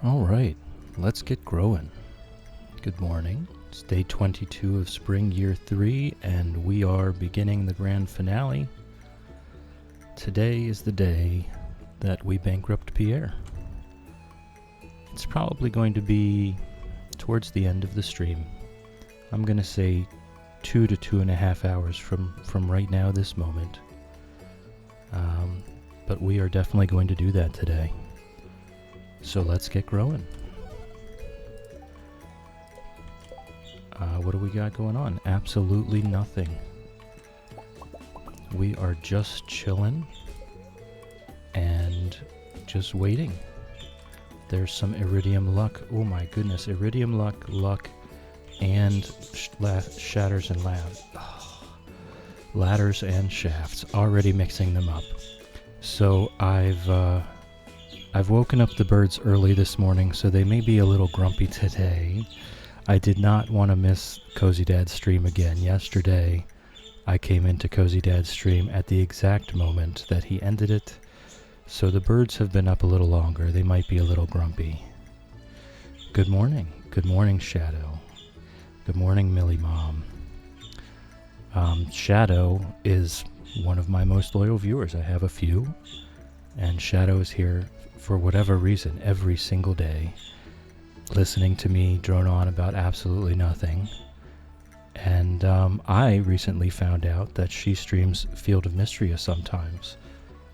All right, let's get growing. Good morning. It's day 22 of spring year 3, and we are beginning the grand finale. Today is the day that we bankrupt Pierre. It's probably going to be towards the end of the stream. I'm going to say 2 to 2.5 hours from right now, this moment. But we are definitely going to do that today. So let's get growing. What do we got going on? Absolutely nothing. We are just chilling and just waiting. There's some iridium luck. Oh my goodness, iridium luck, and shatters and ladders and shafts. Already mixing them up. So I've woken up the birds early this morning, so they may be a little grumpy today. I did not want to miss Cozy Dad's stream again. Yesterday, I came into Cozy Dad's stream at the exact moment that he ended it, so the birds have been up a little longer. They might be a little grumpy. Good morning. Good morning, Shadow. Good morning, Millie Mom. Shadow is one of my most loyal viewers. I have a few, and Shadow is here for whatever reason every single day, listening to me drone on about absolutely nothing. And I recently found out that she streams Field of Mystery sometimes.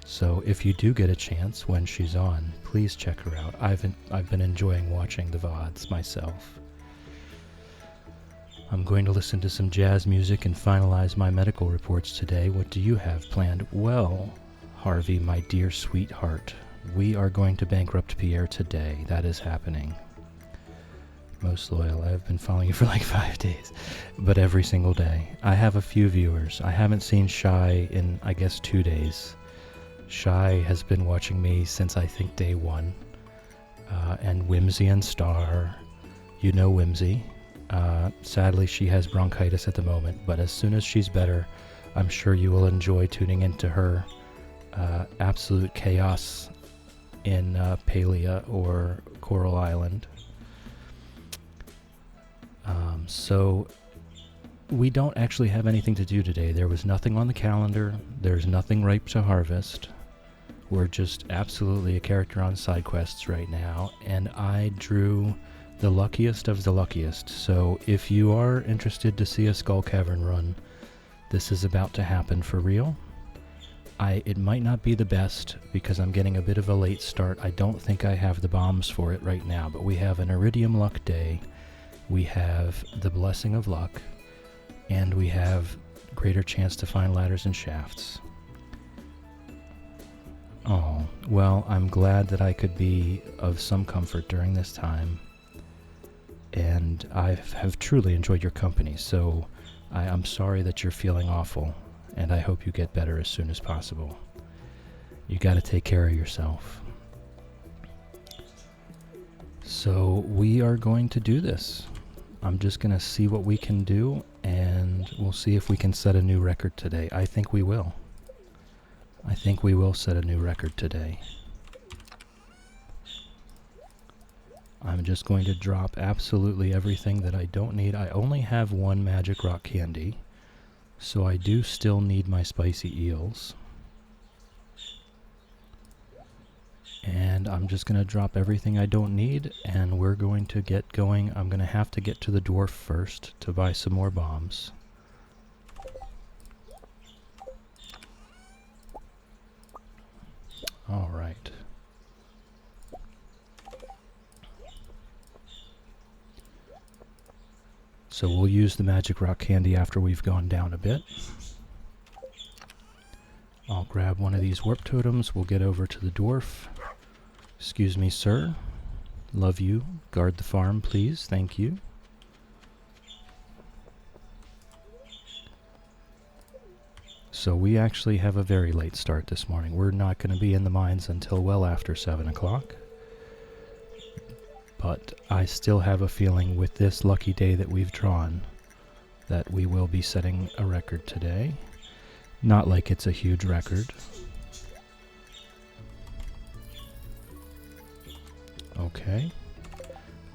So if you do get a chance when she's on, please check her out. I've been enjoying watching the VODs myself. I'm going to listen to some jazz music and finalize my medical reports today. What do you have planned? Well, Harvey, my dear sweetheart, we are going to bankrupt Pierre today. That is happening. Most loyal. I've been following you for like 5 days, but every single day. I have a few viewers. I haven't seen Shy in, I guess, 2 days. Shy has been watching me since I think day 1. And Whimsy and Star. You know Whimsy. Sadly, she has bronchitis at the moment, but as soon as she's better, I'm sure you will enjoy tuning into her absolute chaos in Palia or Coral Island. So we don't actually have anything to do today. There was nothing on the calendar. There's nothing ripe to harvest. We're just absolutely a character on side quests right now, and I drew the luckiest of the luckiest. So if you are interested to see a Skull Cavern run, this is about to happen for real. It might not be the best because I'm getting a bit of a late start. I don't think I have the bombs for it right now, but we have an Iridium Luck Day. We have the Blessing of Luck, and we have greater chance to find ladders and shafts. Oh, well, I'm glad that I could be of some comfort during this time, and I have truly enjoyed your company, so I'm sorry that you're feeling awful, and I hope you get better as soon as possible. You gotta take care of yourself. So we are going to do this. I'm just going to see what we can do, and we'll see if we can set a new record today. I think we will. I think we will set a new record today. I'm just going to drop absolutely everything that I don't need. I only have 1 magic rock candy, so I do still need my spicy eels. And I'm just going to drop everything I don't need, and we're going to get going. I'm going to have to get to the dwarf first to buy some more bombs. All right. So we'll use the magic rock candy after we've gone down a bit. I'll grab one of these warp totems. We'll get over to the dwarf. Excuse me, sir. Love you. Guard the farm, please. Thank you. So we actually have a very late start this morning. We're not going to be in the mines until well after 7 o'clock. But I still have a feeling with this lucky day that we've drawn that we will be setting a record today. Not like it's a huge record. Okay.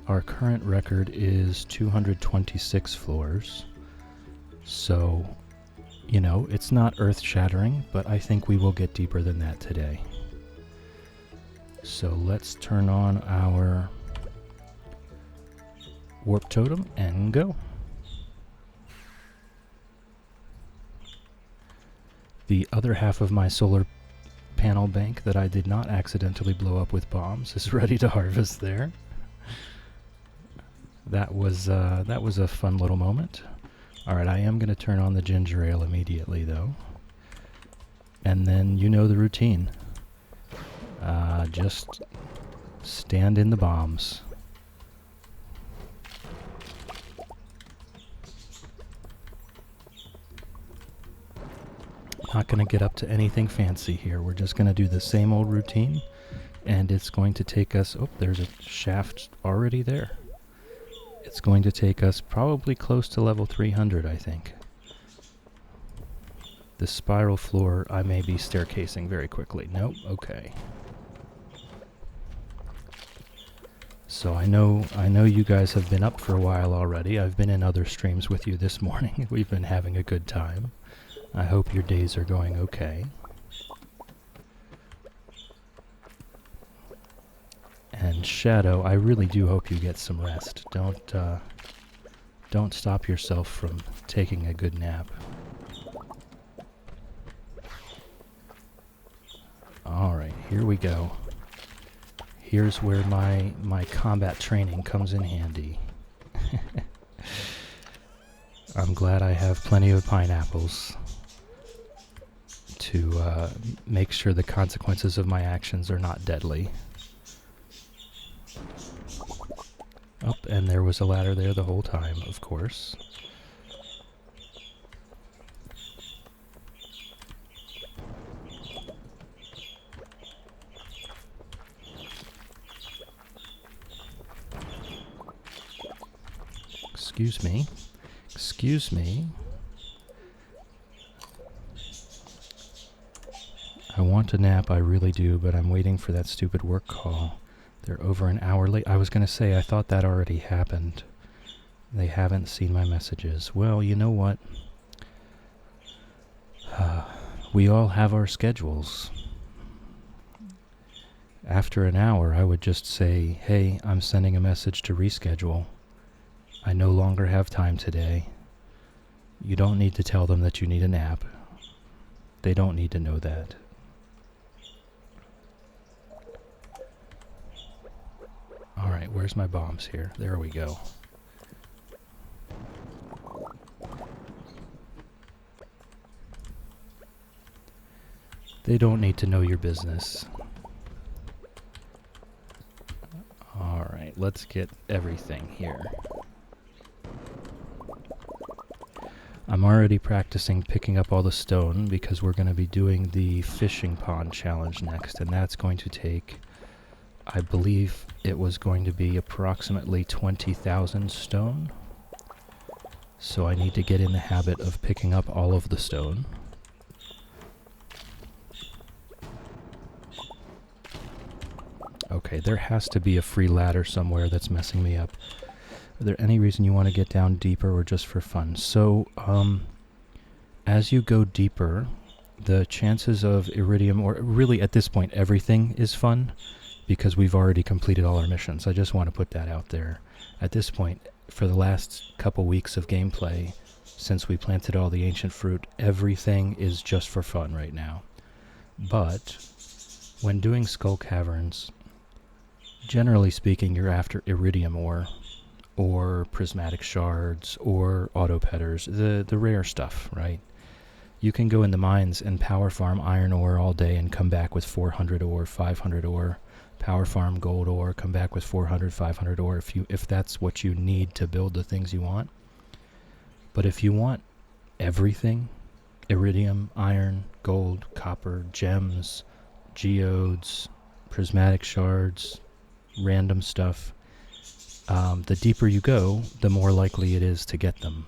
Our current record is 226 floors. So, you know, it's not earth-shattering, but I think we will get deeper than that today. So let's turn on our warp totem and go. The other half of my solar panel bank that I did not accidentally blow up with bombs is ready to harvest there. That was a fun little moment. Alright, I am going to turn on the ginger ale immediately, though. And then you know the routine. Just stand in the bombs. Not going to get up to anything fancy here. We're just going to do the same old routine. And it's going to take us... Oh, there's a shaft already there. It's going to take us probably close to level 300, I think. The spiral floor, I may be staircasing very quickly. Nope, okay. So I know you guys have been up for a while already. I've been in other streams with you this morning. We've been having a good time. I hope your days are going okay. And Shadow, I really do hope you get some rest. Don't stop yourself from taking a good nap. Alright, here we go. Here's where my combat training comes in handy. I'm glad I have plenty of pineapples to make sure the consequences of my actions are not deadly. Oh, and there was a ladder there the whole time, of course. Excuse me. Excuse me. I want a nap, I really do, but I'm waiting for that stupid work call. They're over an hour late. I was going to say, I thought that already happened. They haven't seen my messages. Well, you know what? We all have our schedules. After an hour, I would just say, hey, I'm sending a message to reschedule. I no longer have time today. You don't need to tell them that you need a nap. They don't need to know that. Alright, where's my bombs here? There we go. They don't need to know your business. Alright, let's get everything here. I'm already practicing picking up all the stone because we're going to be doing the fishing pond challenge next, and that's going to take, I believe it was going to be approximately 20,000 stone. So I need to get in the habit of picking up all of the stone. Okay, there has to be a free ladder somewhere that's messing me up. Are there any reason you want to get down deeper or just for fun? So, as you go deeper, the chances of iridium, or really at this point everything is fun, because we've already completed all our missions. I just want to put that out there. At this point, for the last couple weeks of gameplay, since we planted all the ancient fruit, everything is just for fun right now. But, when doing Skull Caverns, generally speaking, you're after iridium ore, or prismatic shards, or autopetters, the rare stuff, right? You can go in the mines and power farm iron ore all day and come back with 400 ore, 500 ore, power farm gold ore, come back with 400, 500 ore if that's what you need to build the things you want. But if you want everything, iridium, iron, gold, copper, gems, geodes, prismatic shards, random stuff, the deeper you go, the more likely it is to get them.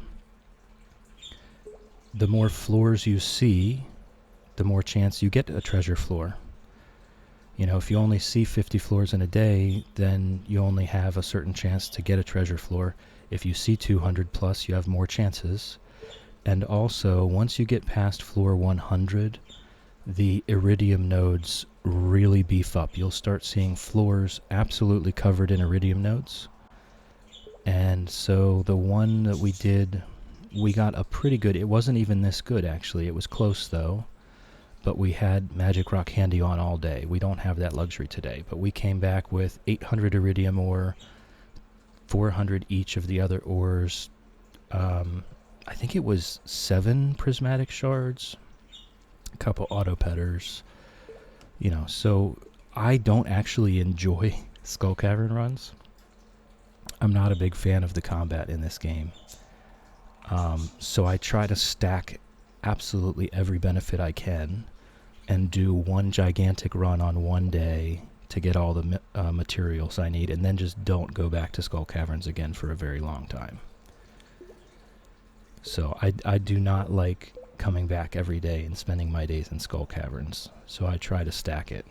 The more floors you see, the more chance you get a treasure floor. You know, if you only see 50 floors in a day, then you only have a certain chance to get a treasure floor. If you see 200 plus, you have more chances. And also, once you get past floor 100, the iridium nodes really beef up. You'll start seeing floors absolutely covered in iridium nodes. And so the one that we did, we got a pretty good, it wasn't even this good actually, it was close though. But we had magic rock candy on all day. We don't have that luxury today. But we came back with 800 iridium ore, 400 each of the other ores. I think it was 7 prismatic shards, a couple auto petters. You know, so I don't actually enjoy Skull Cavern runs. I'm not a big fan of the combat in this game. So I try to stack absolutely every benefit I can and do one gigantic run on one day to get all the materials I need, and then just don't go back to Skull Caverns again for a very long time. So I do not like coming back every day and spending my days in Skull Caverns, so I try to stack it.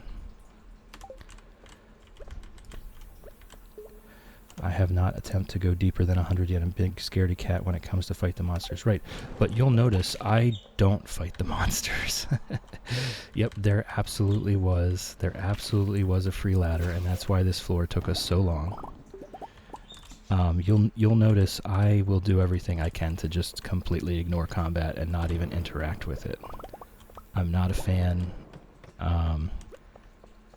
I have not attempted to go deeper than 100 yet. I'm a big scaredy cat when it comes to fight the monsters. Right, but you'll notice I don't fight the monsters. Yep, there absolutely was a free ladder, and that's why this floor took us so long. You'll notice I will do everything I can to just completely ignore combat and not even interact with it. I'm not a fan,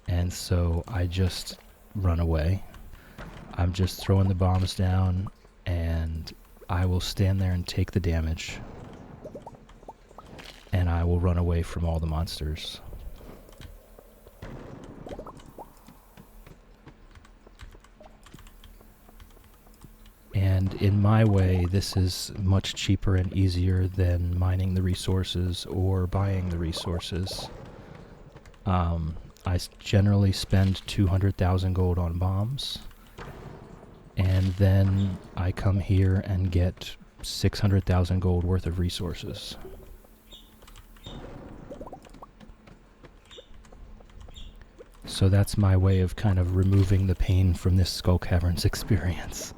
and so I just run away. I'm just throwing the bombs down, and I will stand there and take the damage, and I will run away from all the monsters. And in my way, this is much cheaper and easier than mining the resources or buying the resources. I generally spend 200,000 gold on bombs. And then I come here and get 600,000 gold worth of resources. So that's my way of kind of removing the pain from this Skull Caverns experience.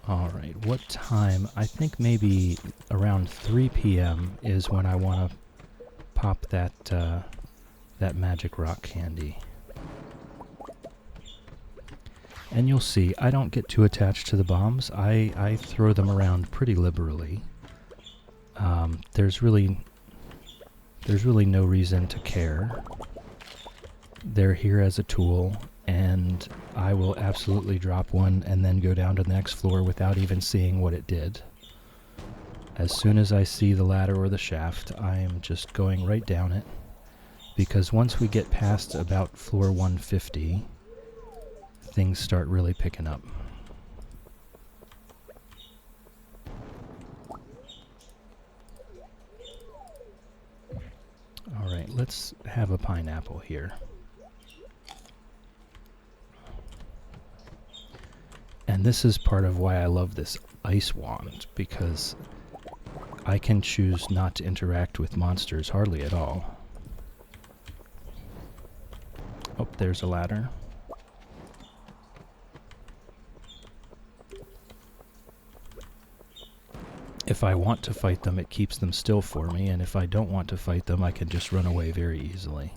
Alright, what time? I think maybe around 3 p.m. is when I want to pop that magic rock candy. And you'll see, I don't get too attached to the bombs. I throw them around pretty liberally. There's really no reason to care. They're here as a tool, and I will absolutely drop one and then go down to the next floor without even seeing what it did. As soon as I see the ladder or the shaft, I am just going right down it, because once we get past about floor 150, things start really picking up. Alright, let's have a pineapple here. And this is part of why I love this ice wand, because I can choose not to interact with monsters hardly at all. Oh, there's a ladder. If I want to fight them, it keeps them still for me, and if I don't want to fight them, I can just run away very easily.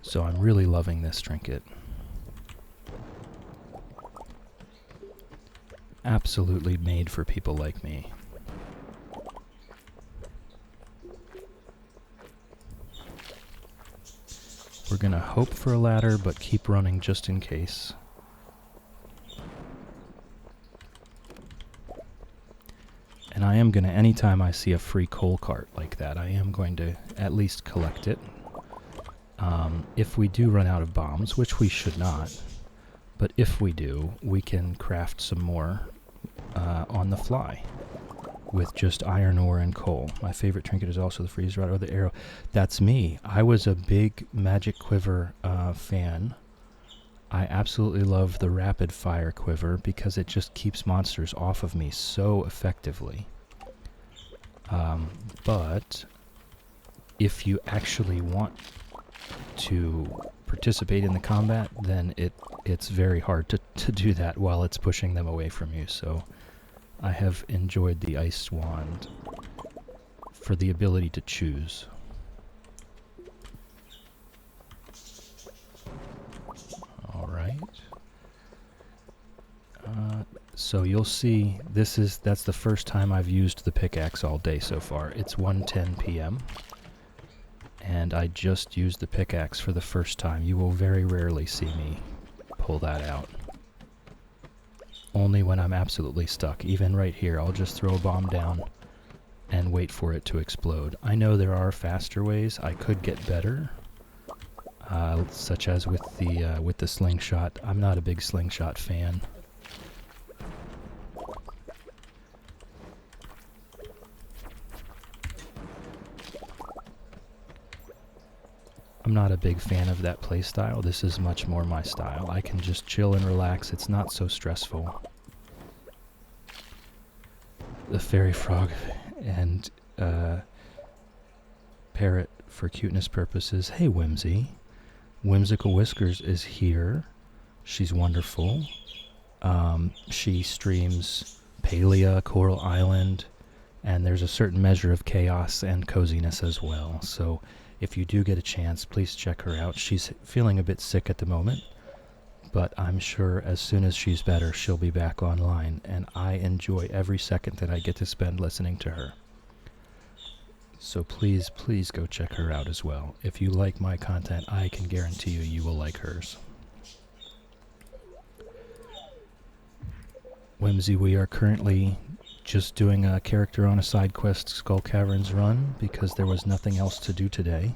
So I'm really loving this trinket. Absolutely made for people like me. We're gonna hope for a ladder, but keep running just in case. And I am gonna, anytime I see a free coal cart like that, I am going to at least collect it. If we do run out of bombs, which we should not, but if we do, we can craft some more on the fly with just iron ore and coal. My favorite trinket is also the freeze rod or the arrow. That's me. I was a big Magic Quiver fan I absolutely love the rapid fire quiver because it just keeps monsters off of me so effectively. But if you actually want to participate in the combat, then it's very hard to do that while it's pushing them away from you. So I have enjoyed the Ice Wand for the ability to choose. Alright. So you'll see that's the first time I've used the pickaxe all day so far. It's 1:10 p.m. and I just used the pickaxe for the first time. You will very rarely see me pull that out. Only when I'm absolutely stuck. Even right here, I'll just throw a bomb down and wait for it to explode. I know there are faster ways. I could get better, such as with the slingshot. I'm not a big slingshot fan. I'm not a big fan of that playstyle. This is much more my style. I can just chill and relax. It's not so stressful. The fairy frog and parrot for cuteness purposes. Hey, Whimsy. Whimsical Whiskers is here. She's wonderful. She streams Palia, Coral Island, and there's a certain measure of chaos and coziness as well. So if you do get a chance, please check her out. She's feeling a bit sick at the moment, but I'm sure as soon as she's better, she'll be back online, and I enjoy every second that I get to spend listening to her. So please, please go check her out as well. If you like my content, I can guarantee you will like hers. Whimsy, we are currently just doing a character on a side quest Skull Caverns run because there was nothing else to do today.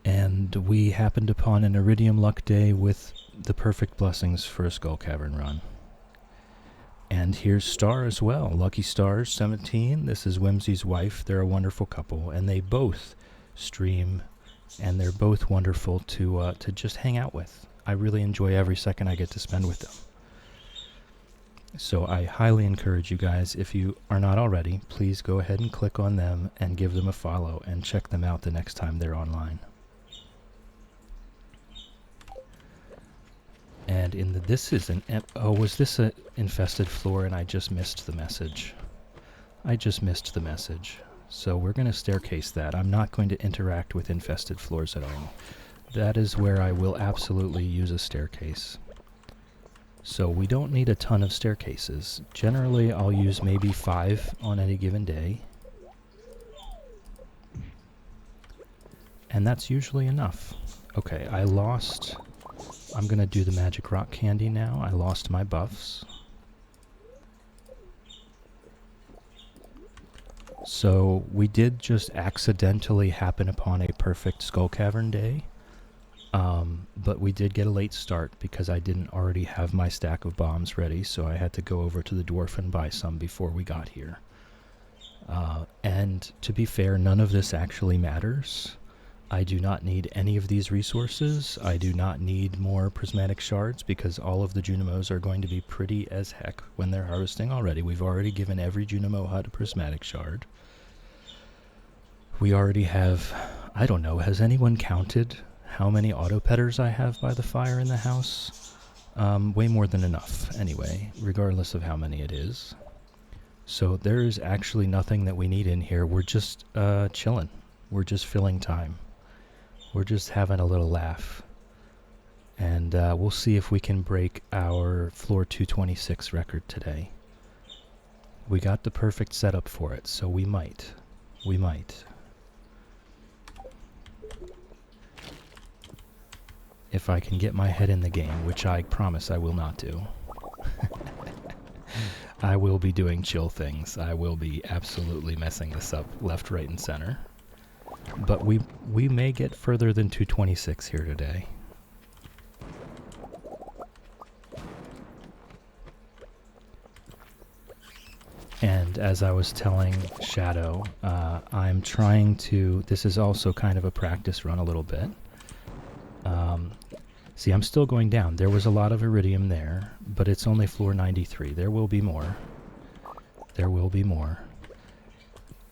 And we happened upon an Iridium Luck Day with the perfect blessings for a Skull Cavern run. And here's Star as well. Lucky Stars 17. This is Whimsy's wife. They're a wonderful couple, and they both stream, and they're both wonderful to just hang out with. I really enjoy every second I get to spend with them. So I highly encourage you guys, if you are not already, please go ahead and click on them and give them a follow and check them out the next time they're online. And was this an infested floor and I just missed the message? I just missed the message. So we're going to staircase that. I'm not going to interact with infested floors at all. That is where I will absolutely use a staircase. So we don't need a ton of staircases. Generally, I'll use maybe 5 on any given day. And that's usually enough. Okay, I'm going to do the magic rock candy now. I lost my buffs. So we did just accidentally happen upon a perfect Skull Cavern day. But we did get a late start because I didn't already have my stack of bombs ready, so I had to go over to the dwarf and buy some before we got here. And to be fair, none of this actually matters. I do not need any of these resources. I do not need more prismatic shards because all of the Junimos are going to be pretty as heck when they're harvesting already. We've already given every Junimo hut a prismatic shard. We already have, I don't know, has anyone counted how many auto-petters I have by the fire in the house? Way more than enough, anyway, regardless of how many it is. So there is actually nothing that we need in here. We're just chilling. We're just filling time. We're just having a little laugh. And we'll see if we can break our floor 226 record today. We got the perfect setup for it, so we might. We might. If I can get my head in the game, which I promise I will not do. I will be doing chill things. I will be absolutely messing this up left, right, and center. But we may get further than 226 here today. And as I was telling Shadow, I'm trying to... This is also kind of a practice run a little bit. See, I'm still going down. There was a lot of iridium there, but it's only floor 93. There will be more. There will be more.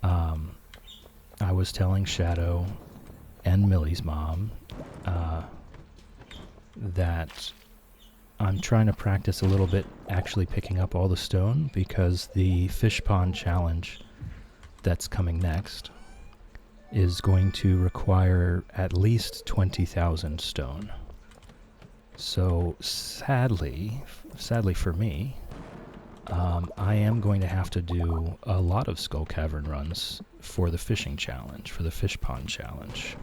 I was telling Shadow and Millie's mom that I'm trying to practice a little bit actually picking up all the stone, because the fish pond challenge that's coming next is going to require at least 20,000 stone. So sadly for me, I am going to have to do a lot of Skull Cavern runs for the fishing challenge, for the fish pond challenge.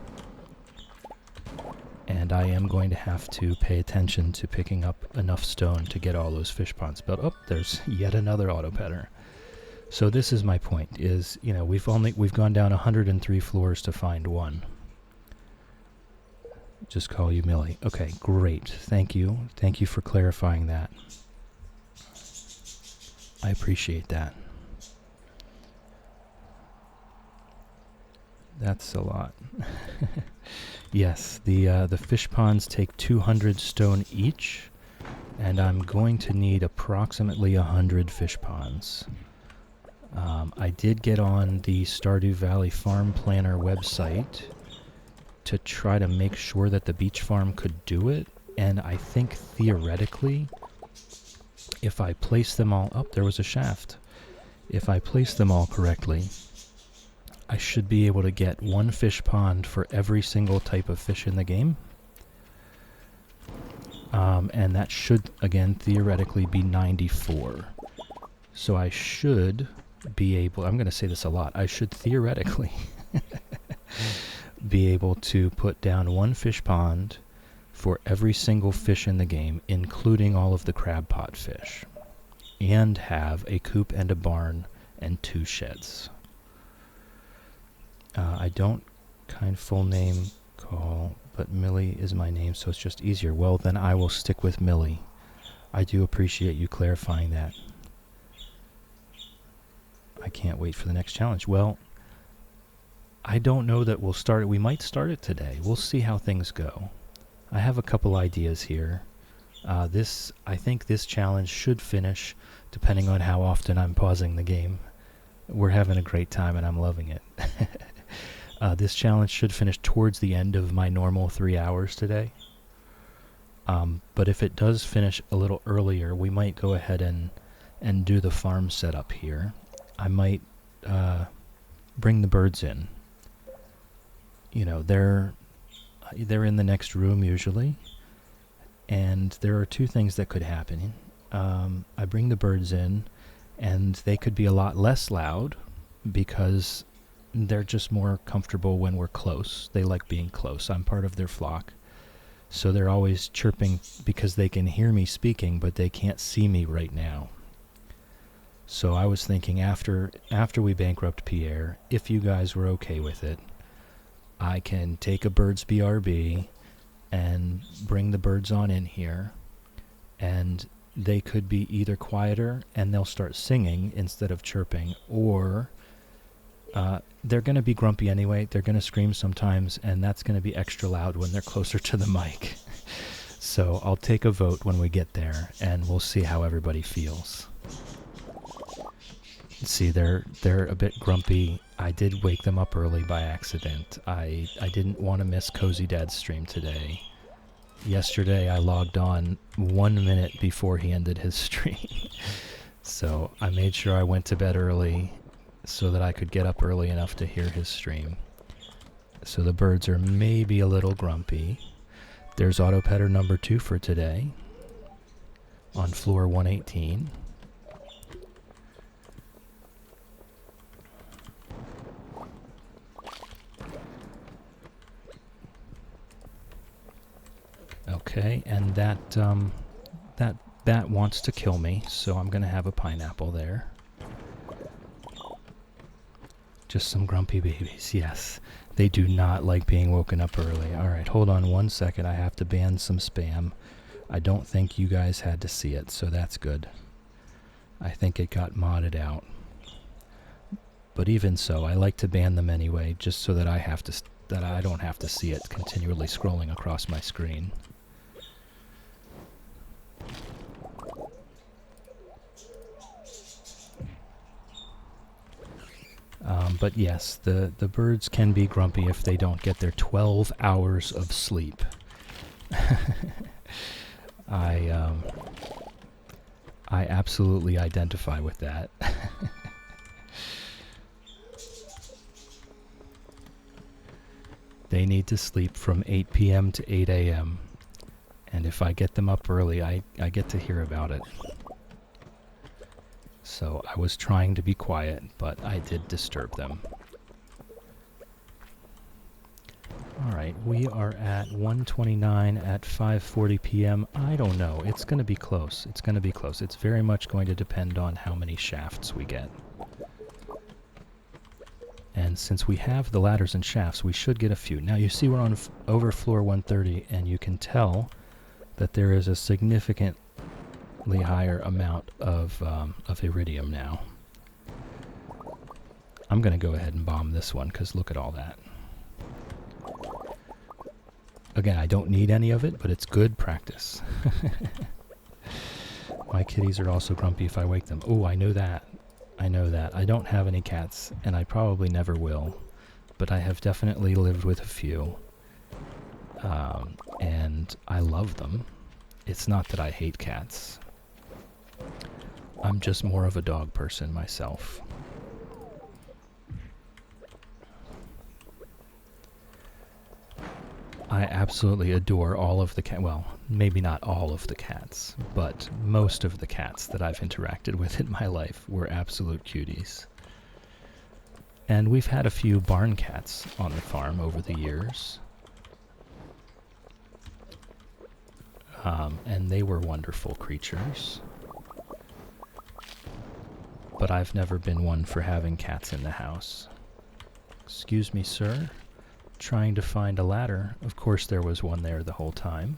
And I am going to have to pay attention to picking up enough stone to get all those fish ponds built. Oh, there's yet another autopetter. So this is my point, is, you know, we've gone down 103 floors to find one. Just call you Millie. Okay, great. Thank you. Thank you for clarifying that. I appreciate that. That's a lot. Yes, the fish ponds take 200 stone each, and I'm going to need approximately 100 fish ponds. I did get on the Stardew Valley Farm Planner website to try to make sure that the beach farm could do it, and I think theoretically, if I place them all up, there was a shaft. If I place them all correctly, I should be able to get one fish pond for every single type of fish in the game. And that should, again, theoretically be 94. So I should be able, I'm going to say this a lot, I should theoretically be able to put down one fish pond for every single fish in the game, including all of the crab pot fish, and have a coop and a barn and 2 sheds. I don't kind full name call, but Millie is my name, so it's just easier. Well, then I will stick with Millie. I do appreciate you clarifying that. I can't wait for the next challenge. Well, I don't know that we'll start it. We might start it today. We'll see how things go. I have a couple ideas here. I think this challenge should finish, depending on how often I'm pausing the game. We're having a great time and I'm loving it. This challenge should finish towards the end of my normal 3 hours today. But if it does finish a little earlier, we might go ahead and do the farm setup here. I might bring the birds in. You know, they're in the next room usually, and there are 2 things that could happen. I bring the birds in, and they could be a lot less loud because they're just more comfortable when we're close. They like being close. I'm part of their flock. So they're always chirping because they can hear me speaking, but they can't see me right now. So I was thinking after we bankrupt Pierre, if you guys were okay with it, I can take a bird's BRB and bring the birds on in here, and they could be either quieter and they'll start singing instead of chirping, or they're going to be grumpy anyway. They're going to scream sometimes, and that's going to be extra loud when they're closer to the mic. So I'll take a vote when we get there, and we'll see how everybody feels. See, they're a bit grumpy. I did wake them up early by accident. I didn't want to miss Cozy Dad's stream today. Yesterday I logged on 1 minute before he ended his stream. So I made sure I went to bed early so that I could get up early enough to hear his stream. So the birds are maybe a little grumpy. There's autopetter number 2 for today on floor 118. Okay, and that bat wants to kill me, so I'm going to have a pineapple there. Just some grumpy babies, yes. They do not like being woken up early. Alright, hold on 1 second. I have to ban some spam. I don't think you guys had to see it, so that's good. I think it got modded out. But even so, I like to ban them anyway, just so that I don't have to see it continually scrolling across my screen. But yes, the birds can be grumpy if they don't get their 12 hours of sleep. I absolutely identify with that. They need to sleep from 8 p.m. to 8 a.m. And if I get them up early, I get to hear about it. So I was trying to be quiet, but I did disturb them. Alright, we are at 1:29 at 5:40 p.m. I don't know. It's going to be close. It's going to be close. It's very much going to depend on how many shafts we get. And since we have the ladders and shafts, we should get a few. Now you see we're on over floor 130, and you can tell that there is a significantly higher amount of iridium now. I'm going to go ahead and bomb this one, because look at all that. Again, I don't need any of it, but it's good practice. My kitties are also grumpy if I wake them. Oh, I know that. I know that. I don't have any cats, and I probably never will, but I have definitely lived with a few. And I love them. It's not that I hate cats. I'm just more of a dog person myself. I absolutely adore all of the cats. Well, maybe not all of the cats, but most of the cats that I've interacted with in my life were absolute cuties. And we've had a few barn cats on the farm over the years. And they were wonderful creatures. But I've never been one for having cats in the house. Excuse me, sir. Trying to find a ladder. Of course there was one there the whole time.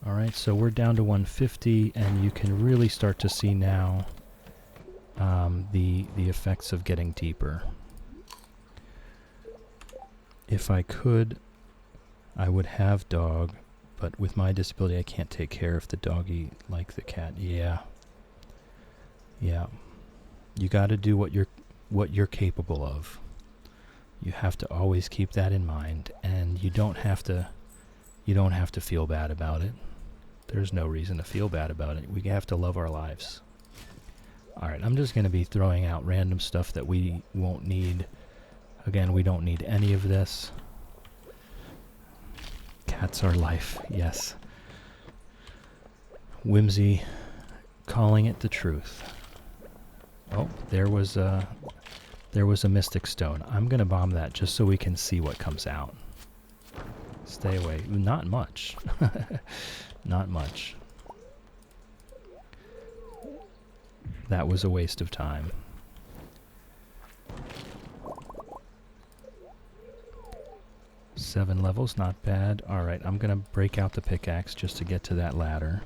Alright, so we're down to 150, and you can really start to see now the effects of getting deeper. If I could, I would have dog, but with my disability I can't take care of the doggy like the cat. Yeah. You gotta do what you're capable of. You have to always keep that in mind, and you don't have to feel bad about it. There's no reason to feel bad about it. We have to love our lives. Alright, I'm just going to be throwing out random stuff that we won't need. Again, we don't need any of this. Cats are life, yes. Whimsy, calling it the truth. Oh, there was a mystic stone. I'm going to bomb that just so we can see what comes out. Stay away. Not much. Not much. That was a waste of time. Seven levels, not bad. Alright, I'm going to break out the pickaxe just to get to that ladder.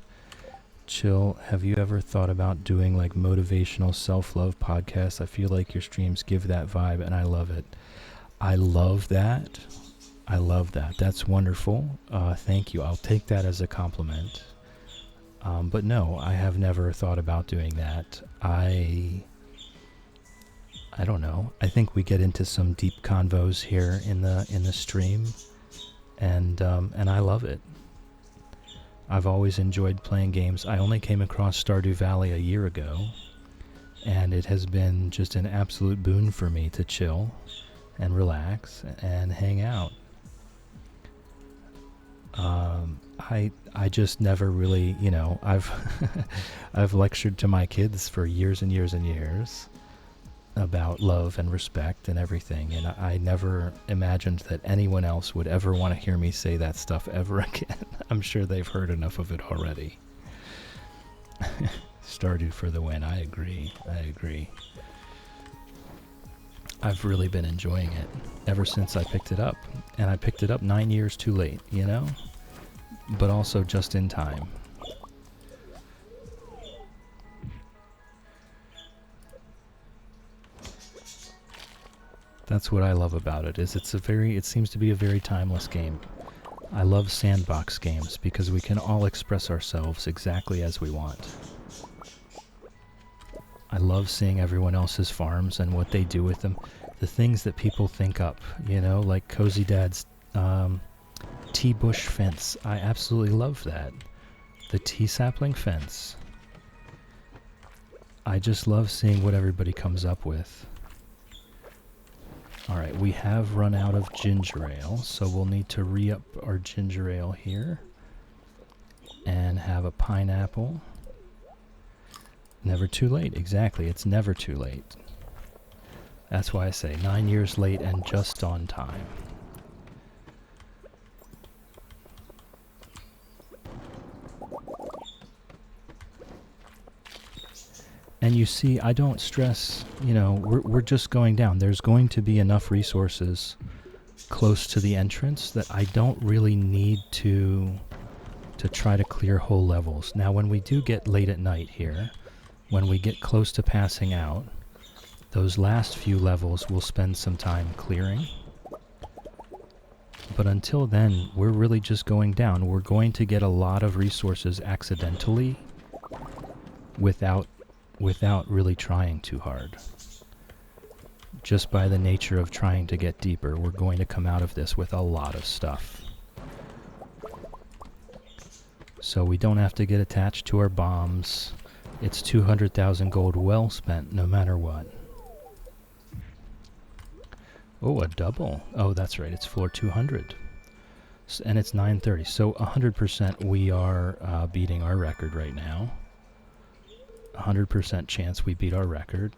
Chill, have you ever thought about doing like motivational self-love podcasts? I feel like your streams give that vibe, and I love it. I love that. I love that. That's wonderful. Thank you. I'll take that as a compliment. But no, I have never thought about doing that. I don't know. I think we get into some deep convos here in the stream, and I love it. I've always enjoyed playing games. I only came across Stardew Valley a year ago, and it has been just an absolute boon for me to chill and relax and hang out. I just never really, I've I've lectured to my kids for years and years and years about love and respect and everything, and I never imagined that anyone else would ever want to hear me say that stuff ever again. I'm sure they've heard enough of it already. Stardew for the win. I agree. I've really been enjoying it ever since I picked it up, and I picked it up 9 years too late, but also just in time. That's what I love about it, is it seems to be a very timeless game. I love sandbox games because we can all express ourselves exactly as we want. I love seeing everyone else's farms and what they do with them. The things that people think up, you know, like Cozy Dad's tea bush fence. I absolutely love that. The tea sapling fence. I just love seeing what everybody comes up with. Alright, we have run out of ginger ale, so we'll need to re-up our ginger ale here. And have a pineapple. Never too late, exactly, it's never too late. That's why I say 9 years late and just on time. And you see, I don't stress, you know, we're just going down. There's going to be enough resources close to the entrance that I don't really need to try to clear whole levels. Now, when we do get late at night here, when we get close to passing out, those last few levels we'll spend some time clearing. But until then, we're really just going down. We're going to get a lot of resources accidentally without really trying too hard. Just by the nature of trying to get deeper, we're going to come out of this with a lot of stuff. So we don't have to get attached to our bombs. It's 200,000 gold well spent no matter what. Oh, a double. Oh, that's right, it's floor 200. And it's 9:30, so 100% we are beating our record right now. 100% chance we beat our record.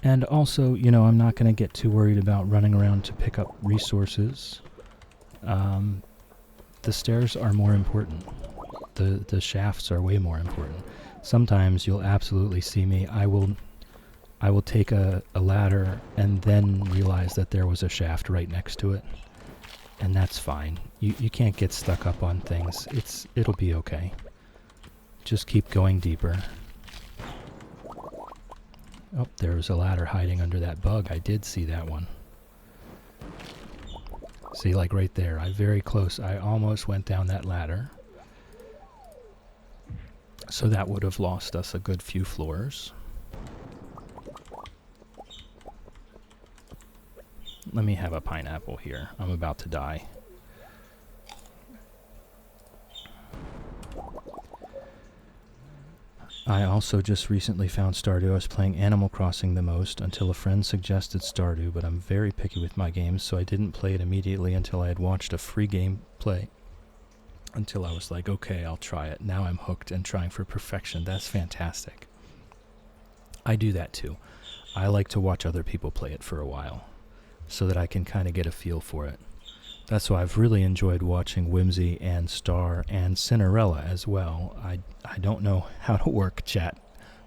And also, you know, I'm not going to get too worried about running around to pick up resources. The stairs are more important. The shafts are way more important. Sometimes you'll absolutely see me. I will take a ladder and then realize that there was a shaft right next to it. And that's fine. You can't get stuck up on things. It'll be okay. Just keep going deeper. Oh, there was a ladder hiding under that bug. I did see that one. See, like right there. Very close. I almost went down that ladder. So that would have lost us a good few floors. Let me have a pineapple here. I'm about to die. I also just recently found Stardew. I was playing Animal Crossing the most until a friend suggested Stardew, but I'm very picky with my games, so I didn't play it immediately until I had watched a free gameplay. Until I was like, okay, I'll try it. Now I'm hooked and trying for perfection. That's fantastic. I do that too. I like to watch other people play it for a while, so that I can kind of get a feel for it. That's why I've really enjoyed watching Whimsy and Star and Cinderella as well. I don't know how to work chat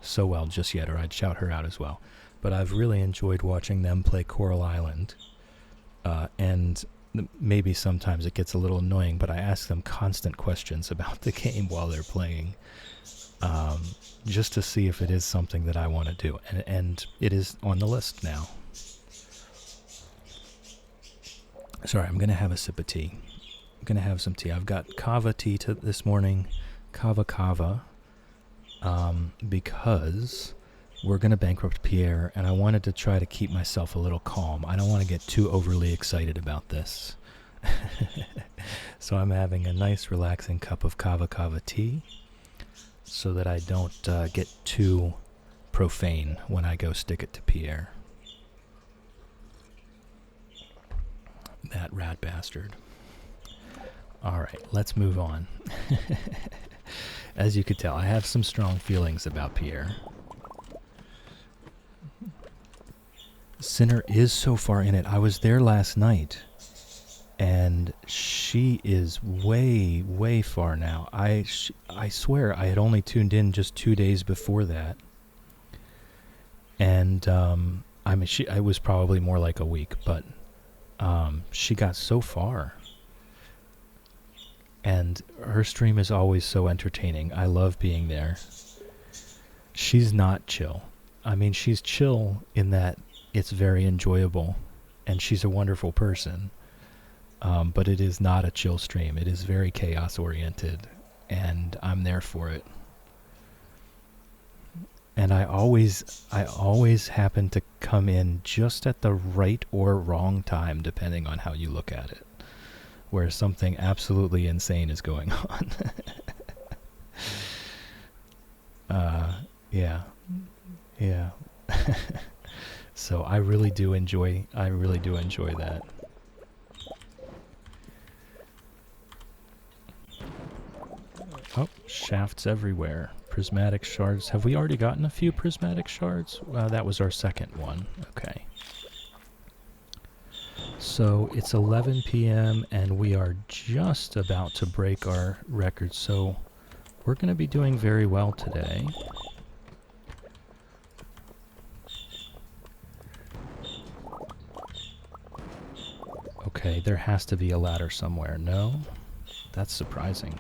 so well just yet, or I'd shout her out as well. But I've really enjoyed watching them play Coral Island. And maybe sometimes it gets a little annoying, but I ask them constant questions about the game while they're playing. Just to see if it is something that I want to do. And it is on the list now. Sorry, I'm going to have a sip of tea. I'm going to have some tea. I've got kava tea this morning, kava, because we're going to bankrupt Pierre, and I wanted to try to keep myself a little calm. I don't want to get too overly excited about this. So I'm having a nice, relaxing cup of kava tea so that I don't get too profane when I go stick it to Pierre. That rat bastard. Alright, let's move on. As you could tell, I have some strong feelings about Pierre. Sinner is so far in it. I was there last night, and she is way, way far now. I swear I had only tuned in just 2 days before that. And, I mean, I was probably more like a week, but she got so far. And her stream is always so entertaining. I love being there. She's not chill. I mean, she's chill in that it's very enjoyable, and she's a wonderful person. But it is not a chill stream. It is very chaos-oriented, and I'm there for it. And I always happen to come in just at the right or wrong time, depending on how you look at it, where something absolutely insane is going on. Yeah. So I really do enjoy that. Oh, shafts everywhere. Prismatic shards. Have we already gotten a few prismatic shards? That was our second one. Okay. So it's 11 p.m. and we are just about to break our record. So we're going to be doing very well today. Okay, there has to be a ladder somewhere. No? That's surprising.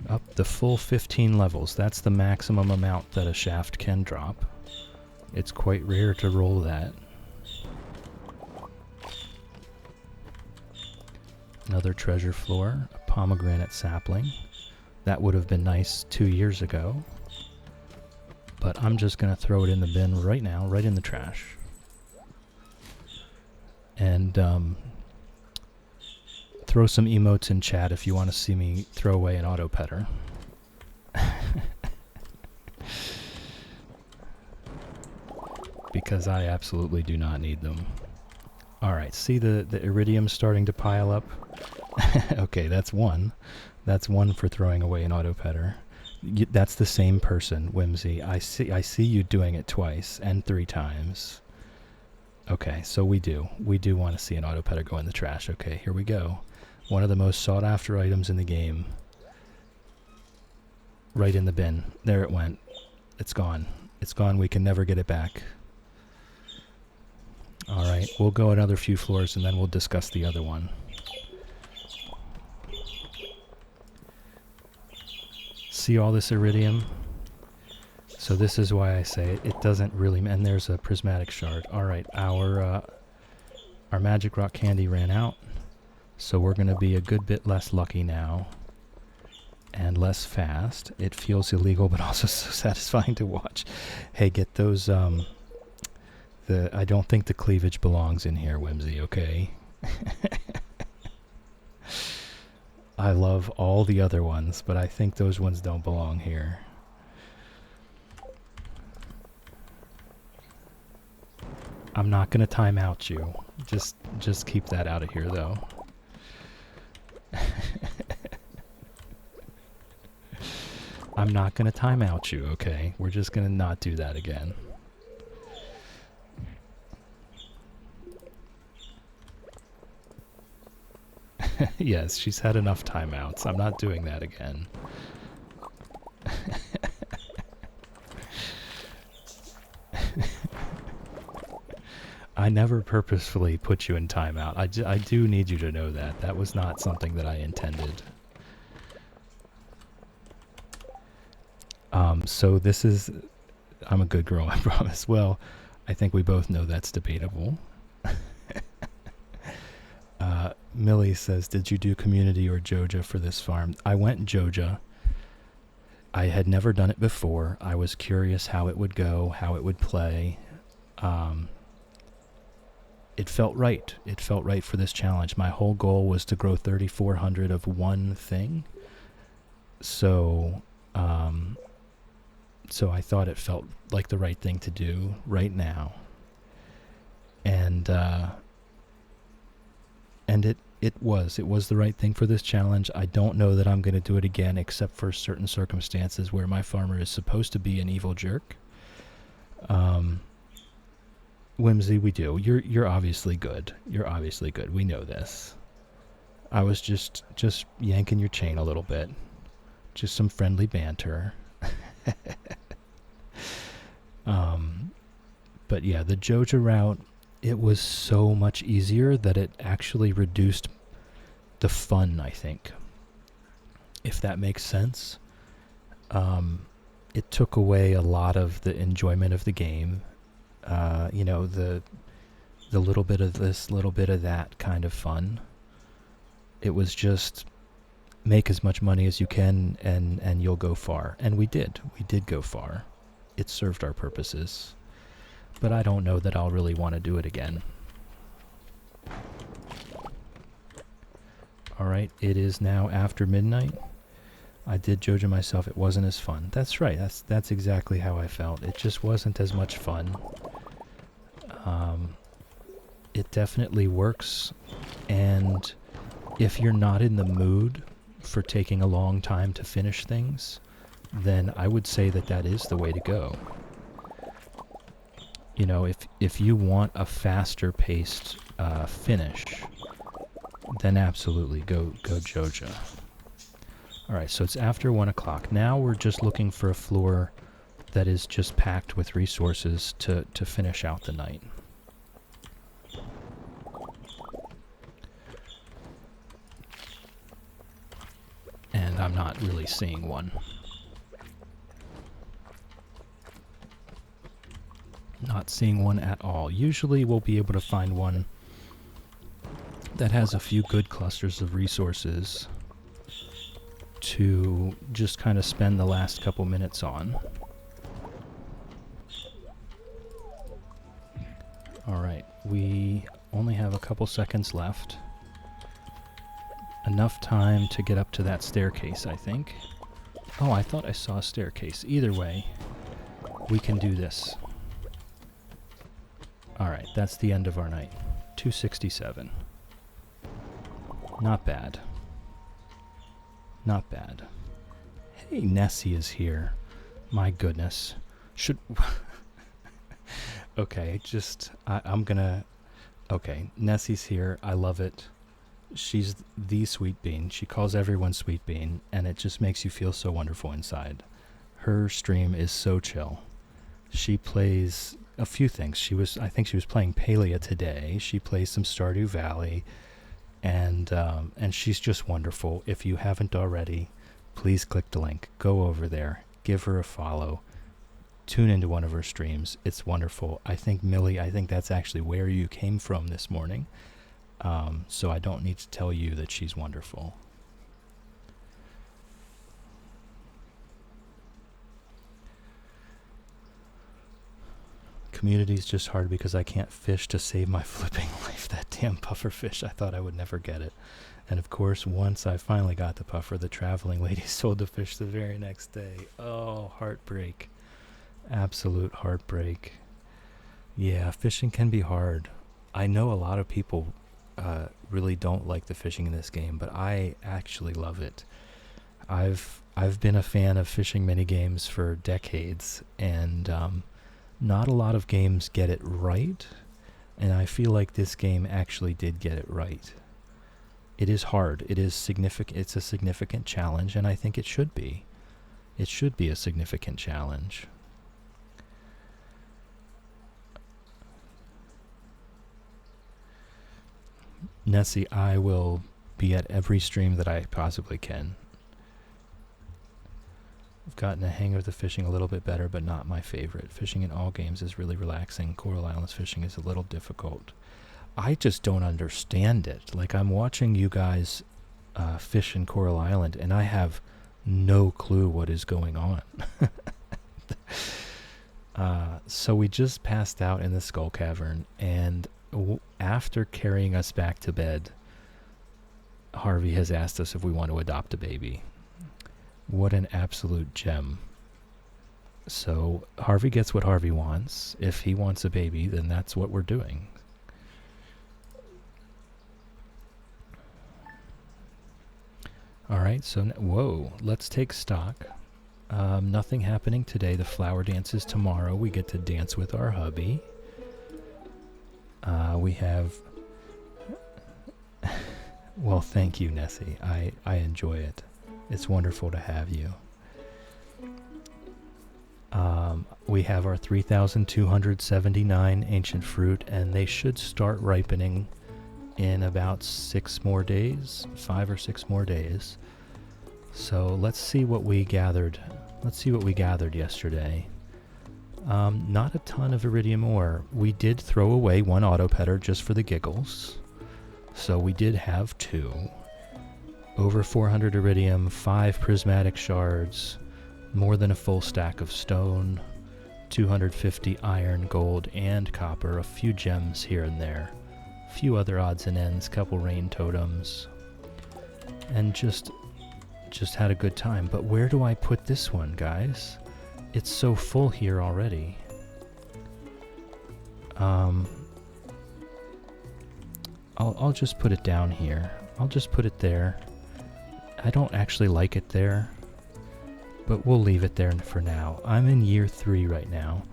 Up the full 15 levels. That's the maximum amount that a shaft can drop. It's quite rare to roll that. Another treasure floor, a pomegranate sapling. That would have been nice 2 years ago. But I'm just going to throw it in the bin right now, right in the trash. And throw some emotes in chat if you want to see me throw away an auto petter. Because I absolutely do not need them. Alright, see the iridium starting to pile up? Okay, that's one. That's one for throwing away an auto petter. That's the same person, Whimsy. I see you doing it twice and 3 times. Okay, so we do want to see an auto petter go in the trash. Okay, here we go. One of the most sought after items in the game. Right in the bin. There it went. It's gone. It's gone. We can never get it back. Alright, we'll go another few floors and then we'll discuss the other one. See all this iridium? So this is why I say it doesn't really... And there's a prismatic shard. Alright, our magic rock candy ran out. So we're going to be a good bit less lucky now. And less fast. It feels illegal but also so satisfying to watch. Hey, get those... I don't think the cleavage belongs in here, Whimsy, okay? I love all the other ones, but I think those ones don't belong here. I'm not going to time out you. Just keep that out of here, though. I'm not going to time out you, okay? We're just going to not do that again. Yes, she's had enough timeouts. I'm not doing that again. I never purposefully put you in timeout. I do need you to know that. That was not something that I intended. So this is... I'm a good girl, I promise. Well, I think we both know that's debatable. Millie says, did you do community or Joja for this farm? I went Joja. I had never done it before. I was curious how it would go, how it would play. It felt right. It felt right for this challenge. My whole goal was to grow 3,400 of one thing. So I thought it felt like the right thing to do right now. And it was the right thing for this challenge. I don't know that I'm going to do it again except for certain circumstances where my farmer is supposed to be an evil jerk. Whimsy, we do. You're obviously good. You're obviously good. We know this. I was just yanking your chain a little bit. Just some friendly banter. But yeah, the Joja route, it was so much easier that it actually reduced the fun, I think. If that makes sense. It took away a lot of the enjoyment of the game. The little bit of this, little bit of that kind of fun. It was just make as much money as you can and you'll go far. And we did. We did go far. It served our purposes. But I don't know that I'll really want to do it again. Alright, it is now after midnight. I did Jojo myself, it wasn't as fun. That's right, that's exactly how I felt. It just wasn't as much fun. It definitely works, and if you're not in the mood for taking a long time to finish things, then I would say that that is the way to go. You know, if you want a faster paced finish, then absolutely go Jojo. Alright, so it's after 1 o'clock. Now we're just looking for a floor that is just packed with resources to finish out the night. And I'm not really seeing one. Not seeing one at all. Usually we'll be able to find one that has a few good clusters of resources to just kind of spend the last couple minutes on. Alright, we only have a couple seconds left. Enough time to get up to that staircase, I think. Oh, I thought I saw a staircase. Either way, we can do this. Alright, that's the end of our night. 267. Not bad. Not bad. Hey, Nessie is here. My goodness. Should... Okay, I'm gonna... Okay, Nessie's here. I love it. She's the Sweet Bean. She calls everyone Sweet Bean, and it just makes you feel so wonderful inside. Her stream is so chill. She plays a few things. I think she was playing Palia today. She plays some Stardew Valley, and she's just wonderful. If you haven't already, please click the link. Go over there. Give her a follow. Tune into one of her streams. It's wonderful. I think, Millie, that's actually where you came from this morning. So I don't need to tell you that she's wonderful. Community's just hard because I can't fish to save my flipping life. That damn puffer fish, I thought I would never get it. And of course, once I finally got the puffer, the traveling lady sold the fish the very next day. Oh, heartbreak. Absolute heartbreak. Yeah, fishing can be hard. I know a lot of people really don't like the fishing in this game, but I actually love it. I've been a fan of fishing minigames for decades, and not a lot of games get it right, and I feel like this game actually did get it right. It is hard. It is significant. It's a significant challenge, and I think it should be. It should be a significant challenge. Nessie, I will be at every stream that I possibly can. I've gotten a hang of the fishing a little bit better, but not my favorite. Fishing in all games is really relaxing. Coral Islands fishing is a little difficult. I just don't understand it. Like, I'm watching you guys fish in Coral Island, and I have no clue what is going on. So we just passed out in the Skull Cavern, and after carrying us back to bed, Harvey has asked us if we want to adopt a baby. What an absolute gem. So Harvey gets what Harvey wants. If he wants a baby, then that's what we're doing. Alright, so whoa, let's take stock. Nothing happening today. The flower dance is tomorrow. We get to dance with our hubby. We have... Well, thank you, Nessie. I enjoy it. It's wonderful to have you. We have our 3,279 ancient fruit, and they should start ripening in about 6 more days, 5 or 6 more days. So let's see what we gathered. Let's see what we gathered yesterday. Not a ton of iridium ore. We did throw away 1 autopetter just for the giggles. So we did have 2. Over 400 iridium, 5 prismatic shards, more than a full stack of stone, 250 iron, gold, and copper, a few gems here and there, a few other odds and ends, couple rain totems, and just had a good time. But where do I put this one, guys? It's so full here already. I'll just put it down here. I'll just put it there. I don't actually like it there, but we'll leave it there for now. I'm in year 3 right now.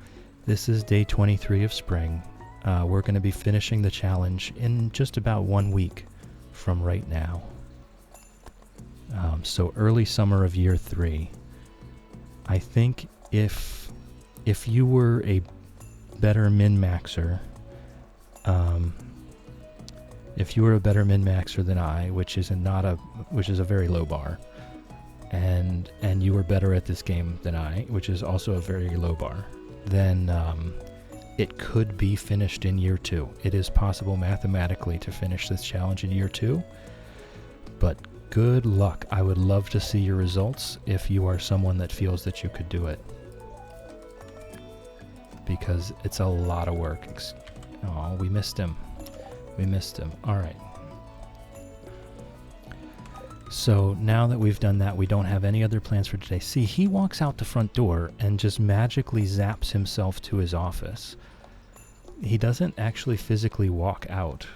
This is day 23 of spring. We're going to be finishing the challenge in just about 1 week from right now. So early summer of year 3. I think if you were a better min-maxer, than I, which is a very low bar, and you were better at this game than I, which is also a very low bar, then it could be finished in year 2. It is possible mathematically to finish this challenge in year 2, but good luck. I would love to see your results if you are someone that feels that you could do it, because it's a lot of work. Oh, we missed him. All right. So now that we've done that, we don't have any other plans for today. See, he walks out the front door and just magically zaps himself to his office. He doesn't actually physically walk out.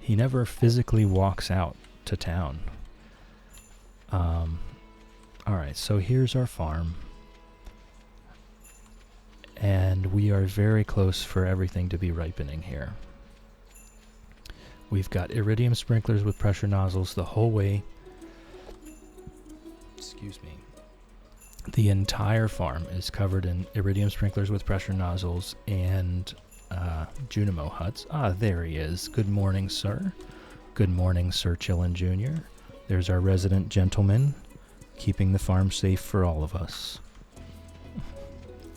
He never physically walks out to town. Alright, so here's our farm. And we are very close for everything to be ripening here. We've got iridium sprinklers with pressure nozzles the whole way. Excuse me. The entire farm is covered in iridium sprinklers with pressure nozzles and Junimo huts. Ah, there he is. Good morning, sir. Good morning, Sir Chillin Jr. There's our resident gentleman, keeping the farm safe for all of us.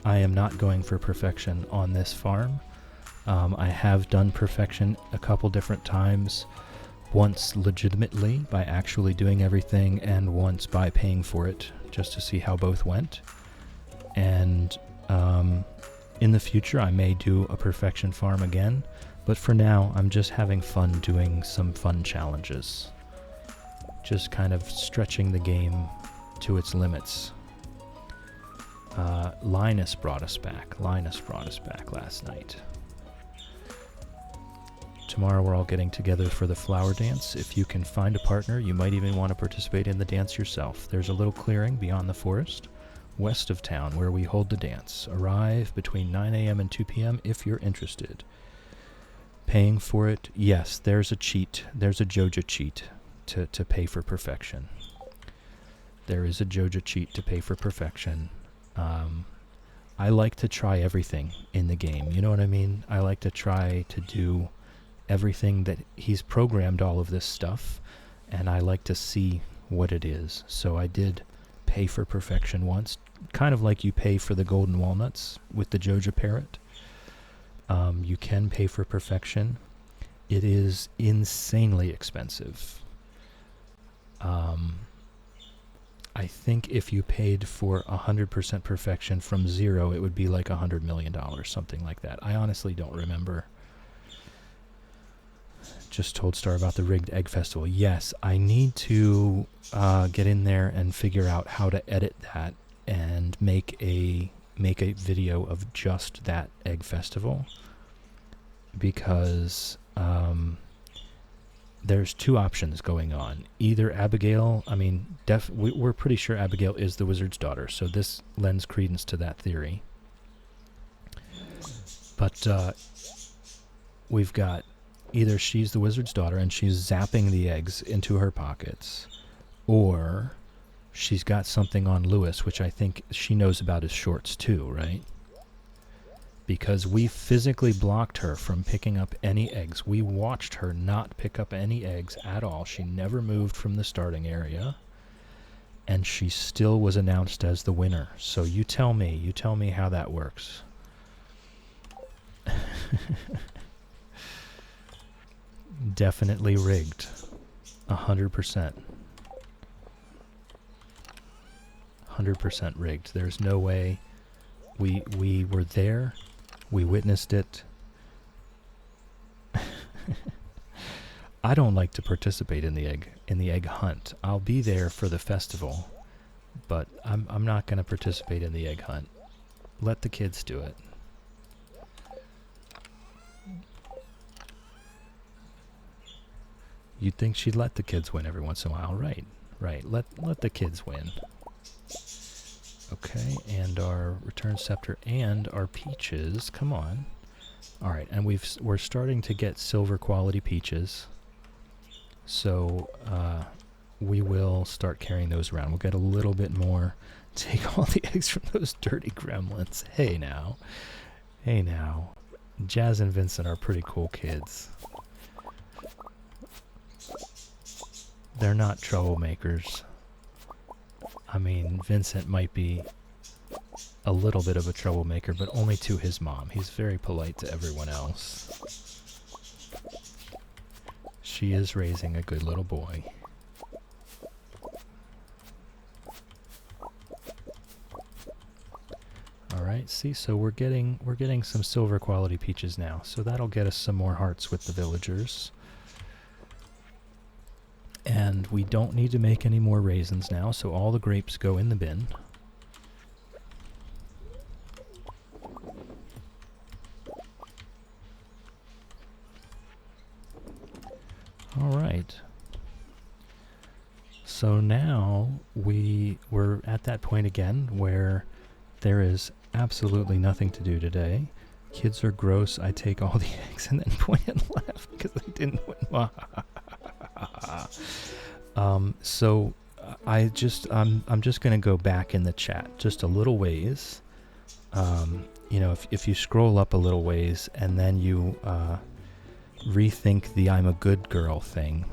I am not going for perfection on this farm. I have done perfection a couple different times. Once legitimately by actually doing everything, and once by paying for it, just to see how both went. And in the future I may do a perfection farm again, but for now I'm just having fun doing some fun challenges. Just kind of stretching the game to its limits. Linus brought us back last night. Tomorrow we're all getting together for the flower dance. If you can find a partner, you might even want to participate in the dance yourself. There's a little clearing beyond the forest, west of town, where we hold the dance. Arrive between 9 a.m. and 2 p.m. if you're interested. Paying for it? Yes, there's a cheat. There's a Joja cheat to pay for perfection. There is a Joja cheat to pay for perfection. I like to try everything in the game. You know what I mean? I like to try to do everything that he's programmed, all of this stuff, and I like to see what it is. So I did pay for perfection once, kind of like you pay for the golden walnuts with the Joja parrot. You can pay for perfection. It is insanely expensive. I think if you paid for 100% perfection from zero, it would be like $100 million, something like that. I honestly don't remember. Just told Star about the rigged egg festival. Yes, I need to get in there and figure out how to edit that and make a video of just that egg festival, because there's 2 options going on. Either Abigail, we're pretty sure Abigail is the wizard's daughter, so this lends credence to that theory. But we've got either she's the wizard's daughter and she's zapping the eggs into her pockets, or she's got something on Lewis, which I think she knows about his shorts too, right? Because we physically blocked her from picking up any eggs. We watched her not pick up any eggs at all. She never moved from the starting area. And she still was announced as the winner. So you tell me how that works. Definitely rigged. 100%. 100% rigged. There's no way. We were there. We witnessed it. I don't like to participate in the egg hunt. I'll be there for the festival, but I'm not going to participate in the egg hunt. Let the kids do it. You'd think she'd let the kids win every once in a while, right? Right. Let the kids win. Okay, and our return scepter and our peaches. Come on. All right, and we're starting to get silver quality peaches. So we will start carrying those around. We'll get a little bit more. Take all the eggs from those dirty gremlins. Hey now. Hey now. Jazz and Vincent are pretty cool kids. They're not troublemakers. I mean, Vincent might be a little bit of a troublemaker, but only to his mom. He's very polite to everyone else. She is raising a good little boy. Alright, see, so we're getting some silver quality peaches now. So that'll get us some more hearts with the villagers. And we don't need to make any more raisins now, so all the grapes go in the bin. Alright. So now we're at that point again where there is absolutely nothing to do today. Kids are gross. I take all the eggs and then point and laugh because I didn't win. So I'm just going to go back in the chat just a little ways. You know, if you scroll up a little ways and then you rethink the I'm a good girl thing.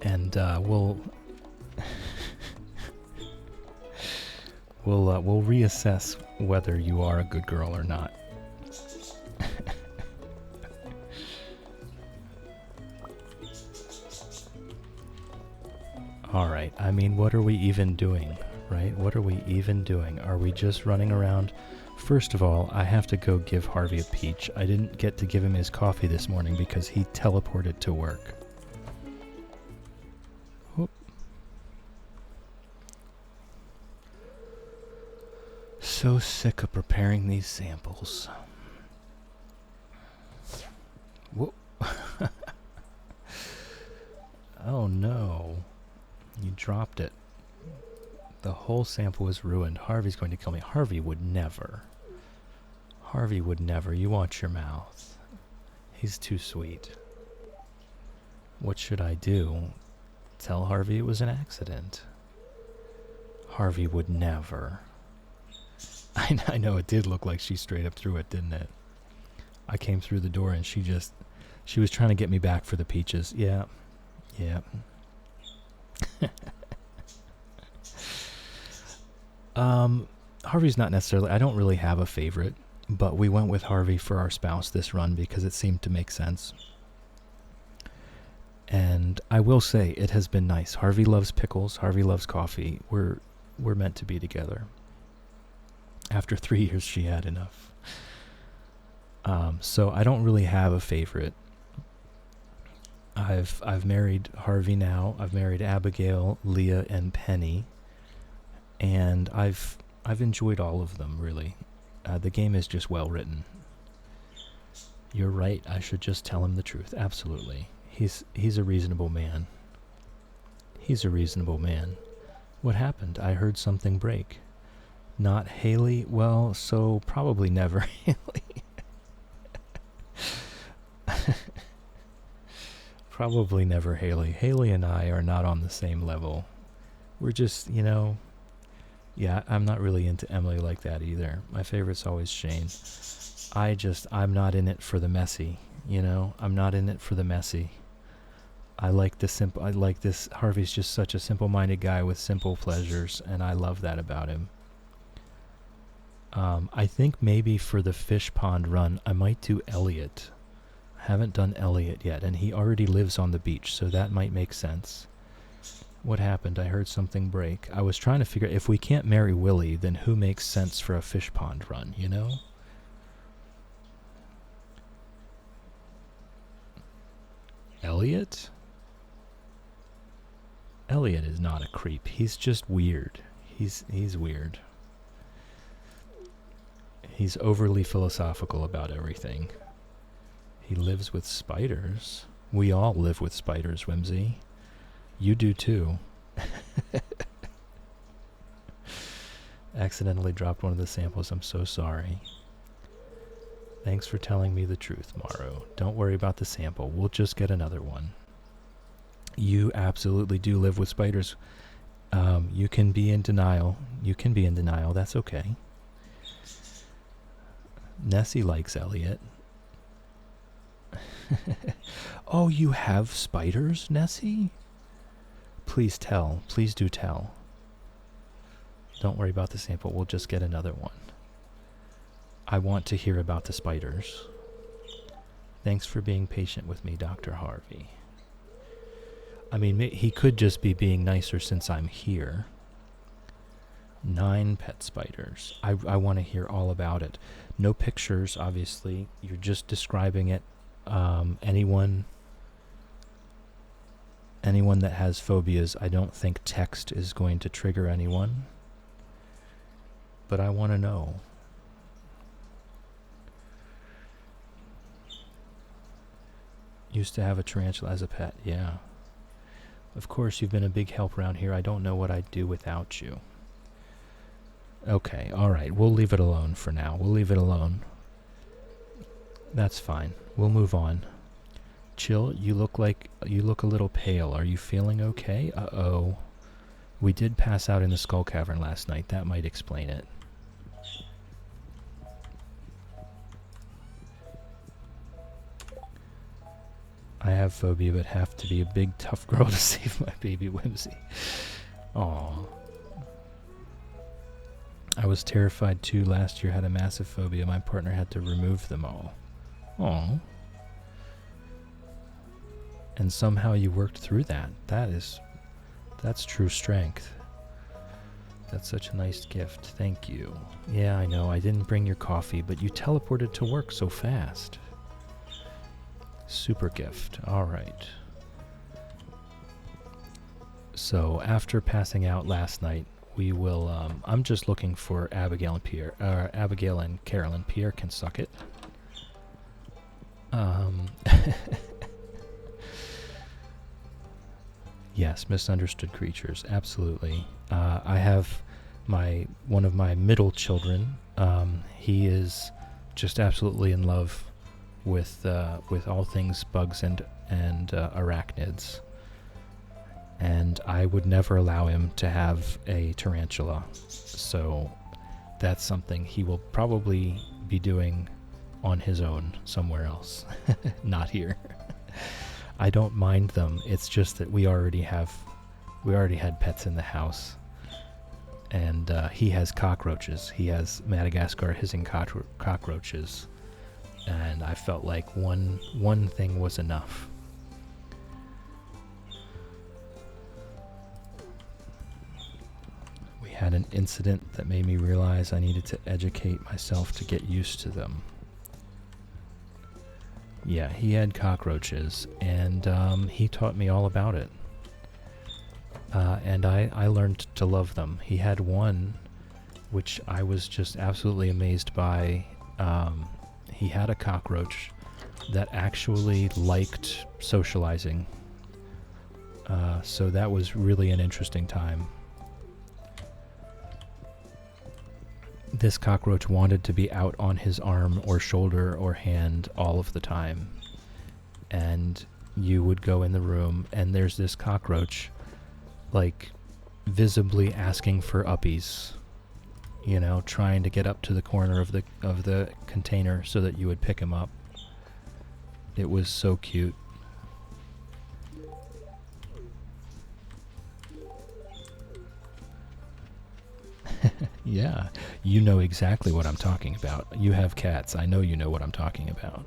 And we'll reassess whether you are a good girl or not. Alright, I mean, what are we even doing, right? What are we even doing? Are we just running around? First of all, I have to go give Harvey a peach. I didn't get to give him his coffee this morning because he teleported to work. Whoop. So sick of preparing these samples. Whoop. Oh no. You dropped it. The whole sample was ruined. Harvey's going to kill me. Harvey would never. Harvey would never. You watch your mouth. He's too sweet. What should I do? Tell Harvey it was an accident. Harvey would never. I know it did look like she straight up threw it, didn't it? I came through the door and she was trying to get me back for the peaches. Yeah. Yeah. Harvey's not necessarily, I don't really have a favorite, but we went with Harvey for our spouse this run because it seemed to make sense. And I will say it has been nice. Harvey loves pickles. Harvey loves coffee. We're meant to be together. After 3 years, she had enough. So I don't really have a favorite. I've married Harvey now. I've married Abigail, Leah, and Penny, and I've enjoyed all of them really. The game is just well written. You're right. I should just tell him the truth. Absolutely. He's a reasonable man. He's a reasonable man. What happened? I heard something break. Not Haley? Well, so probably never Haley. Probably never Haley. Haley and I are not on the same level. We're just, yeah, I'm not really into Emily like that either. My favorite's always Shane. I'm not in it for the messy, I'm not in it for the messy. I like this. Harvey's just such a simple-minded guy with simple pleasures, and I love that about him. I think maybe for the fish pond run, I might do Elliot. I haven't done Elliot yet, and he already lives on the beach, so that might make sense. What happened? I heard something break. I was trying to figure if we can't marry Willie, then who makes sense for a fish pond run, Elliot? Elliot is not a creep. He's just weird. He's weird. He's overly philosophical about everything. He lives with spiders. We all live with spiders, Whimsy. You do too. Accidentally dropped one of the samples. I'm so sorry. Thanks for telling me the truth, Maru. Don't worry about the sample. We'll just get another one. You absolutely do live with spiders. You can be in denial. That's okay. Nessie likes Elliot. Oh, you have spiders, Nessie? Please tell. Please do tell. Don't worry about the sample. We'll just get another one. I want to hear about the spiders. Thanks for being patient with me, Dr. Harvey. I mean, he could just be being nicer since I'm here. 9 pet spiders. I want to hear all about it. No pictures, obviously. You're just describing it. Anyone that has phobias, I don't think text is going to trigger anyone. But I want to know. Used to have a tarantula as a pet, yeah. Of course, you've been a big help around here. I don't know what I'd do without you. Okay, alright, we'll leave it alone for now. We'll leave it alone. That's fine. We'll move on. Chill, you look a little pale. Are you feeling okay? Uh-oh. We did pass out in the Skull Cavern last night. That might explain it. I have phobia, but have to be a big, tough girl to save my baby Whimsy. Aw. I was terrified too. Last year had a massive phobia. My partner had to remove them all. Aw. And somehow you worked through that. That's true strength. That's such a nice gift. Thank you. Yeah, I know. I didn't bring your coffee, but you teleported to work so fast. Super gift. All right. So after passing out last night, we will. I'm just looking for Abigail and Pierre. Abigail and Carolyn. Pierre can suck it. Yes, misunderstood creatures. Absolutely. I have one of my middle children. He is just absolutely in love with all things bugs and arachnids, and I would never allow him to have a tarantula, so that's something he will probably be doing on his own somewhere else. Not here. I don't mind them. It's just that we already had pets in the house, and he has cockroaches. He has Madagascar hissing cockroaches. And I felt like one thing was enough. We had an incident that made me realize I needed to educate myself to get used to them. Yeah, he had cockroaches, and he taught me all about it. And I learned to love them. He had one, which I was just absolutely amazed by. He had a cockroach that actually liked socializing. So that was really an interesting time. This cockroach wanted to be out on his arm or shoulder or hand all of the time. And you would go in the room, and there's this cockroach, like, visibly asking for uppies. You know, trying to get up to the corner of the container so that you would pick him up. It was so cute. Yeah, you know exactly what I'm talking about. You have cats. I know you know what I'm talking about.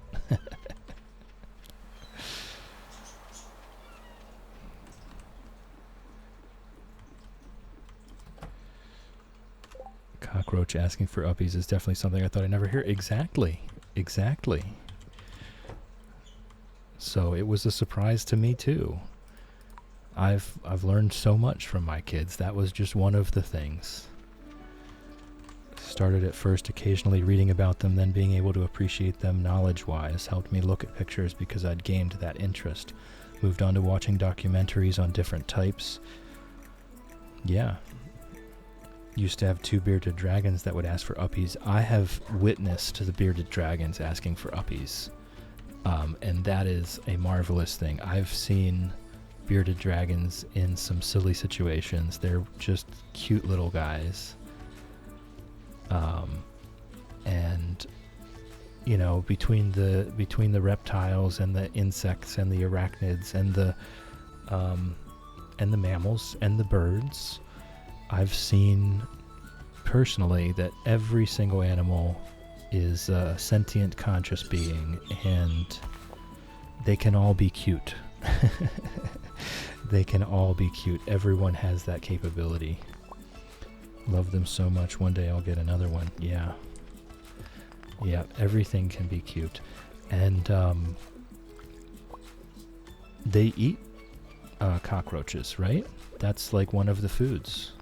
Cockroach asking for uppies is definitely something I thought I'd never hear. Exactly. So it was a surprise to me too. I've learned so much from my kids. That was just one of the things. Started at first occasionally reading about them, then being able to appreciate them knowledge-wise helped me look at pictures because I'd gained that interest. Moved on to watching documentaries on different types. Yeah. Used to have 2 bearded dragons that would ask for uppies. I have witnessed the bearded dragons asking for uppies. And that is a marvelous thing. I've seen bearded dragons in some silly situations. They're just cute little guys. And you know, between the reptiles and the insects and the arachnids and the mammals and the birds, I've seen personally that every single animal is a sentient, conscious being, and they can all be cute. They can all be cute. Everyone has that capability. Love them so much. One day I'll get another one. Yeah, everything can be cute. And they eat cockroaches, right? That's like one of the foods.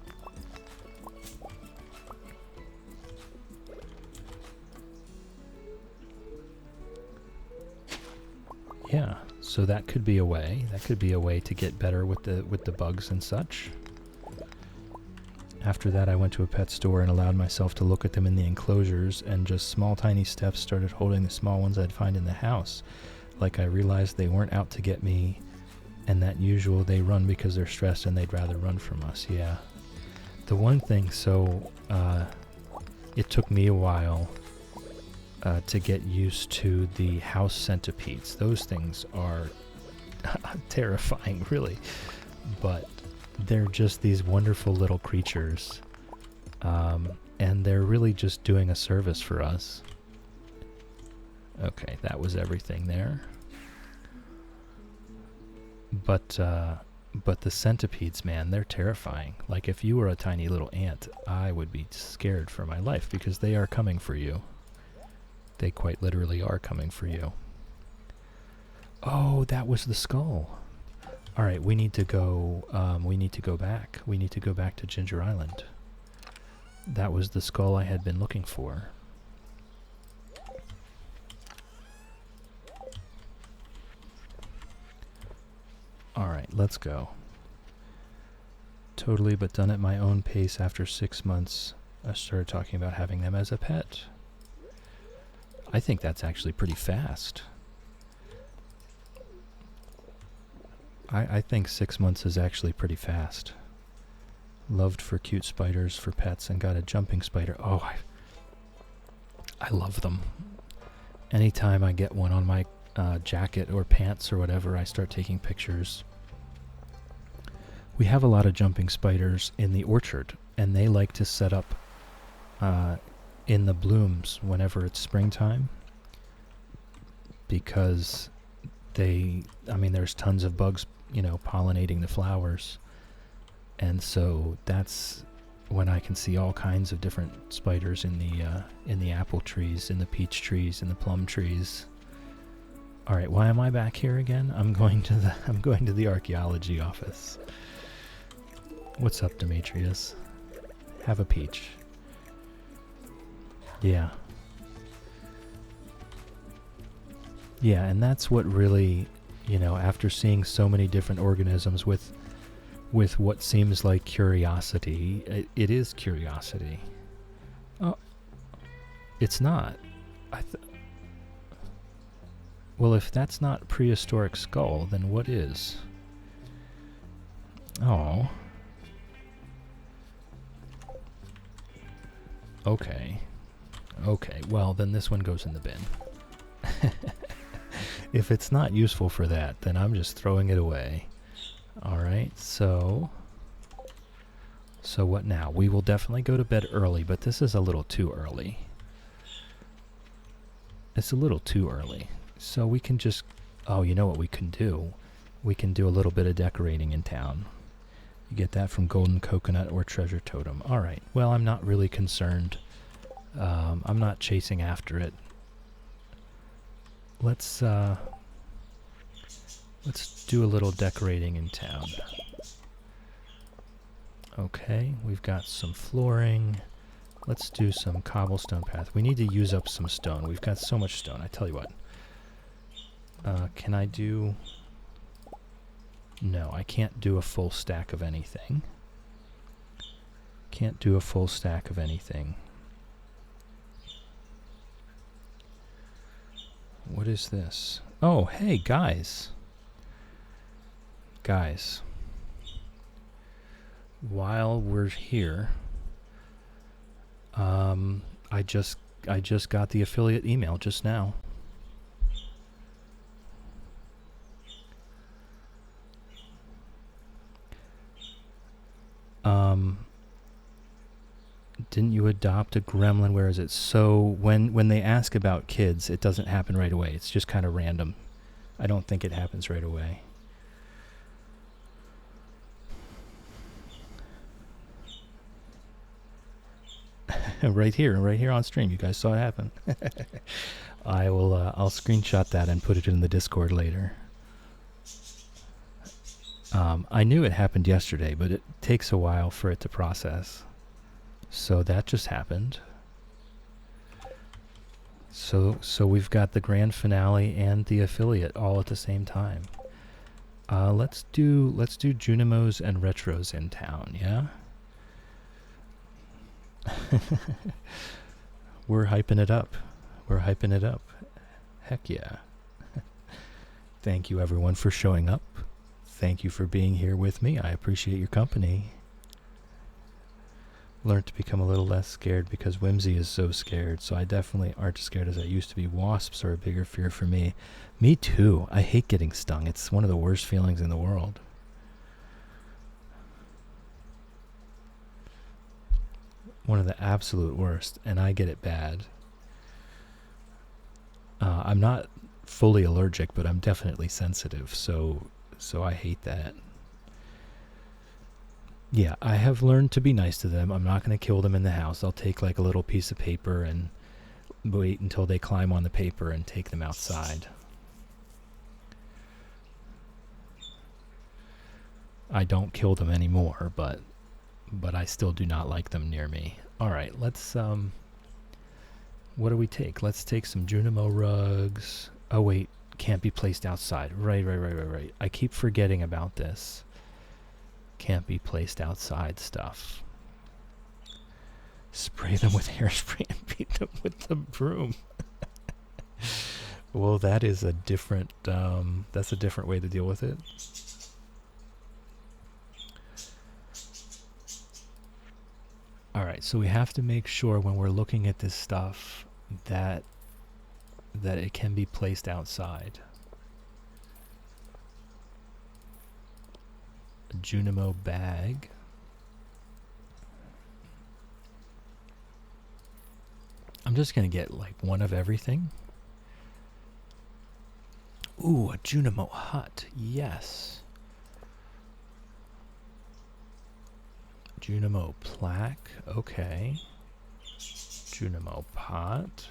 Yeah, so that could be a way. That could be a way to get better with the bugs and such. After that, I went to a pet store and allowed myself to look at them in the enclosures, and just small tiny steps started holding the small ones I'd find in the house. Like I realized they weren't out to get me, and that usual they run because they're stressed and they'd rather run from us. Yeah. The one thing, so it took me a while to get used to the house centipedes. Those things are terrifying, really. But they're just these wonderful little creatures. And they're really just doing a service for us. Okay, that was everything there. But the centipedes, man, they're terrifying. Like, if you were a tiny little ant, I would be scared for my life because they are coming for you. They quite literally are coming for you. Oh, that was the skull. All right, we need to go back. We need to go back to Ginger Island. That was the skull I had been looking for. All right, let's go. Totally, but done at my own pace. After 6 months, I started talking about having them as a pet. I think that's actually pretty fast. I think 6 months is actually pretty fast. Loved for cute spiders for pets and got a jumping spider. Oh, I love them. Anytime I get one on my jacket or pants or whatever, I start taking pictures. We have a lot of jumping spiders in the orchard, and they like to set up in the blooms whenever it's springtime, because there's tons of bugs, pollinating the flowers, and so that's when I can see all kinds of different spiders in the apple trees, in the peach trees, in the plum trees. All right, why am I back here again? I'm going to the archaeology office. What's up, Demetrius? Have a peach. Yeah. Yeah, and that's what really, after seeing so many different organisms with what seems like curiosity, it is curiosity. It's not. Well, if that's not prehistoric skull, then what is? Oh. Okay. Okay, well, then this one goes in the bin. If it's not useful for that, then I'm just throwing it away. Alright, so what now? We will definitely go to bed early, but this is a little too early. It's a little too early. So we can just... Oh, you know what we can do? We can do a little bit of decorating in town. You get that from Golden Coconut or Treasure Totem. Alright, well, I'm not really concerned. I'm not chasing after it. Let's do a little decorating in town. Okay, we've got some flooring. Let's do some cobblestone path. We need to use up some stone. We've got so much stone. I tell you what. Can I do... No, I can't do a full stack of anything. Can't do a full stack of anything. What is this? Oh, hey, guys. Guys. While we're here, I just got the affiliate email just now. Didn't you adopt a gremlin? Where is it? So when they ask about kids, it doesn't happen right away. It's just kind of random. I don't think it happens right away. right here on stream. You guys saw it happen. I'll screenshot that and put it in the Discord later. I knew it happened yesterday, but it takes a while for it to process. So that just happened. So we've got the grand finale and the affiliate all at the same time. Let's do Junimos and Retros in town, yeah? We're hyping it up. We're hyping it up. Heck yeah. Thank you everyone for showing up. Thank you for being here with me. I appreciate your company. Learned to become a little less scared because Whimsy is so scared, so I definitely aren't as scared as I used to be. Wasps are a bigger fear for me. Me too. I hate getting stung. It's one of the worst feelings in the world. One of the absolute worst, and I get it bad. I'm not fully allergic, but I'm definitely sensitive, so I hate that. Yeah, I have learned to be nice to them. I'm not going to kill them in the house. I'll take like a little piece of paper and wait until they climb on the paper and take them outside. I don't kill them anymore, but I still do not like them near me. All right, let's what do we take? Let's take some Junimo rugs. Oh wait, can't be placed outside. Right. I keep forgetting about this. Can't be placed outside stuff. Spray them with hairspray and beat them with the broom. Well, that is a different that's a different way to deal with it. Alright, so we have to make sure when we're looking at this stuff that it can be placed outside. A Junimo bag. I'm just going to get like one of everything. Ooh, a Junimo hut. Yes. Junimo plaque. Okay. Junimo pot.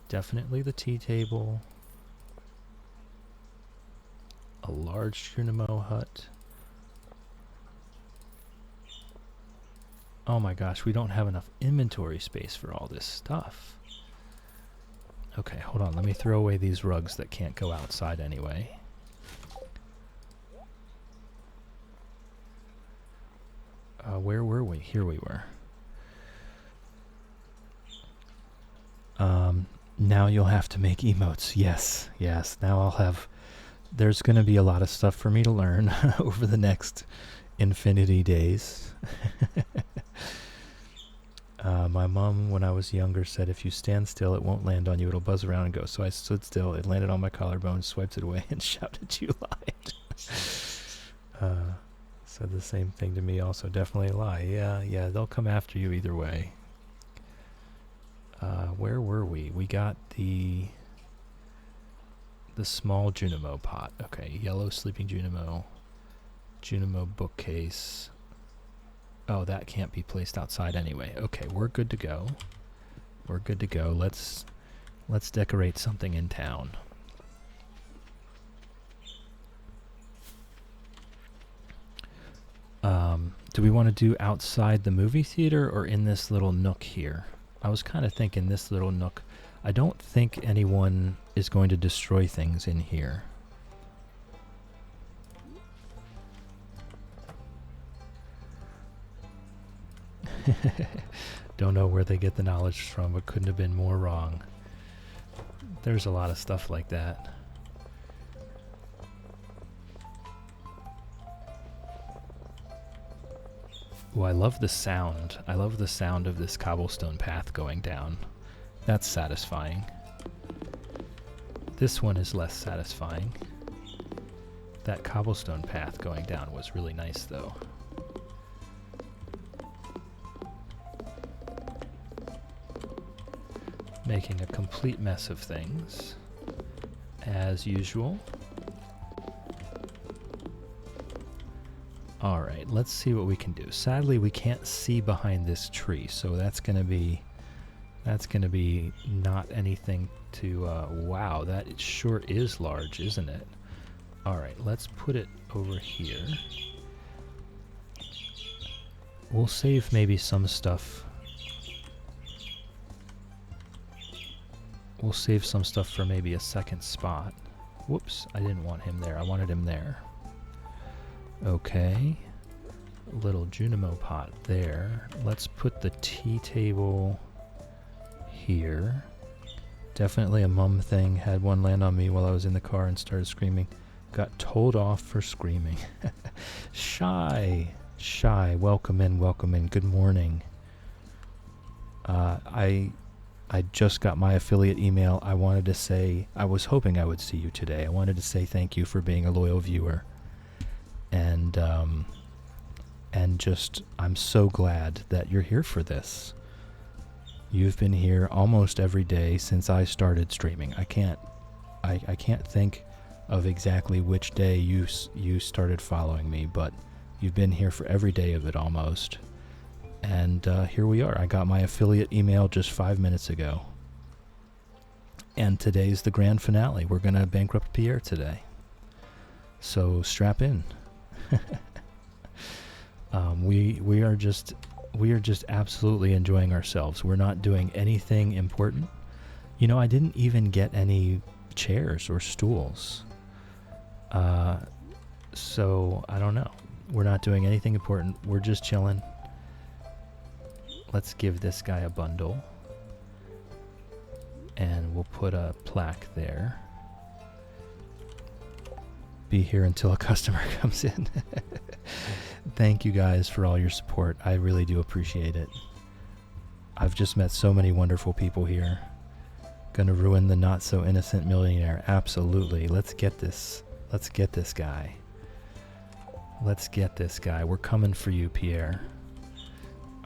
Definitely the tea table. A large Junimo hut. Oh my gosh, we don't have enough inventory space for all this stuff. Okay, hold on. Let me throw away these rugs that can't go outside anyway. Where were we? Here we were. Now you'll have to make emotes. Yes, yes. Now I'll have... There's going to be a lot of stuff for me to learn over the next infinity days. My mom, when I was younger, said if you stand still, it won't land on you. It'll buzz around and go. So I stood still. It landed on my collarbone, swiped it away, and shouted, "You lied." Said the same thing to me also. Definitely a lie. Yeah, they'll come after you either way. Where were we? We got the small Junimo pot. Okay, yellow sleeping Junimo. Junimo bookcase. Oh, that can't be placed outside anyway. Okay, we're good to go. We're good to go. Let's decorate something in town. Do we want to do outside the movie theater or in this little nook here? I was kind of thinking this little nook. I don't think anyone is going to destroy things in here. Don't know where they get the knowledge from, but couldn't have been more wrong. There's a lot of stuff like that. Oh, I love the sound. I love the sound of this cobblestone path going down. That's satisfying. This one is less satisfying. That cobblestone path going down was really nice, though. Making a complete mess of things, as usual. Alright, let's see what we can do. Sadly, we can't see behind this tree, so that's gonna be not anything to, wow, that sure is large, isn't it? Alright, let's put it over here. We'll save maybe some stuff. We'll save some stuff for maybe a second spot. Whoops, I didn't want him there. I wanted him there. Okay. Little Junimo pot there. Let's put the tea table here. Definitely a mum thing. Had one land on me while I was in the car and started screaming. Got told off for screaming. Shy. Welcome in. Good morning. I just got my affiliate email. I wanted to say, I was hoping I would see you today. I wanted to say thank you for being a loyal viewer. And just, I'm so glad that you're here for this. You've been here almost every day since I started streaming. I can't think of exactly which day you started following me, but you've been here for every day of it almost. And here we are. I got my affiliate email just 5 minutes ago. And today's the grand finale. We're going to bankrupt Pierre today. So strap in. We are just absolutely enjoying ourselves. We're not doing anything important. You know, I didn't even get any chairs or stools. So I don't know. We're not doing anything important. We're just chilling. Let's give this guy a bundle. And we'll put a plaque there. Be here until a customer comes in. Thank you guys for all your support. I really do appreciate it. I've just met so many wonderful people here. Gonna ruin the not so innocent millionaire. Absolutely. Let's get this guy. We're coming for you, Pierre.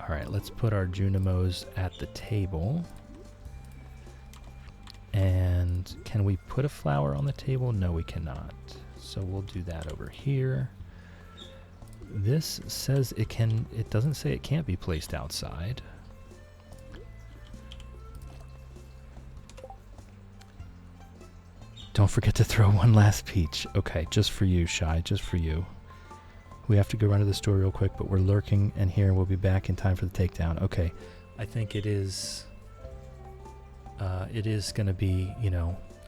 Alright, let's put our Junimos at the table. And can we put a flower on the table? No, we cannot. So we'll do that over here. This says it doesn't say it can't be placed outside. Don't forget to throw one last peach. Okay, just for you, Shy, just for you. We have to go run to the store real quick, but we're lurking and here. We'll be back in time for the takedown. Okay, I think it is going to be,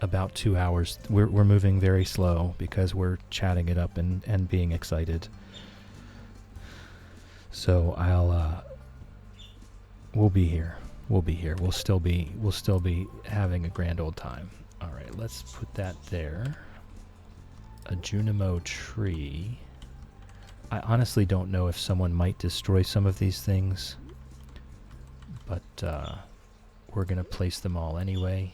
about 2 hours. We're moving very slow because we're chatting it up and being excited. So we'll be here. We'll be here. We'll still be having a grand old time. All right, let's put that there. A Junimo tree. I honestly don't know if someone might destroy some of these things, but we're going to place them all anyway.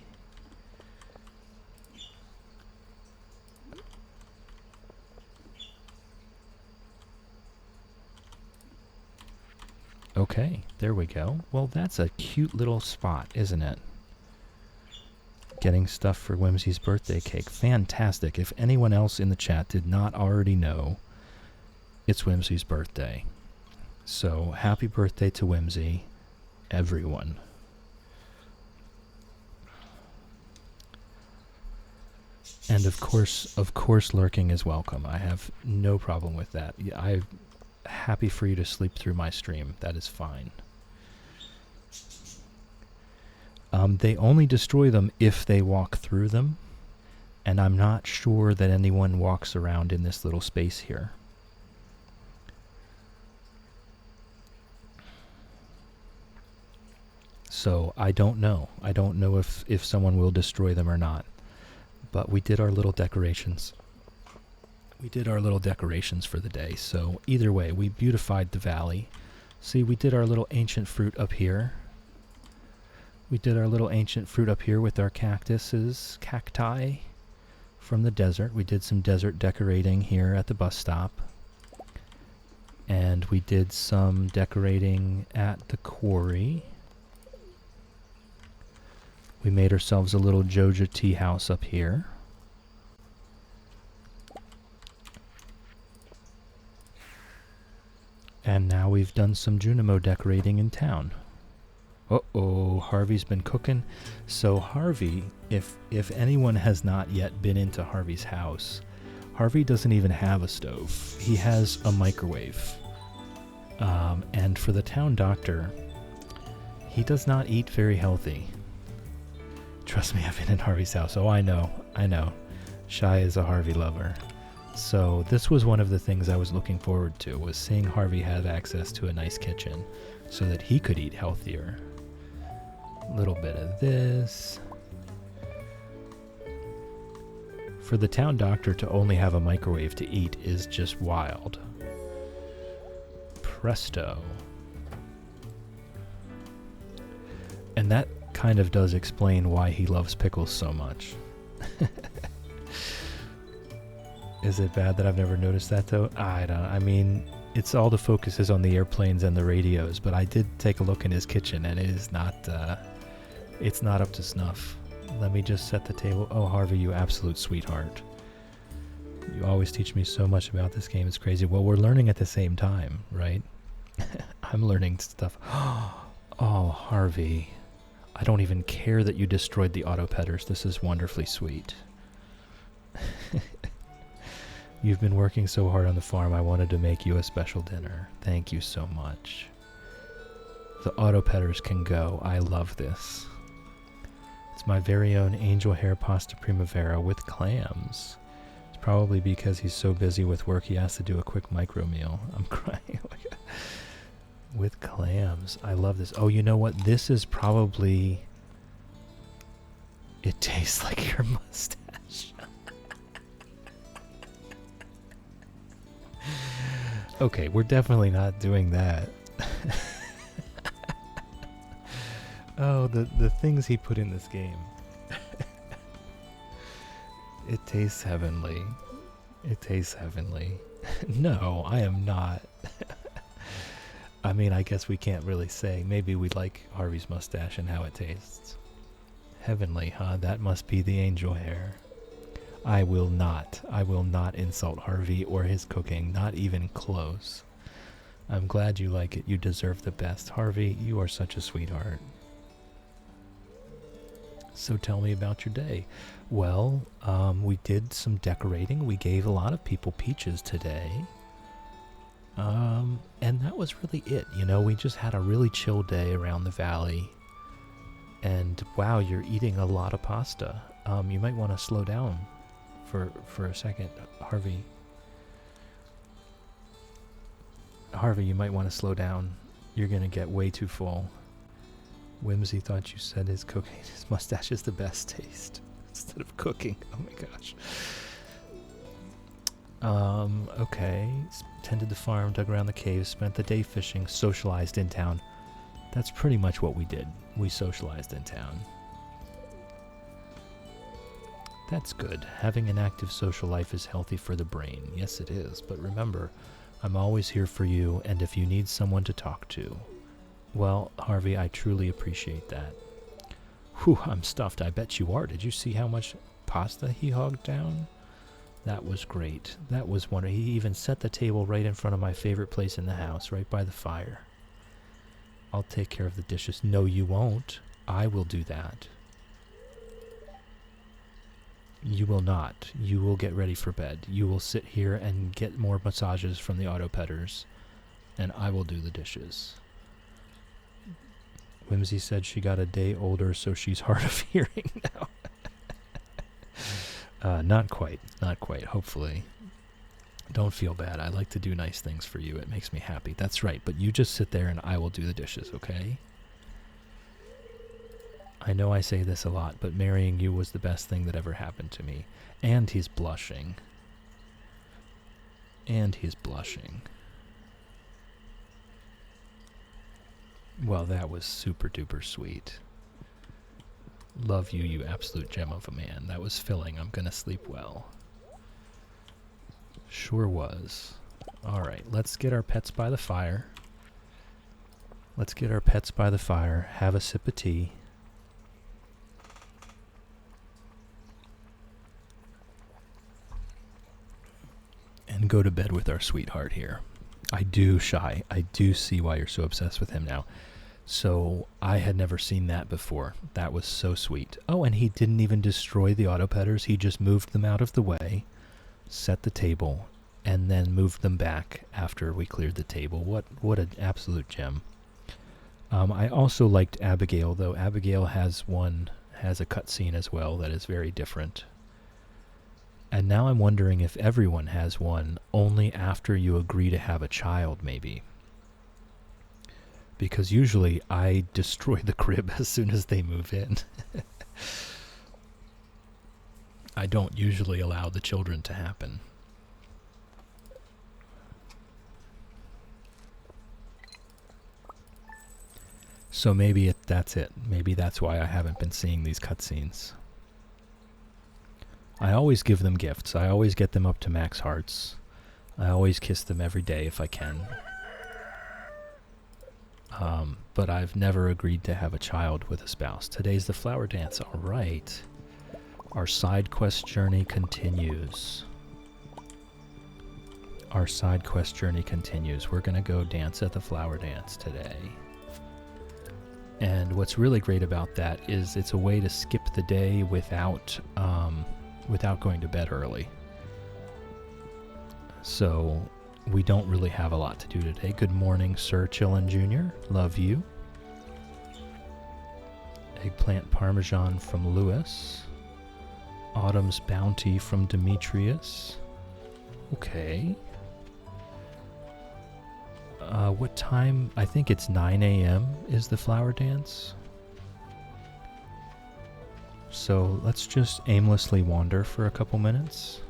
Okay, there we go. Well, that's a cute little spot, isn't it? Getting stuff for Whimsy's birthday cake. Fantastic. If anyone else in the chat did not already know, it's Whimsy's birthday. So, happy birthday to Whimsy, everyone. And of course, lurking is welcome. I have no problem with that. I'm happy for you to sleep through my stream. That is fine. They only destroy them if they walk through them, and I'm not sure that anyone walks around in this little space here. So I don't know. I don't know if someone will destroy them or not. But we did our little decorations. We did our little decorations for the day. So either way, we beautified the valley. See, we did our little ancient fruit up here. We did our little ancient fruit up here with our cacti from the desert. We did some desert decorating here at the bus stop. And we did some decorating at the quarry. We made ourselves a little Joja tea house up here. And now we've done some Junimo decorating in town. Uh-oh, Harvey's been cooking. So Harvey, if anyone has not yet been into Harvey's house, Harvey doesn't even have a stove. He has a microwave. And for the town doctor, he does not eat very healthy. Trust me, I've been in Harvey's house. Oh, I know. Shai is a Harvey lover. So this was one of the things I was looking forward to, was seeing Harvey have access to a nice kitchen so that he could eat healthier. A little bit of this. For the town doctor to only have a microwave to eat is just wild. Presto. And that kind of does explain why he loves pickles so much. Is it bad that I've never noticed that though? I mean, it's all the focus is on the airplanes and the radios, but I did take a look in his kitchen and it is not, it's not up to snuff. Let me just set the table. Oh, Harvey, you absolute sweetheart. You always teach me so much about this game. It's crazy. Well, we're learning at the same time, right? I'm learning stuff. Oh, Harvey. I don't even care that you destroyed the auto petters. This is wonderfully sweet. You've been working so hard on the farm, I wanted to make you a special dinner. Thank you so much. The auto petters can go. I love this. It's my very own angel hair pasta primavera with clams. It's probably because he's so busy with work he has to do a quick micro meal. I'm crying. With clams. I love this. Oh, you know what? This is probably... It tastes like your mustache. Okay, we're definitely not doing that. Oh, the things he put in this game. It tastes heavenly. It tastes heavenly. No, I am not. I mean, I guess we can't really say. Maybe we like Harvey's mustache and how it tastes. Heavenly, huh? That must be the angel hair. I will not insult Harvey or his cooking, not even close. I'm glad you like it. You deserve the best. Harvey, you are such a sweetheart. So tell me about your day. Well, we did some decorating. We gave a lot of people peaches today. And that was really it. You know, we just had a really chill day around the valley. And wow, you're eating a lot of pasta. You might want to slow down for a second, Harvey. Harvey, you might want to slow down. You're going to get way too full. Whimsy thought you said his mustache is the best taste instead of cooking. Oh my gosh. Okay. Tended the farm, dug around the cave, spent the day fishing, socialized in town. That's pretty much what we did. We socialized in town. That's good. Having an active social life is healthy for the brain. Yes, it is. But remember, I'm always here for you, and if you need someone to talk to. Well, Harvey, I truly appreciate that. Whew, I'm stuffed. I bet you are. Did you see how much pasta he hogged down? That was great. That was wonderful. He even set the table right in front of my favorite place in the house, right by the fire. I'll take care of the dishes. No, you won't. I will do that. You will not. You will get ready for bed. You will sit here and get more massages from the auto petters, and I will do the dishes. Whimsy said she got a day older, so she's hard of hearing now. Not quite. Not quite, hopefully. Don't feel bad. I like to do nice things for you. It makes me happy. That's right, but you just sit there and I will do the dishes, okay? I know I say this a lot, but marrying you was the best thing that ever happened to me. And he's blushing. And he's blushing. Well, that was super duper sweet. Love you, you absolute gem of a man. That was filling. I'm gonna sleep well. Sure was. Alright, let's get our pets by the fire. Let's get our pets by the fire, have a sip of tea. And go to bed with our sweetheart here. I do, Shy. I do see why you're so obsessed with him now. So, I had never seen that before. That was so sweet. Oh, and he didn't even destroy the auto petters. He just moved them out of the way, set the table, and then moved them back after we cleared the table. What an absolute gem. I also liked Abigail, though. Abigail has a cutscene as well that is very different. And now I'm wondering if everyone has one only after you agree to have a child, maybe. Because usually I destroy the crib as soon as they move in. I don't usually allow the children to happen. So maybe that's it. Maybe that's why I haven't been seeing these cutscenes. I always give them gifts. I always get them up to max hearts. I always kiss them every day if I can. But I've never agreed to have a child with a spouse. Today's the flower dance. All right. Our side quest journey continues. Our side quest journey continues. We're going to go dance at the flower dance today. And what's really great about that is it's a way to skip the day without going to bed early. So we don't really have a lot to do today. Good morning, Sir Chillin Jr. Love you. Eggplant Parmesan from Lewis. Autumn's Bounty from Demetrius. Okay. What time? I think it's 9 a.m. is the flower dance. So let's just aimlessly wander for a couple minutes.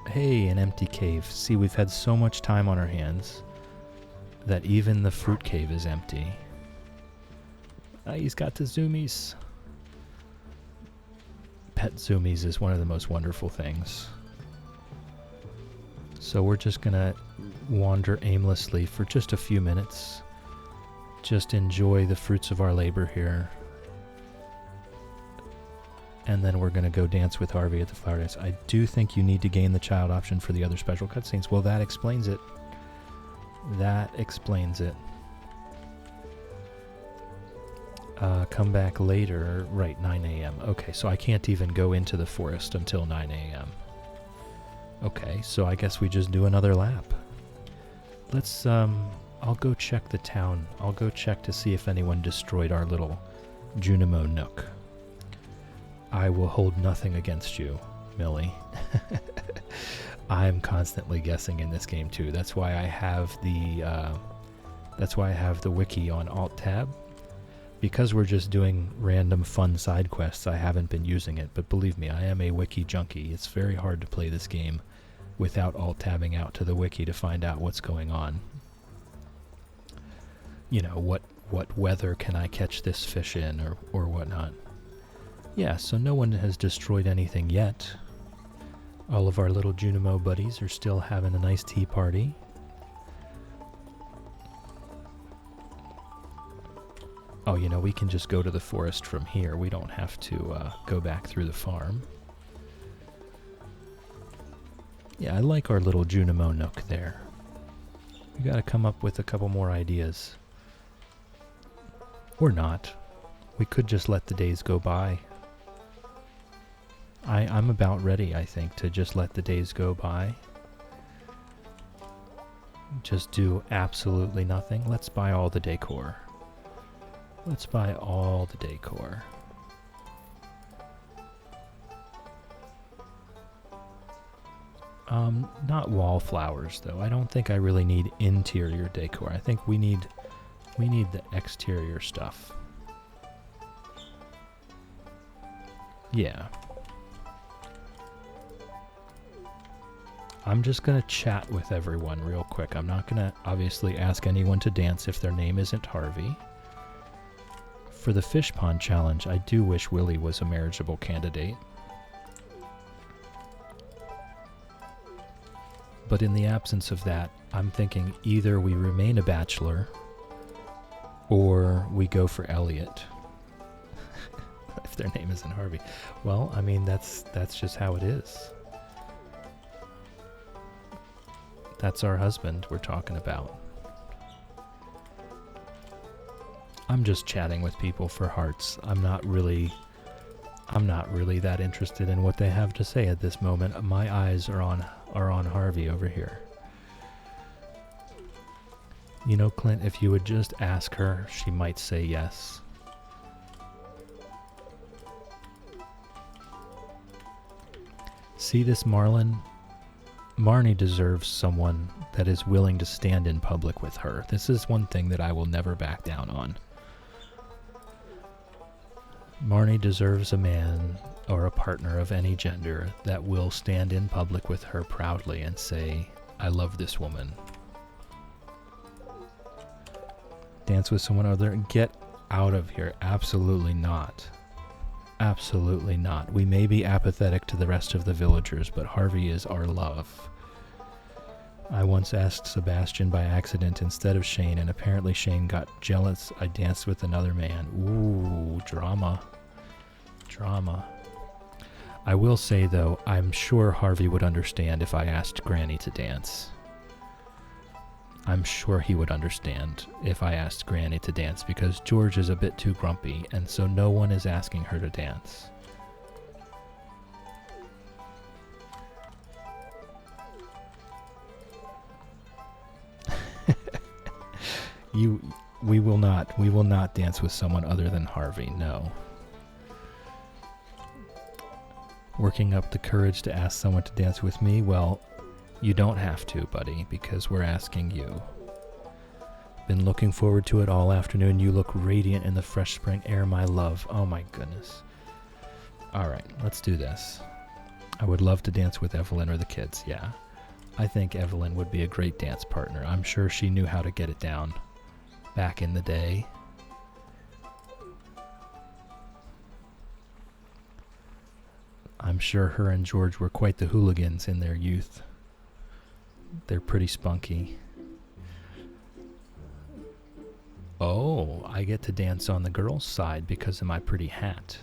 Hey, an empty cave. See, we've had so much time on our hands that even the fruit cave is empty. He's got the zoomies. Pet zoomies is one of the most wonderful things. So we're just gonna wander aimlessly for just a few minutes. Just enjoy the fruits of our labor here. And then we're going to go dance with Harvey at the flower dance. I do think you need to gain the child option for the other special cutscenes. Well, that explains it. That explains it. Come back later. Right, 9 a.m. Okay, so I can't even go into the forest until 9 a.m. Okay, so I guess we just do another lap. Let's, I'll go check the town. I'll go check to see if anyone destroyed our little Junimo Nook. I will hold nothing against you, Millie. I'm constantly guessing in this game too. That's why I have the That's why I have the wiki on Alt-Tab. Because we're just doing random fun side quests, I haven't been using it, but believe me, I am a wiki junkie. It's very hard to play this game without alt-tabbing out to the wiki to find out what's going on. You know, what weather can I catch this fish in, or whatnot. Yeah, so no one has destroyed anything yet. All of our little Junimo buddies are still having a nice tea party. Oh, you know, we can just go to the forest from here. We don't have to go back through the farm. Yeah, I like our little Junimo nook there. We gotta come up with a couple more ideas. Or not. We could just let the days go by. I'm about ready, I think, to just let the days go by. Just do absolutely nothing. Let's buy all the decor. Let's buy all the decor. Not wallflowers, though. I don't think I really need interior decor. I think we need the exterior stuff. Yeah. I'm just going to chat with everyone real quick. I'm not going to obviously ask anyone to dance if their name isn't Harvey. For the fish pond challenge, I do wish Willie was a marriageable candidate. But in the absence of that, I'm thinking either we remain a bachelor or we go for Elliot. If their name isn't Harvey. Well, I mean, that's just how it is. That's our husband we're talking about. I'm just chatting with people for hearts. I'm not really that interested in what they have to say at this moment. My eyes are on Harvey over here. You know, Clint, if you would just ask her, she might say yes. See this Marlin? Marnie deserves someone that is willing to stand in public with her. This is one thing that I will never back down on. Marnie deserves a man or a partner of any gender that will stand in public with her proudly and say, I love this woman. Dance with someone other? Get out of here. Absolutely not. Absolutely not. We may be apathetic to the rest of the villagers, but Harvey is our love. I once asked Sebastian by accident instead of Shane, and apparently Shane got jealous. I danced with another man. Ooh, drama. Drama. I will say, though, I'm sure Harvey would understand if I asked Granny to dance. I'm sure he would understand if I asked Granny to dance, because George is a bit too grumpy, and so no one is asking her to dance. We will not dance with someone other than Harvey, no. Working up the courage to ask someone to dance with me? Well, you don't have to, buddy, because we're asking you. Been looking forward to it all afternoon. You look radiant in the fresh spring air, my love. Oh my goodness. Alright, let's do this. I would love to dance with Evelyn or the kids, yeah. I think Evelyn would be a great dance partner. I'm sure she knew how to get it down back in the day. I'm sure her and George were quite the hooligans in their youth. They're pretty spunky. Oh, I get to dance on the girls' side because of my pretty hat.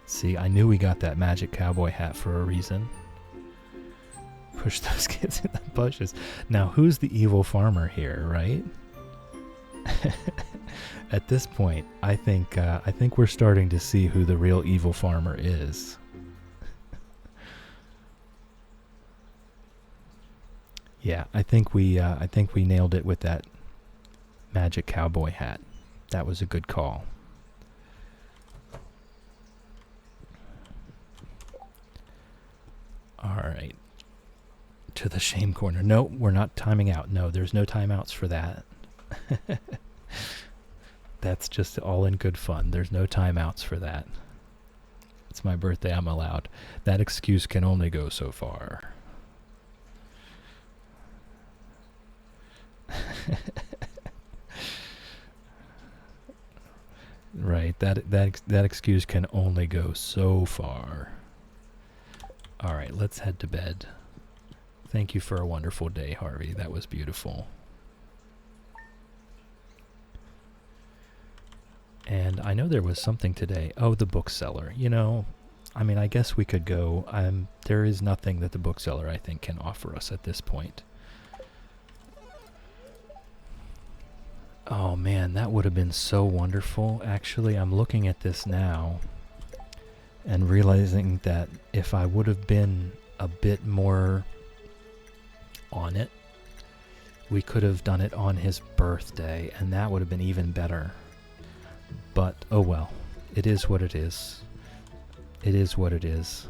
See, I knew we got that magic cowboy hat for a reason. Push those kids in the bushes. Now, who's the evil farmer here, right? At this point, I think we're starting to see who the real evil farmer is. Yeah, I think we nailed it with that magic cowboy hat. That was a good call. All right. to the shame corner. No, we're not timing out. No, there's no timeouts for that. That's just all in good fun. There's no timeouts for that. It's my birthday, I'm allowed. That excuse can only go so far. Right, that excuse can only go so far. All right, let's head to bed. Thank you for a wonderful day, Harvey. That was beautiful. And I know there was something today. Oh, the bookseller. You know, I mean, I guess we could go. There is nothing that the bookseller, I think, can offer us at this point. Oh, man, that would have been so wonderful. Actually, I'm looking at this now and realizing that if I would have been a bit more on it, we could have done it on his birthday, and that would have been even better. But, oh well, it is what it is. It is what it is.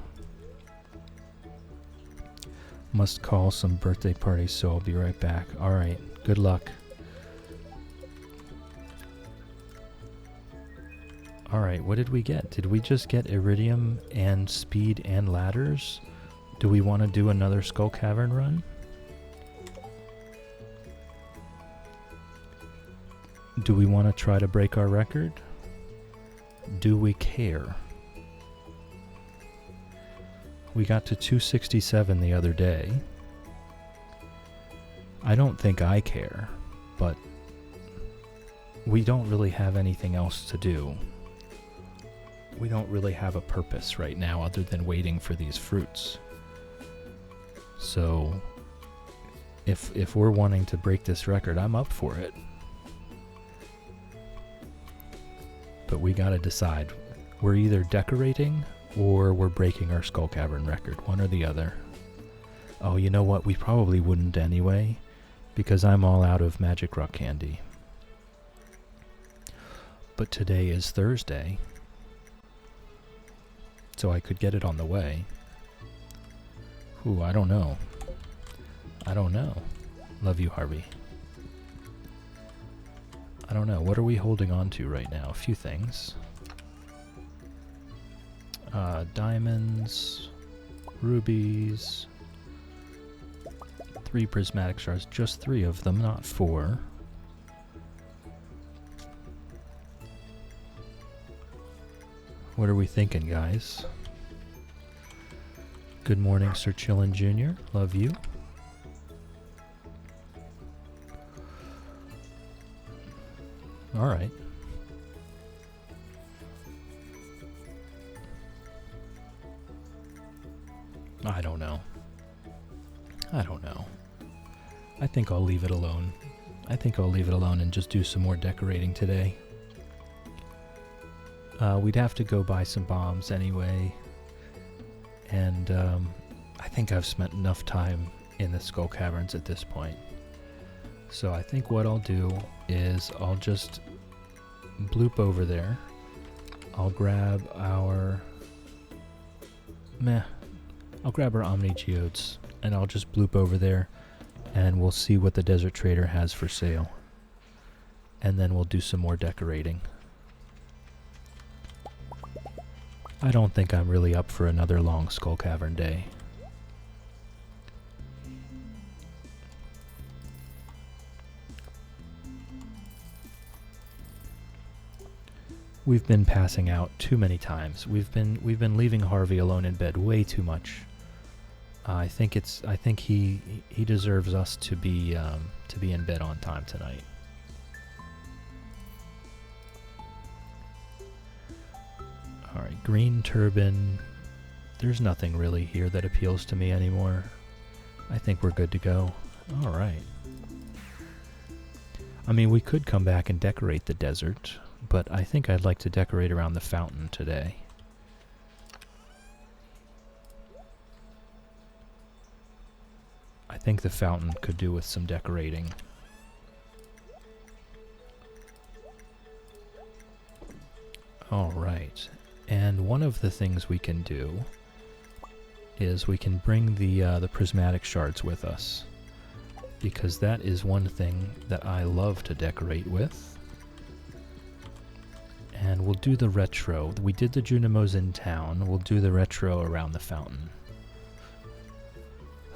Must call some birthday parties, so I'll be right back. Alright, good luck. Alright, what did we get? Did we just get iridium and speed and ladders? Do we want to do another Skull Cavern run? Do we want to try to break our record? Do we care? We got to 267 the other day. I don't think I care, but we don't really have anything else to do. We don't really have a purpose right now other than waiting for these fruits. So, if we're wanting to break this record, I'm up for it. But we gotta decide. We're either decorating or we're breaking our Skull Cavern record, one or the other. Oh, you know what? We probably wouldn't anyway, because I'm all out of magic rock candy. But today is Thursday, so I could get it on the way. Ooh, I don't know. I don't know. Love you, Harvey. I don't know. What are we holding on to right now? A few things. Diamonds, rubies, 3 prismatic shards. Just 3 of them, not 4. What are we thinking, guys? Good morning, Sir Chillin Jr. Love you. All right. I don't know. I don't know. I think I'll leave it alone. I think I'll leave it alone and just do some more decorating today. We'd have to go buy some bombs anyway. And I think I've spent enough time in the Skull Caverns at this point. So I think what I'll do is I'll just bloop over there. I'll grab our... I'll grab our Omni Geodes and I'll just bloop over there and we'll see what the Desert Trader has for sale. And then we'll do some more decorating. I don't think I'm really up for another long Skull Cavern day. We've been passing out too many times. We've been leaving Harvey alone in bed way too much. I think he deserves us to be in bed on time tonight. All right, green turban. There's nothing really here that appeals to me anymore. I think we're good to go. All right. I mean, we could come back and decorate the desert, but I think I'd like to decorate around the fountain today. I think the fountain could do with some decorating. All right. And one of the things we can do is we can bring the prismatic shards with us, because that is one thing that I love to decorate with. And we'll do the retro. We did the Junimos in town. We'll do the retro around the fountain.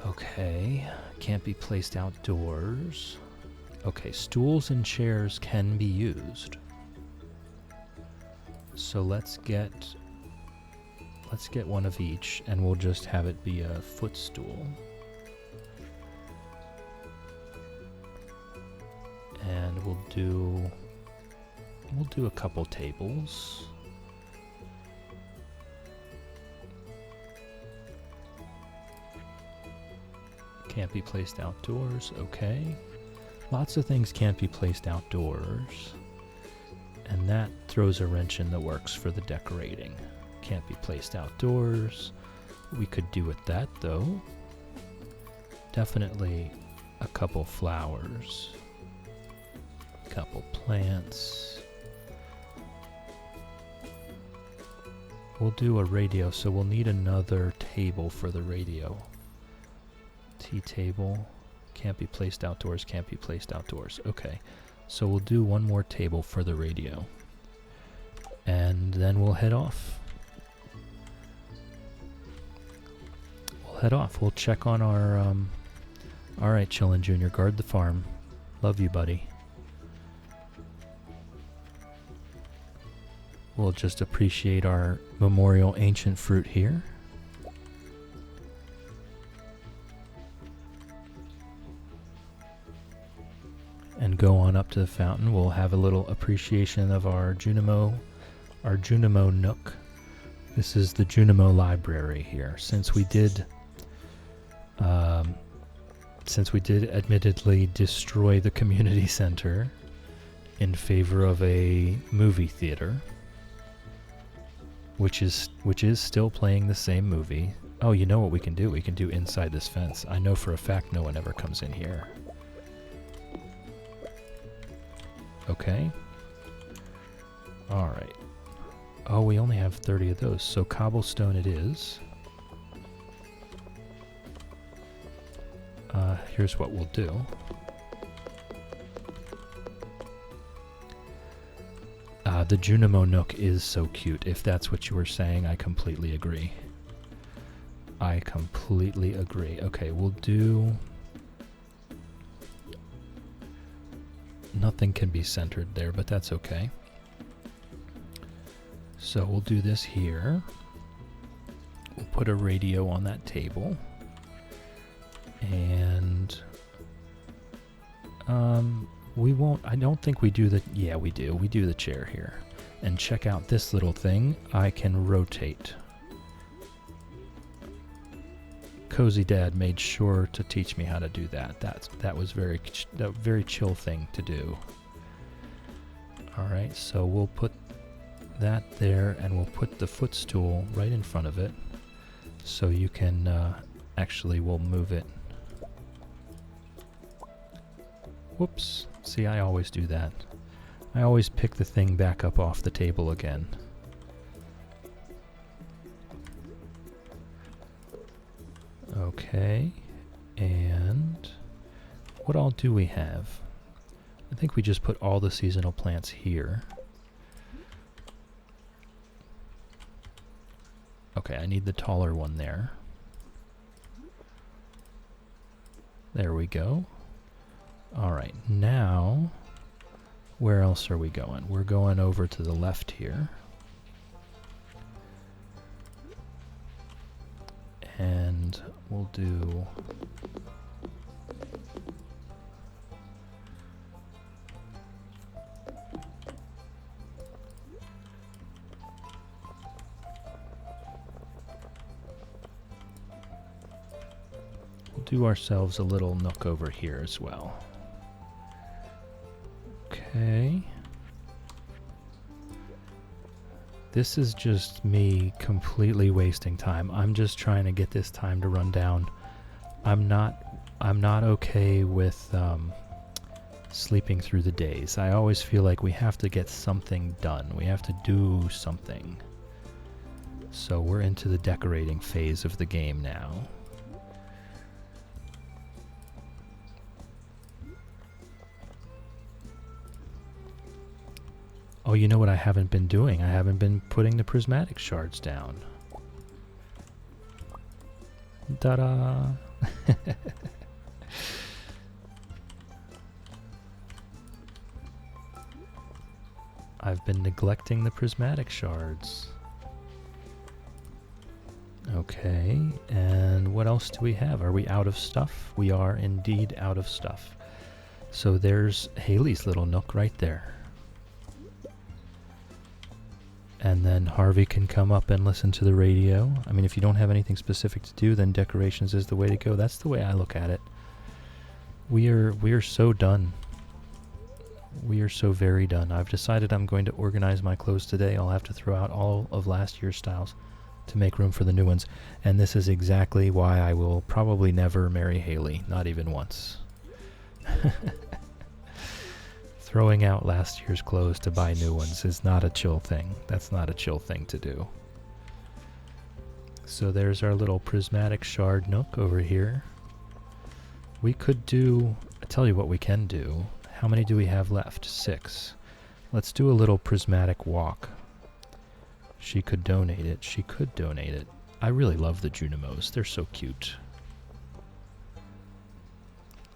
Okay, can't be placed outdoors. Okay, stools and chairs can be used. So let's get one of each, and we'll just have it be a footstool. And we'll do a couple tables. Can't be placed outdoors, okay. Lots of things can't be placed outdoors. And that throws a wrench in the works for the decorating. Can't be placed outdoors. We could do with that though. Definitely a couple flowers. Couple plants. We'll do a radio, so we'll need another table for the radio. Tea table. Can't be placed outdoors, can't be placed outdoors. Okay, so we'll do one more table for the radio. And then we'll head off. We'll check on our, alright, Chillin' Jr., guard the farm. Love you, buddy. We'll just appreciate our memorial ancient fruit here. And go on up to the fountain. We'll have a little appreciation of our Junimo nook. This is the Junimo library here. Since we did admittedly destroy the community center in favor of a movie theater, which is still playing the same movie. Oh, you know what we can do? We can do inside this fence. I know for a fact no one ever comes in here. Okay. Alright. Oh, we only have 30 of those, so cobblestone it is. Here's what we'll do. The Junimo Nook is so cute. If that's what you were saying, I completely agree. Okay, we'll do... Nothing can be centered there, but that's okay. So we'll do this here. We'll put a radio on that table. And... we won't... I don't think we do the... Yeah, we do. We do the chair here. And check out this little thing. I can rotate. Cozy Dad made sure to teach me how to do that. That was a very chill thing to do. Alright, so we'll put that there, and we'll put the footstool right in front of it. So you can... actually, we'll move it. Whoops. See, I always do that. I always pick the thing back up off the table again. Okay, and what all do we have? I think we just put all the seasonal plants here. Okay, I need the taller one there. There we go. Alright, now, where else are we going? We're going over to the left here. And we'll do... We'll do ourselves a little nook over here as well. Okay. This is just me completely wasting time. I'm just trying to get this time to run down. I'm not okay with sleeping through the days. I always feel like we have to get something done. We have to do something. So we're into the decorating phase of the game now. Oh, you know what I haven't been doing? I haven't been putting the prismatic shards down. Ta-da! I've been neglecting the prismatic shards. Okay, and what else do we have? Are we out of stuff? We are indeed out of stuff. So there's Haley's little nook right there. And then Harvey can come up and listen to the radio. I mean, if you don't have anything specific to do, then decorations is the way to go. That's the way I look at it. We are so done. We are so very done. I've decided I'm going to organize my clothes today. I'll have to throw out all of last year's styles to make room for the new ones. And this is exactly why I will probably never marry Haley, not even once. Throwing out last year's clothes to buy new ones is not a chill thing. That's not a chill thing to do. So there's our little prismatic shard nook over here. We could do, I'll tell you what we can do. How many do we have left? 6. Let's do a little prismatic walk. She could donate it. She could donate it. I really love the Junimos. They're so cute.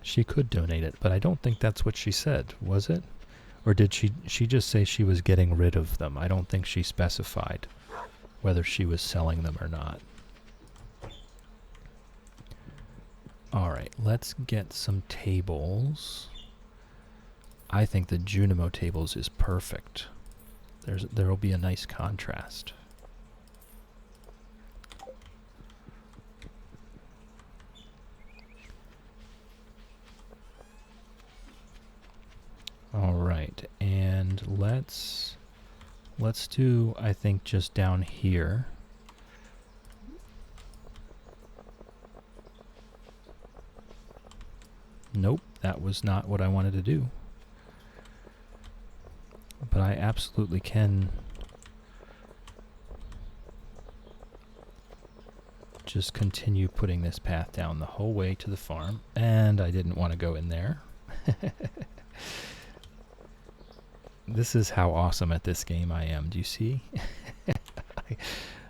She could donate it, but I don't think that's what she said, was it? Or did she just say she was getting rid of them? I don't think she specified whether she was selling them or not. Alright, let's get some tables. I think the Junimo tables is perfect. There'll be a nice contrast. All right, and let's do, I think, just down here. Nope, that was not what I wanted to do. But I absolutely can just continue putting this path down the whole way to the farm. And I didn't want to go in there. This is how awesome at this game I am. Do you see?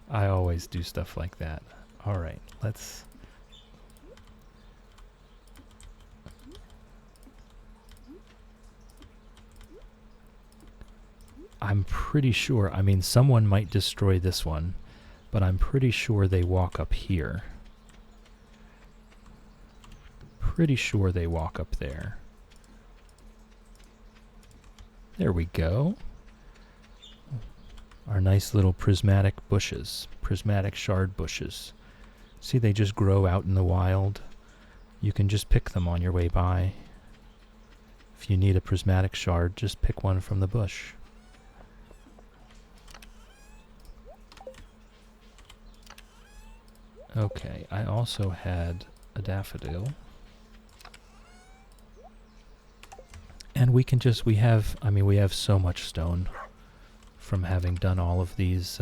I always do stuff like that. All right, let's... I'm pretty sure, I mean, someone might destroy this one, but I'm pretty sure they walk up here. Pretty sure they walk up there. There we go. Our nice little prismatic bushes, prismatic shard bushes. See, they just grow out in the wild. You can just pick them on your way by. If you need a prismatic shard, just pick one from the bush. Okay, I also had a daffodil. And we can just, we have so much stone from having done all of these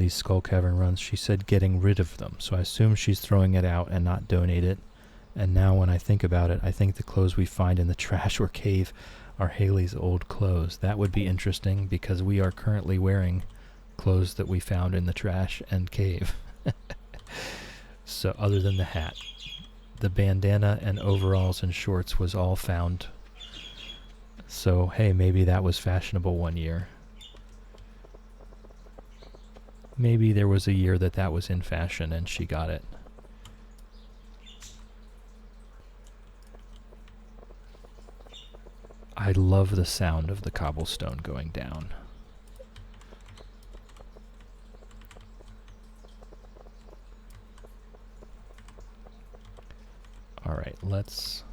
Skull Cavern runs. She said getting rid of them, so I assume she's throwing it out and not donate it. And now when I think about it, I think the clothes we find in the trash or cave are Haley's old clothes. That would be interesting because we are currently wearing clothes that we found in the trash and cave. So other than the hat. The bandana and overalls and shorts was all found. So, hey, maybe that was fashionable one year. Maybe there was a year that was in fashion and she got it. I love the sound of the cobblestone going down. All right, let's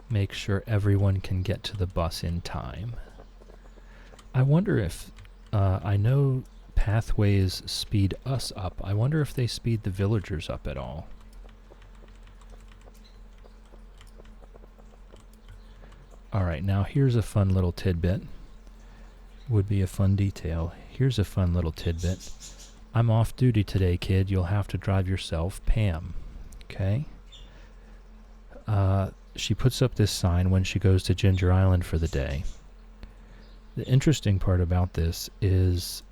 make sure everyone can get to the bus in time. I wonder if, I know pathways speed us up. I wonder if they speed the villagers up at all. Alright, now here's a fun little tidbit. Would be a fun detail. Here's a fun little tidbit. I'm off duty today, kid. You'll have to drive yourself, Pam. Okay? She puts up this sign when she goes to Ginger Island for the day. The interesting part about this is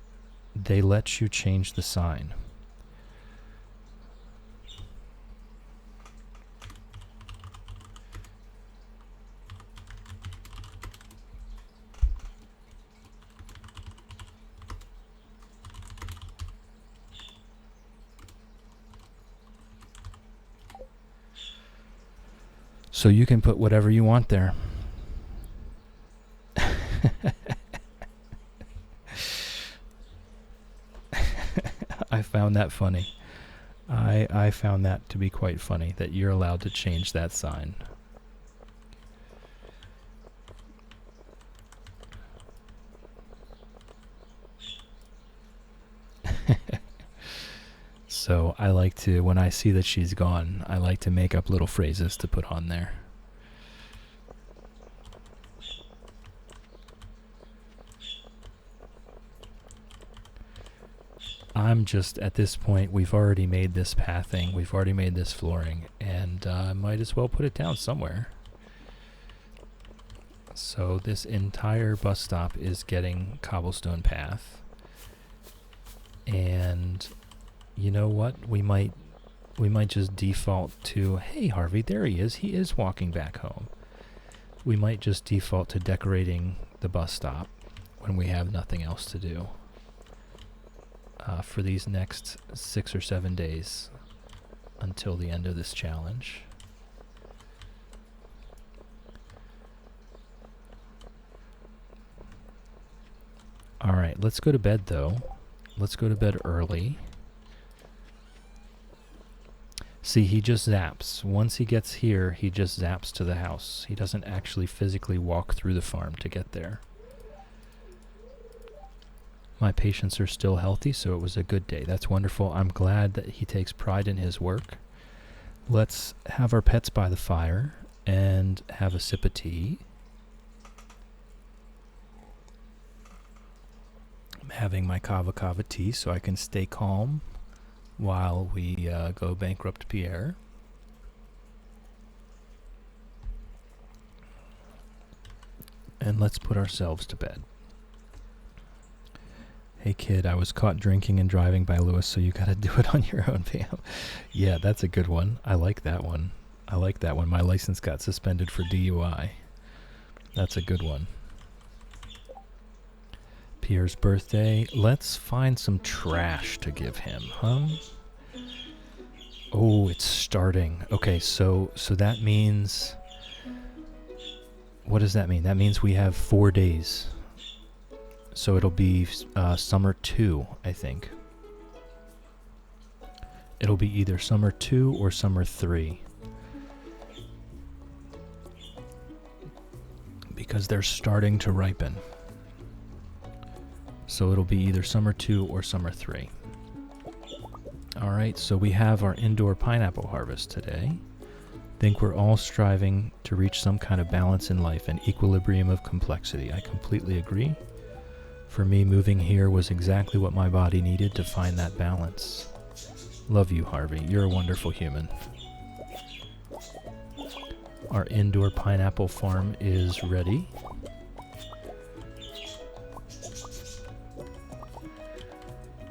they let you change the sign. So you can put whatever you want there. I found that funny. I found that to be quite funny, that you're allowed to change that sign. So I like to, when I see that she's gone, I like to make up little phrases to put on there. I'm just, at this point, we've already made this pathing, we've already made this flooring, and I might as well put it down somewhere. So this entire bus stop is getting cobblestone path. And you know what? We might just default to, hey Harvey, there he is walking back home. We might just default to decorating the bus stop when we have nothing else to do for these next 6 or 7 days until the end of this challenge. Alright, let's go to bed though. Let's go to bed early. See, he just zaps. Once he gets here, he just zaps to the house. He doesn't actually physically walk through the farm to get there. My patients are still healthy, so it was a good day. That's wonderful. I'm glad that he takes pride in his work. Let's have our pets by the fire and have a sip of tea. I'm having my kava tea so I can stay calm while we go bankrupt Pierre. And let's put ourselves to bed. Hey kid, I was caught drinking and driving by Lewis, so you gotta do it on your own, Pam. Yeah, that's a good one. I like that one. I like that one. My license got suspended for DUI. That's a good one. Pierre's birthday. Let's find some trash to give him, huh? Oh, it's starting. Okay, so that means... What does that mean? That means we have 4 days. So it'll be summer 2, I think. It'll be either summer 2 or summer 3. Because they're starting to ripen. So it'll be either summer 2 or summer 3. Alright, so we have our indoor pineapple harvest today. Think we're all striving to reach some kind of balance in life, an equilibrium of complexity. I completely agree. For me, moving here was exactly what my body needed to find that balance. Love you, Harvey. You're a wonderful human. Our indoor pineapple farm is ready.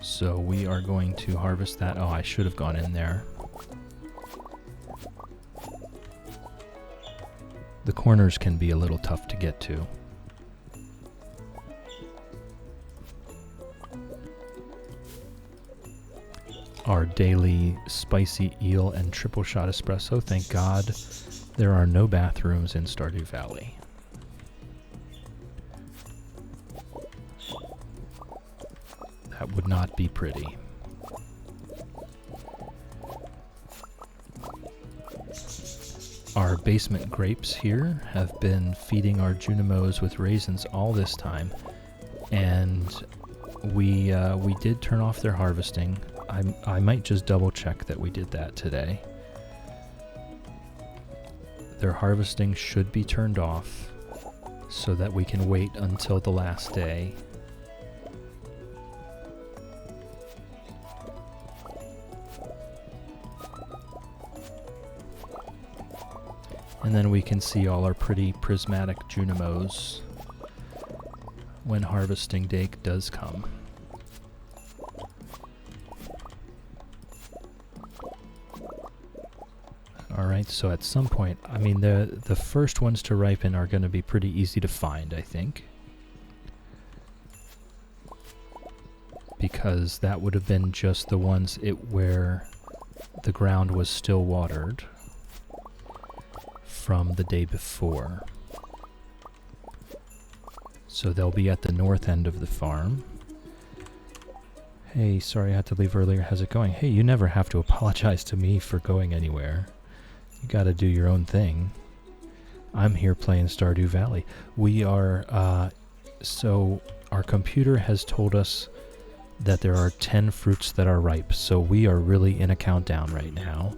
So we are going to harvest that. Oh, I should have gone in there. The corners can be a little tough to get to. Our daily spicy eel and triple shot espresso. Thank God there are no bathrooms in Stardew Valley. That would not be pretty. Our basement grapes here have been feeding our Junimos with raisins all this time, and we did turn off their harvesting. I might just double check that we did that today. Their harvesting should be turned off. so that we can wait until the last day. And then we can see all our pretty prismatic Junimos when harvesting day does come. Alright, so at some point, I mean the first ones to ripen are going to be pretty easy to find, I think. Because that would have been just the ones where the ground was still watered from the day before. So they'll be at the north end of the farm. Hey, sorry I had to leave earlier. How's it going? Hey, you never have to apologize to me for going anywhere. You gotta do your own thing. I'm here playing Stardew Valley. We are, so our computer has told us that there are 10 fruits that are ripe, so we are really in a countdown right now.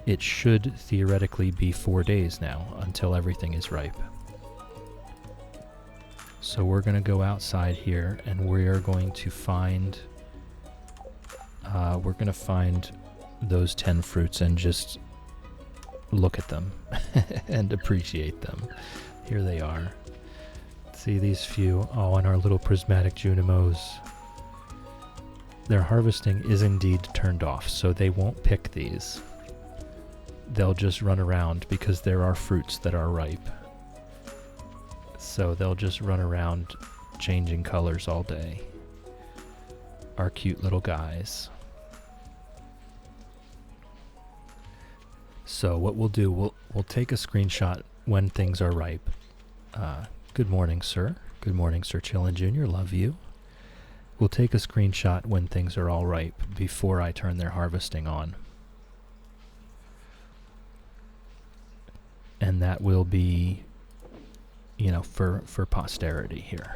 It should theoretically be 4 days now until everything is ripe. So we're going to go outside here and we are going to find those 10 fruits and just look at them and appreciate them. Here they are. See these few, all in our little prismatic Junimos. Their harvesting is indeed turned off, so they won't pick these. They'll just run around because there are fruits that are ripe. So they'll just run around changing colors all day. Our cute little guys. So what we'll do, we'll take a screenshot when things are ripe. Good morning, sir. Good morning, Sir Chillin Jr. Love you. We'll take a screenshot when things are all ripe before I turn their harvesting on. And that will be, you know, for posterity here.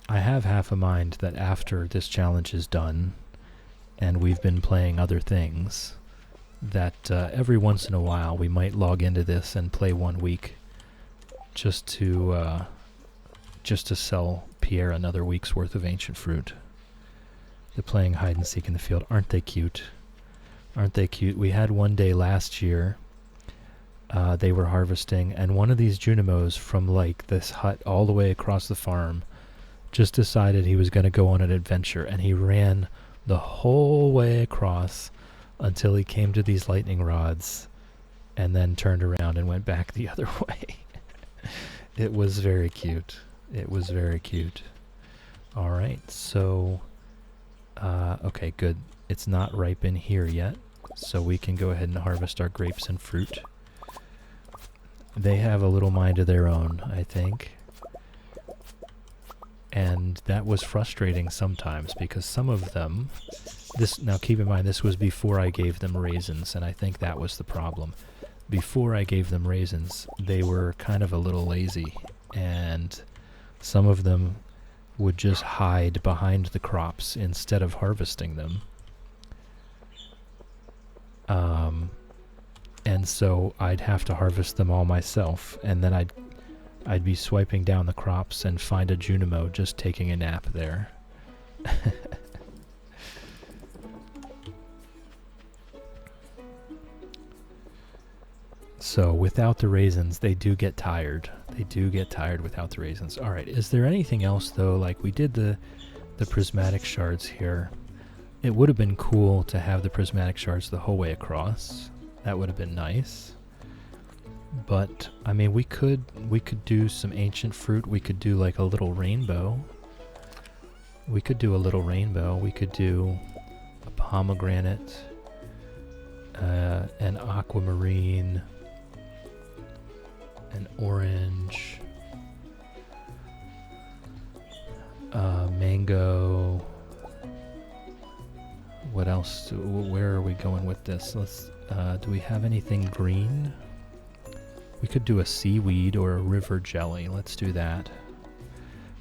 I have half a mind that after this challenge is done, and we've been playing other things, that every once in a while we might log into this and play 1 week just to sell Pierre another week's worth of ancient fruit. They're playing hide and seek in the field. Aren't they cute? Aren't they cute? We had one day last year. They were harvesting, and one of these Junimos from like this hut all the way across the farm just decided he was going to go on an adventure, and he ran the whole way across until he came to these lightning rods and then turned around and went back the other way. It was very cute. It was very cute. All right, so okay, good. It's not ripe in here yet, so we can go ahead and harvest our grapes and fruit. They have a little mind of their own, I think. And that was frustrating sometimes because some of them, now keep in mind this was before I gave them raisins, and I think that was the problem. Before I gave them raisins, they were kind of a little lazy, and some of them would just hide behind the crops instead of harvesting them. And so I'd have to harvest them all myself, and then I'd be swiping down the crops and find a Junimo just taking a nap there. So without the raisins, they do get tired. They do get tired without the raisins. All right, is there anything else though? Like we did the prismatic shards here. It would have been cool to have the prismatic shards the whole way across. That would have been nice. But I mean, we could do some ancient fruit. We could do like a little rainbow. We could do a little rainbow. We could do a pomegranate, an aquamarine, an orange, mango. What else? Where are we going with this? Let's. Do we have anything green? We could do a seaweed or a river jelly. Let's do that.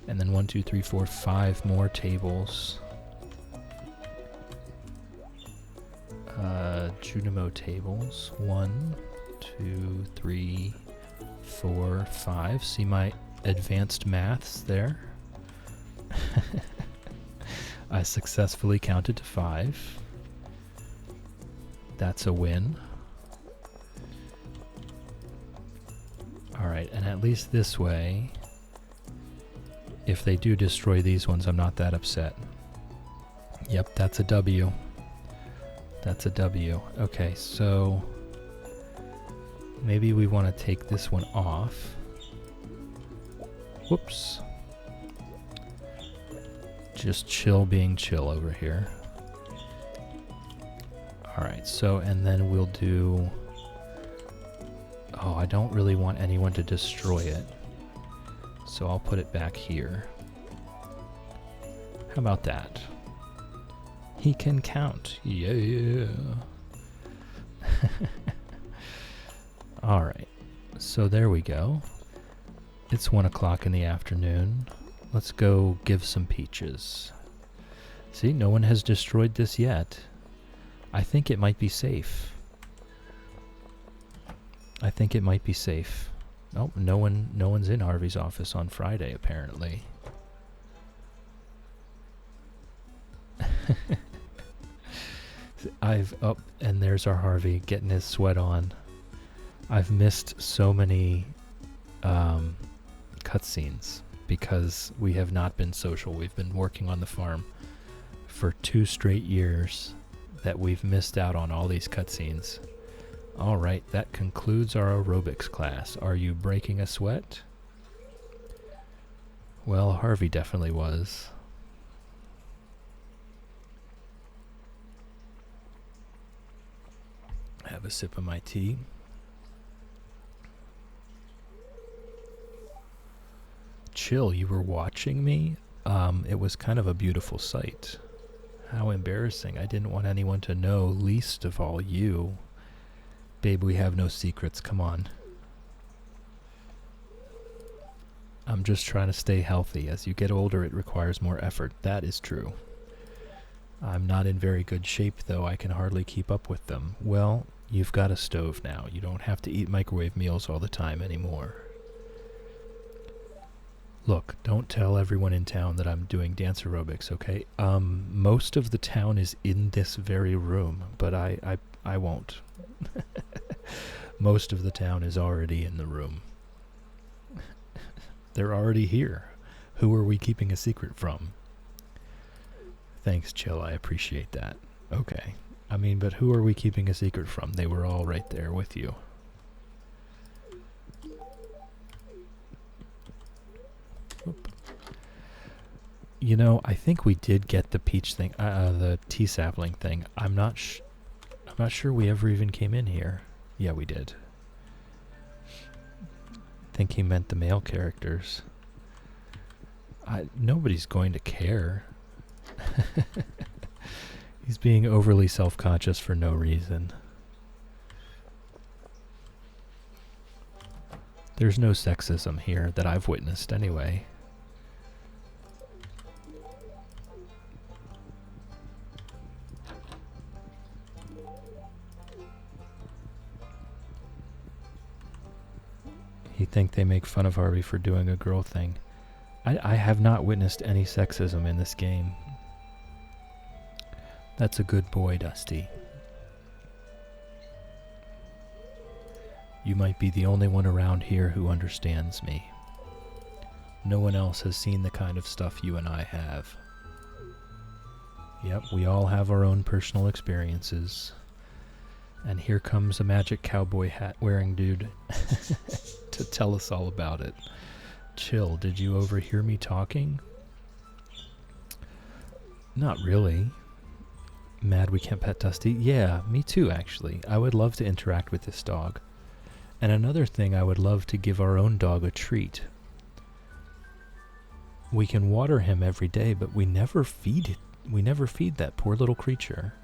And then 1, 2, 3, 4, 5 more tables. Junimo tables. 1, 2, 3, 4, 5. See my advanced maths there? I successfully counted to 5. That's a win. Alright, and at least this way, if they do destroy these ones, I'm not that upset. Yep, that's a W. That's a W. Okay, so maybe we want to take this one off. Whoops. Just chill being chill over here. Alright, so, and then we'll do... Oh, I don't really want anyone to destroy it. So I'll put it back here. How about that? He can count. Yeah. Alright, so there we go. It's 1 o'clock in the afternoon. Let's go give some peaches. See, no one has destroyed this yet. I think it might be safe. I think it might be safe. Oh, no one's in Harvey's office on Friday, apparently. And there's our Harvey getting his sweat on. I've missed so many cutscenes because we have not been social. We've been working on the farm for 2 straight years that we've missed out on all these cutscenes. Alright, that concludes our aerobics class. Are you breaking a sweat? Well, Harvey definitely was. Have a sip of my tea. Chill, you were watching me? It was kind of a beautiful sight. How embarrassing. I didn't want anyone to know, least of all you. Babe, we have no secrets, come on. I'm just trying to stay healthy. As you get older, it requires more effort. That is true. I'm not in very good shape, though. I can hardly keep up with them. Well, you've got a stove now. You don't have to eat microwave meals all the time anymore. Look, don't tell everyone in town that I'm doing dance aerobics, okay? Most of the town is in this very room, but I won't. Most of the town is already in the room. They're already here. Who are we keeping a secret from? Thanks, Chill. I appreciate that. Okay. I mean, but who are we keeping a secret from? They were all right there with you. Oop. You know, I think we did get the peach thing, the tea sapling thing. I'm not sure we ever even came in here. Yeah, we did. I think he meant the male characters. Nobody's going to care. He's being overly self-conscious for no reason. There's no sexism here that I've witnessed anyway. You think they make fun of Harvey for doing a girl thing? I have not witnessed any sexism in this game. That's a good boy, Dusty. You might be the only one around here who understands me. No one else has seen the kind of stuff you and I have. Yep, we all have our own personal experiences. And here comes a magic cowboy hat wearing dude to tell us all about it. Chill, did you overhear me talking? Not really. Mad we can't pet Dusty? Yeah, me too, actually. I would love to interact with this dog. And another thing, I would love to give our own dog a treat. We can water him every day, but we never feed it. We never feed that poor little creature.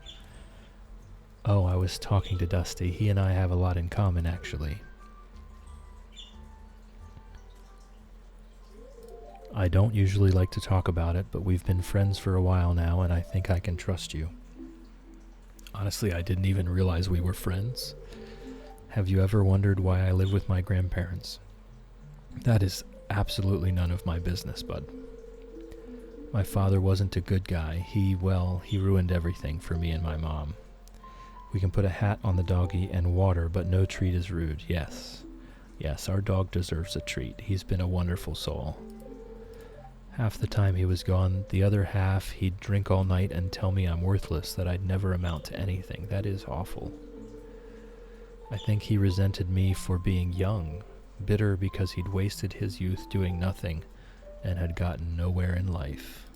Oh, I was talking to Dusty. He and I have a lot in common, actually. I don't usually like to talk about it, but we've been friends for a while now, and I think I can trust you. Honestly, I didn't even realize we were friends. Have you ever wondered why I live with my grandparents? That is absolutely none of my business, bud. My father wasn't a good guy. He ruined everything for me and my mom. We can put a hat on the doggy and water, but no treat is rude. Yes. Yes, our dog deserves a treat. He's been a wonderful soul. Half the time he was gone, the other half he'd drink all night and tell me I'm worthless, that I'd never amount to anything. That is awful. I think he resented me for being young, bitter because he'd wasted his youth doing nothing and had gotten nowhere in life.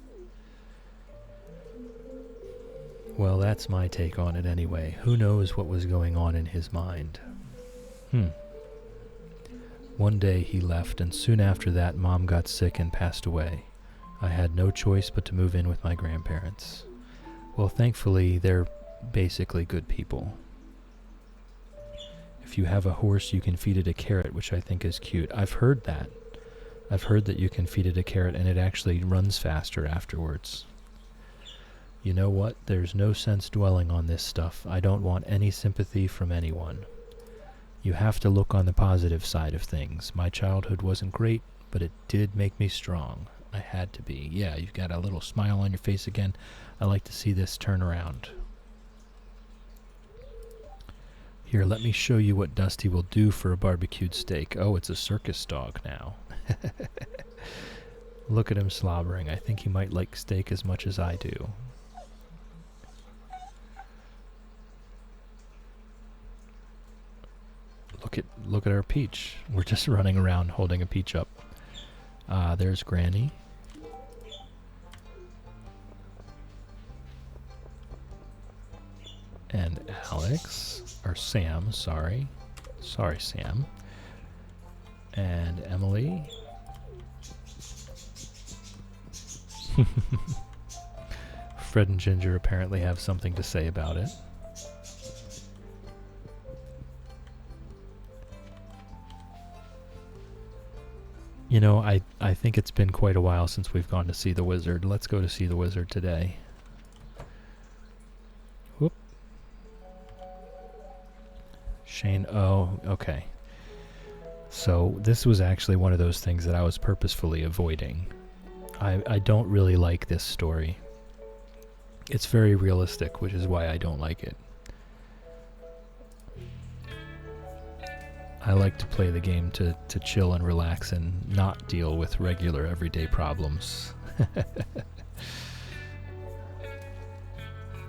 Well, that's my take on it anyway. Who knows what was going on in his mind? One day he left, and soon after that Mom got sick and passed away. I had no choice but to move in with my grandparents. Well, thankfully, they're basically good people. If you have a horse, you can feed it a carrot, which I think is cute. I've heard that. I've heard that you can feed it a carrot and it actually runs faster afterwards. You know what? There's no sense dwelling on this stuff. I don't want any sympathy from anyone. You have to look on the positive side of things. My childhood wasn't great, but it did make me strong. I had to be. Yeah, you've got a little smile on your face again. I like to see this turn around. Here, let me show you what Dusty will do for a barbecued steak. Oh, it's a circus dog now. Look at him slobbering. I think he might like steak as much as I do. Look at our peach. We're just running around holding a peach up. There's Granny. And Alex, or Sam, sorry. Sorry, Sam. And Emily. Fred and Ginger apparently have something to say about it. You know, I think it's been quite a while since we've gone to see the wizard. Let's go to see the wizard today. Whoop. Shane, oh, okay. So this was actually one of those things that I was purposefully avoiding. I don't really like this story. It's very realistic, which is why I don't like it. I like to play the game to chill and relax and not deal with regular everyday problems.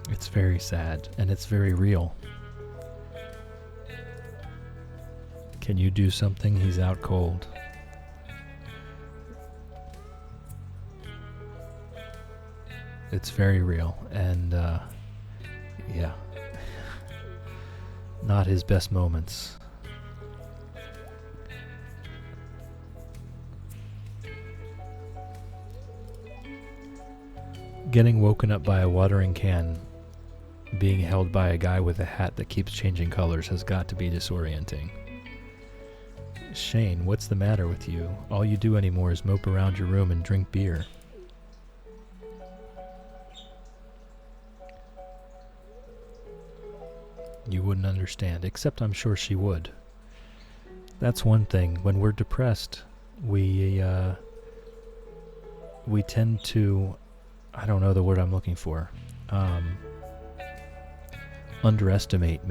It's very sad, and it's very real. Can you do something? He's out cold. It's very real, and yeah. Not his best moments. Getting woken up by a watering can being held by a guy with a hat that keeps changing colors has got to be disorienting. Shane, what's the matter with you? All you do anymore is mope around your room and drink beer. You wouldn't understand, except I'm sure she would. That's one thing. When we're depressed, we tend to, I don't know the word I'm looking for, underestimate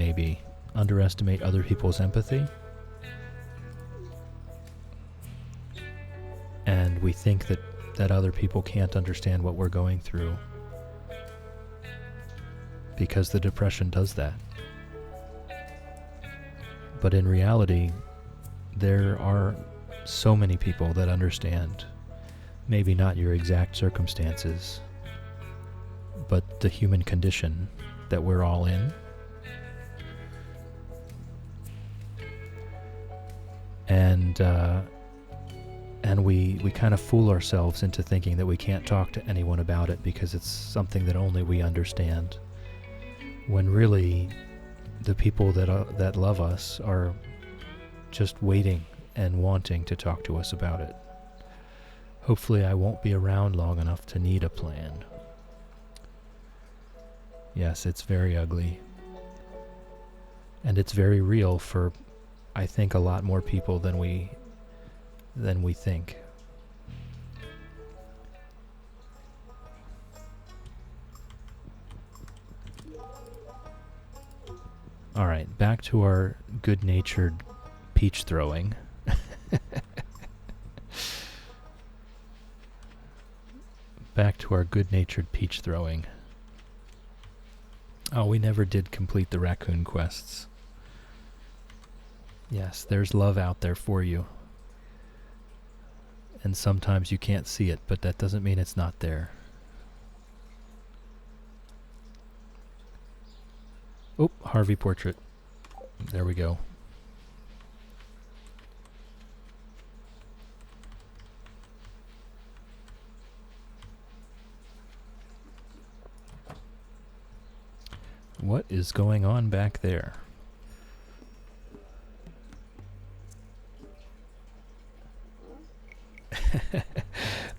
other people's empathy. And we think that other people can't understand what we're going through, because the depression does that. But in reality, there are so many people that understand, maybe not your exact circumstances, but the human condition that we're all in. And we kind of fool ourselves into thinking that we can't talk to anyone about it because it's something that only we understand, when really the people that love us are just waiting and wanting to talk to us about it. Hopefully I won't be around long enough to need a plan. Yes, it's very ugly. And it's very real for, I think, a lot more people than we than we think. Alright, back to our good-natured peach throwing. Back to our good-natured peach throwing. Oh, we never did complete the raccoon quests. Yes, there's love out there for you. And sometimes you can't see it, but that doesn't mean it's not there. Oh, Harvey portrait. There we go. What is going on back there?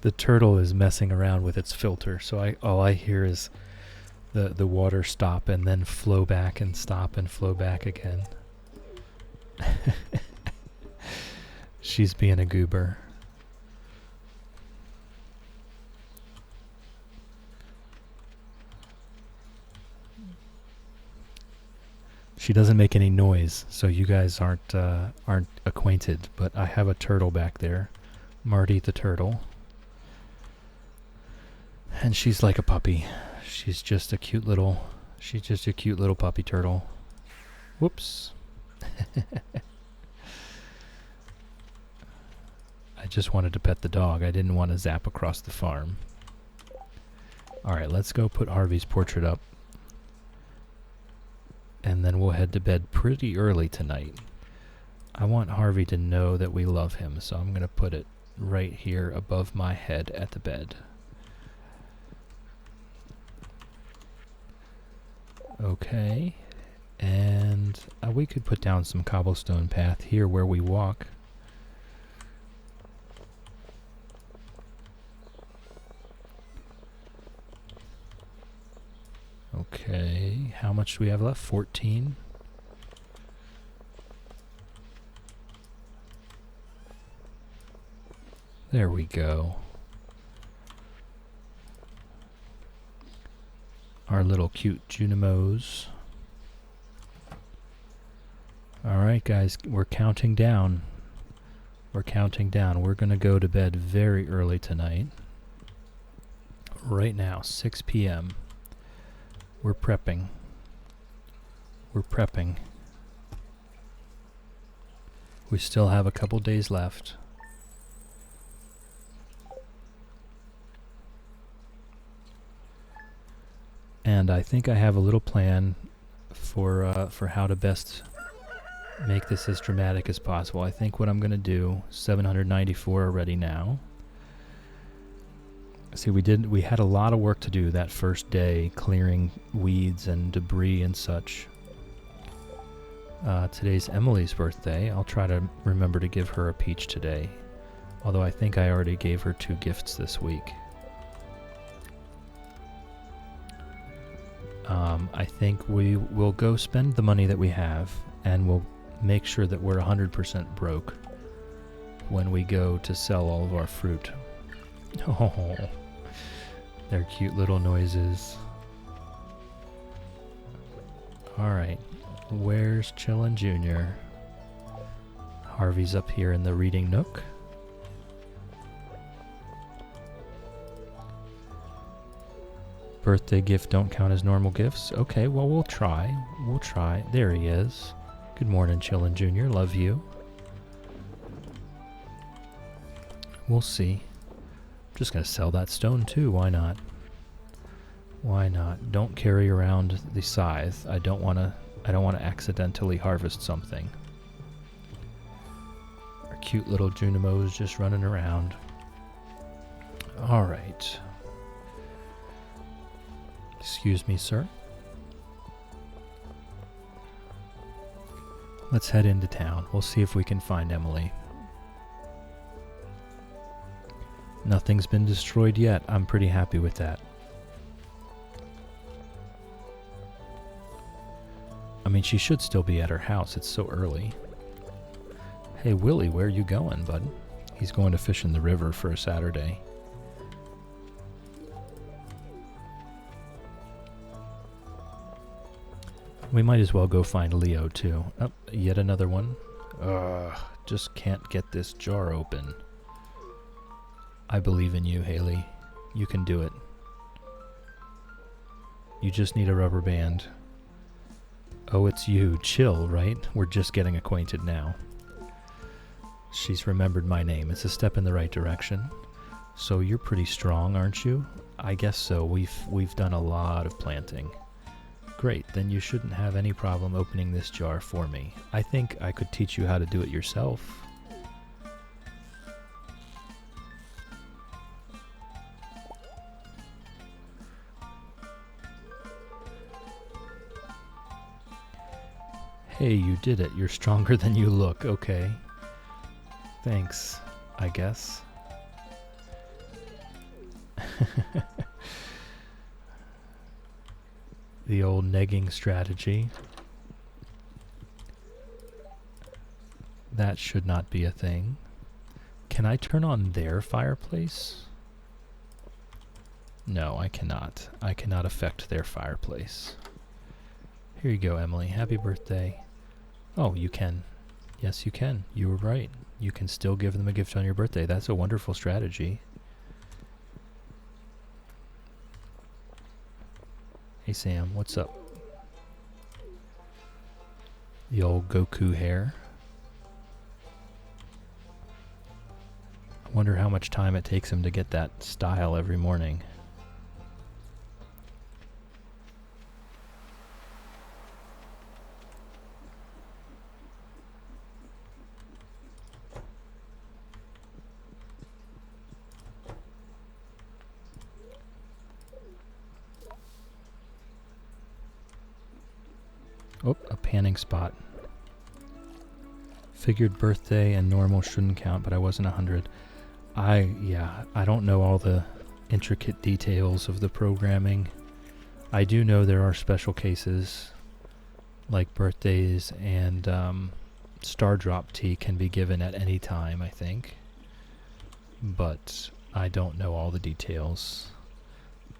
The turtle is messing around with its filter, so all I hear is the water stop and then flow back and stop and flow back again. She's being a goober. She doesn't make any noise, so you guys aren't acquainted, but I have a turtle back there, Marty the turtle. And she's like a puppy. She's just a cute little puppy turtle. Whoops. I just wanted to pet the dog. I didn't want to zap across the farm. Alright, let's go put Harvey's portrait up. And then we'll head to bed pretty early tonight. I want Harvey to know that we love him, so I'm going to put it right here above my head at the bed. Okay, and we could put down some cobblestone path here where we walk. Okay, how much do we have left? 14. There we go. Our little cute Junimos. Alright guys, we're counting down. We're counting down. We're going to go to bed very early tonight. Right now, 6 p.m. We're prepping. We're prepping. We still have a couple days left. And I think I have a little plan for how to best make this as dramatic as possible. I think what I'm going to do, 794 already now. See, we had a lot of work to do that first day, clearing weeds and debris and such. Today's Emily's birthday. I'll try to remember to give her a peach today. Although I think I already gave her 2 gifts this week. I think we will go spend the money that we have, and we'll make sure that we're 100% broke when we go to sell all of our fruit. Oh, they're cute little noises. Alright, where's Chillin' Jr.? Harvey's up here in the reading nook. Birthday gift don't count as normal gifts. Okay, well, we'll try. We'll try. There he is. Good morning, Chillin' Jr. Love you. We'll see. I'm just going to sell that stone, too. Why not? Why not? Don't carry around the scythe. I don't want to accidentally harvest something. Our cute little Junimos just running around. All right. Excuse me, sir. Let's head into town. We'll see if we can find Emily. Nothing's been destroyed yet. I'm pretty happy with that. I mean, she should still be at her house. It's so early. Hey, Willie, where are you going, bud? He's going to fish in the river for a Saturday. We might as well go find Leo, too. Oh, yet another one. Ugh, just can't get this jar open. I believe in you, Haley. You can do it. You just need a rubber band. Oh, it's you. Chill, right? We're just getting acquainted now. She's remembered my name. It's a step in the right direction. So you're pretty strong, aren't you? I guess so. We've done a lot of planting. Great, then you shouldn't have any problem opening this jar for me. I think I could teach you how to do it yourself. Hey, you did it. You're stronger than you look. Okay. Thanks, I guess. The old negging strategy. That should not be a thing. Can I turn on their fireplace? No, I cannot. I cannot affect their fireplace. Here you go, Emily. Happy birthday. Oh, you can. Yes, you can. You were right. You can still give them a gift on your birthday. That's a wonderful strategy. Hey, Sam, what's up? The old Goku hair. I wonder how much time it takes him to get that style every morning. Oh, a panning spot. Figured birthday and normal shouldn't count, but I wasn't 100. I don't know all the intricate details of the programming. I do know there are special cases, like birthdays and Star Drop tea can be given at any time, I think. But I don't know all the details.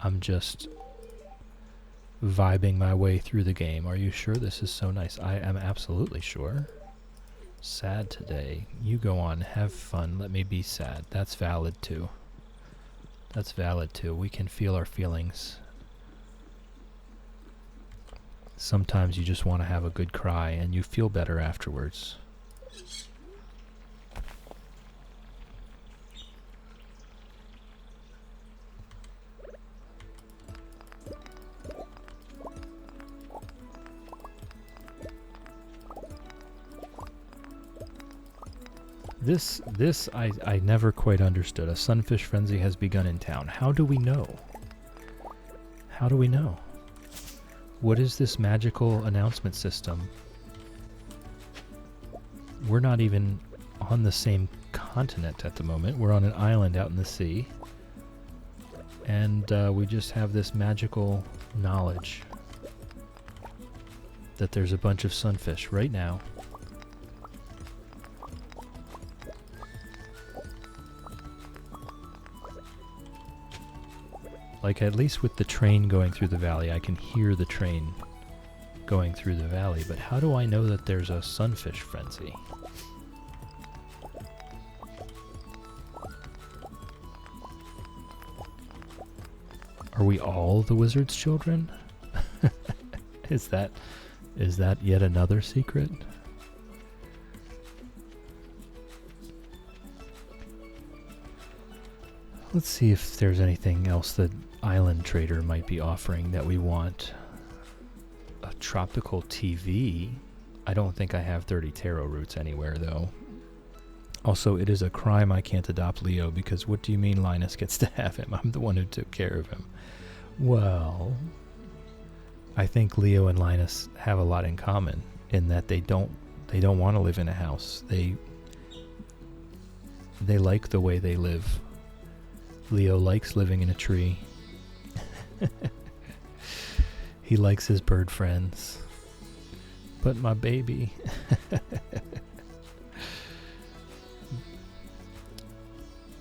I'm just vibing my way through the game. Are you sure this is so nice? I am absolutely sure. Sad today. You go on, have fun, let me be sad. That's valid too. That's valid too. We can feel our feelings. Sometimes you just want to have a good cry and you feel better afterwards. This I never quite understood. A sunfish frenzy has begun in town. How do we know? How do we know? What is this magical announcement system? We're not even on the same continent at the moment. We're on an island out in the sea. And we just have this magical knowledge that there's a bunch of sunfish right now. Like, at least with the train going through the valley, I can hear the train going through the valley, but how do I know that there's a sunfish frenzy? Are we all the wizard's children? Is that yet another secret? Let's see if there's anything else that Island Trader might be offering that we want. A tropical TV? I don't think I have 30 taro roots anywhere, though. Also, it is a crime I can't adopt Leo, because what do you mean Linus gets to have him? I'm the one who took care of him. Well, I think Leo and Linus have a lot in common in that they don't want to live in a house. They like the way they live. Leo likes living in a tree. He likes his bird friends. But my baby.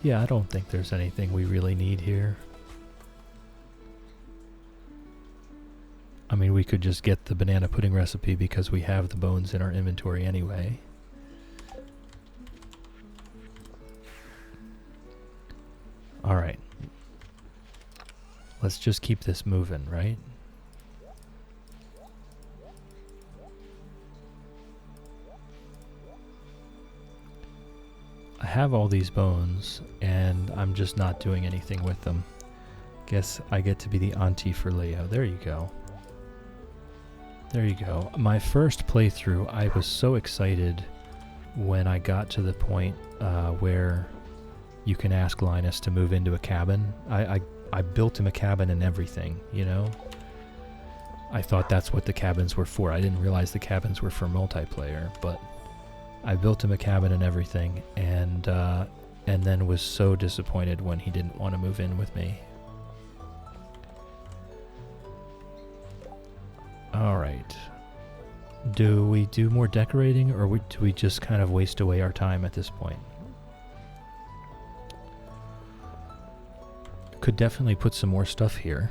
Yeah, I don't think there's anything we really need here. I mean, we could just get the banana pudding recipe because we have the bones in our inventory anyway. Alright. Let's just keep this moving, right? I have all these bones, and I'm just not doing anything with them. Guess I get to be the auntie for Leo. There you go. There you go. My first playthrough, I was so excited when I got to the point where you can ask Linus to move into a cabin. I built him a cabin and everything, you know? I thought that's what the cabins were for. I didn't realize the cabins were for multiplayer, but I built him a cabin and everything, and then was so disappointed when he didn't want to move in with me. Alright. Do we do more decorating, or do we just kind of waste away our time at this point? Could definitely put some more stuff here.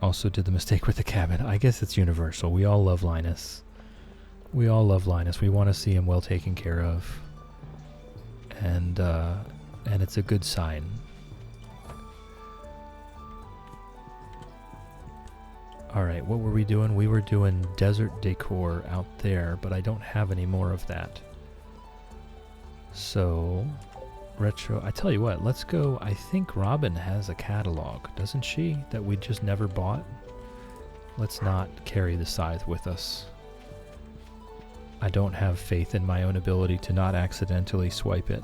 Also did the mistake with the cabin. I guess it's universal. We all love Linus. We all love Linus. We want to see him well taken care of. And it's a good sign. Alright, what were we doing? We were doing desert decor out there, but I don't have any more of that. So, retro... I tell you what, let's go... I think Robin has a catalog, doesn't she? That we just never bought? Let's not carry the scythe with us. I don't have faith in my own ability to not accidentally swipe it.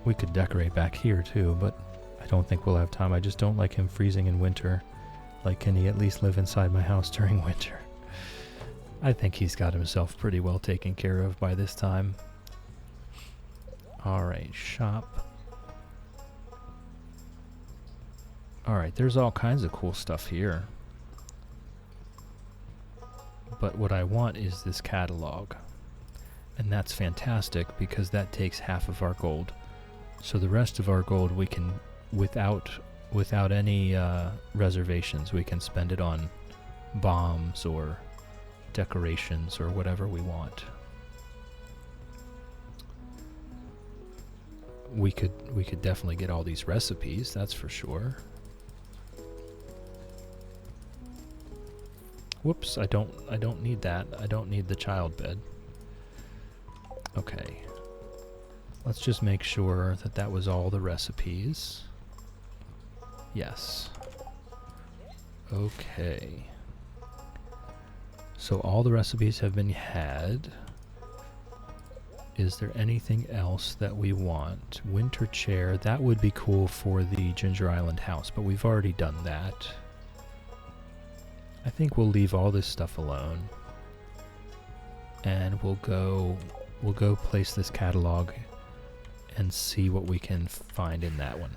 We could decorate back here too, but I don't think we'll have time. I just don't like him freezing in winter. Like, can he at least live inside my house during winter? I think he's got himself pretty well taken care of by this time. Alright, shop. Alright, there's all kinds of cool stuff here. But what I want is this catalog. And that's fantastic because that takes half of our gold. So the rest of our gold we can, without any reservations, we can spend it on bombs or decorations or whatever we want. We could definitely get all these recipes, that's for sure. Whoops, I don't need that. I don't need the child bed. Okay. Let's just make sure that that was all the recipes. Yes. Okay. So all the recipes have been had. Is there anything else that we want? Winter chair, that would be cool for the Ginger Island house, but we've already done that. I think we'll leave all this stuff alone. And we'll go place this catalog and see what we can find in that one.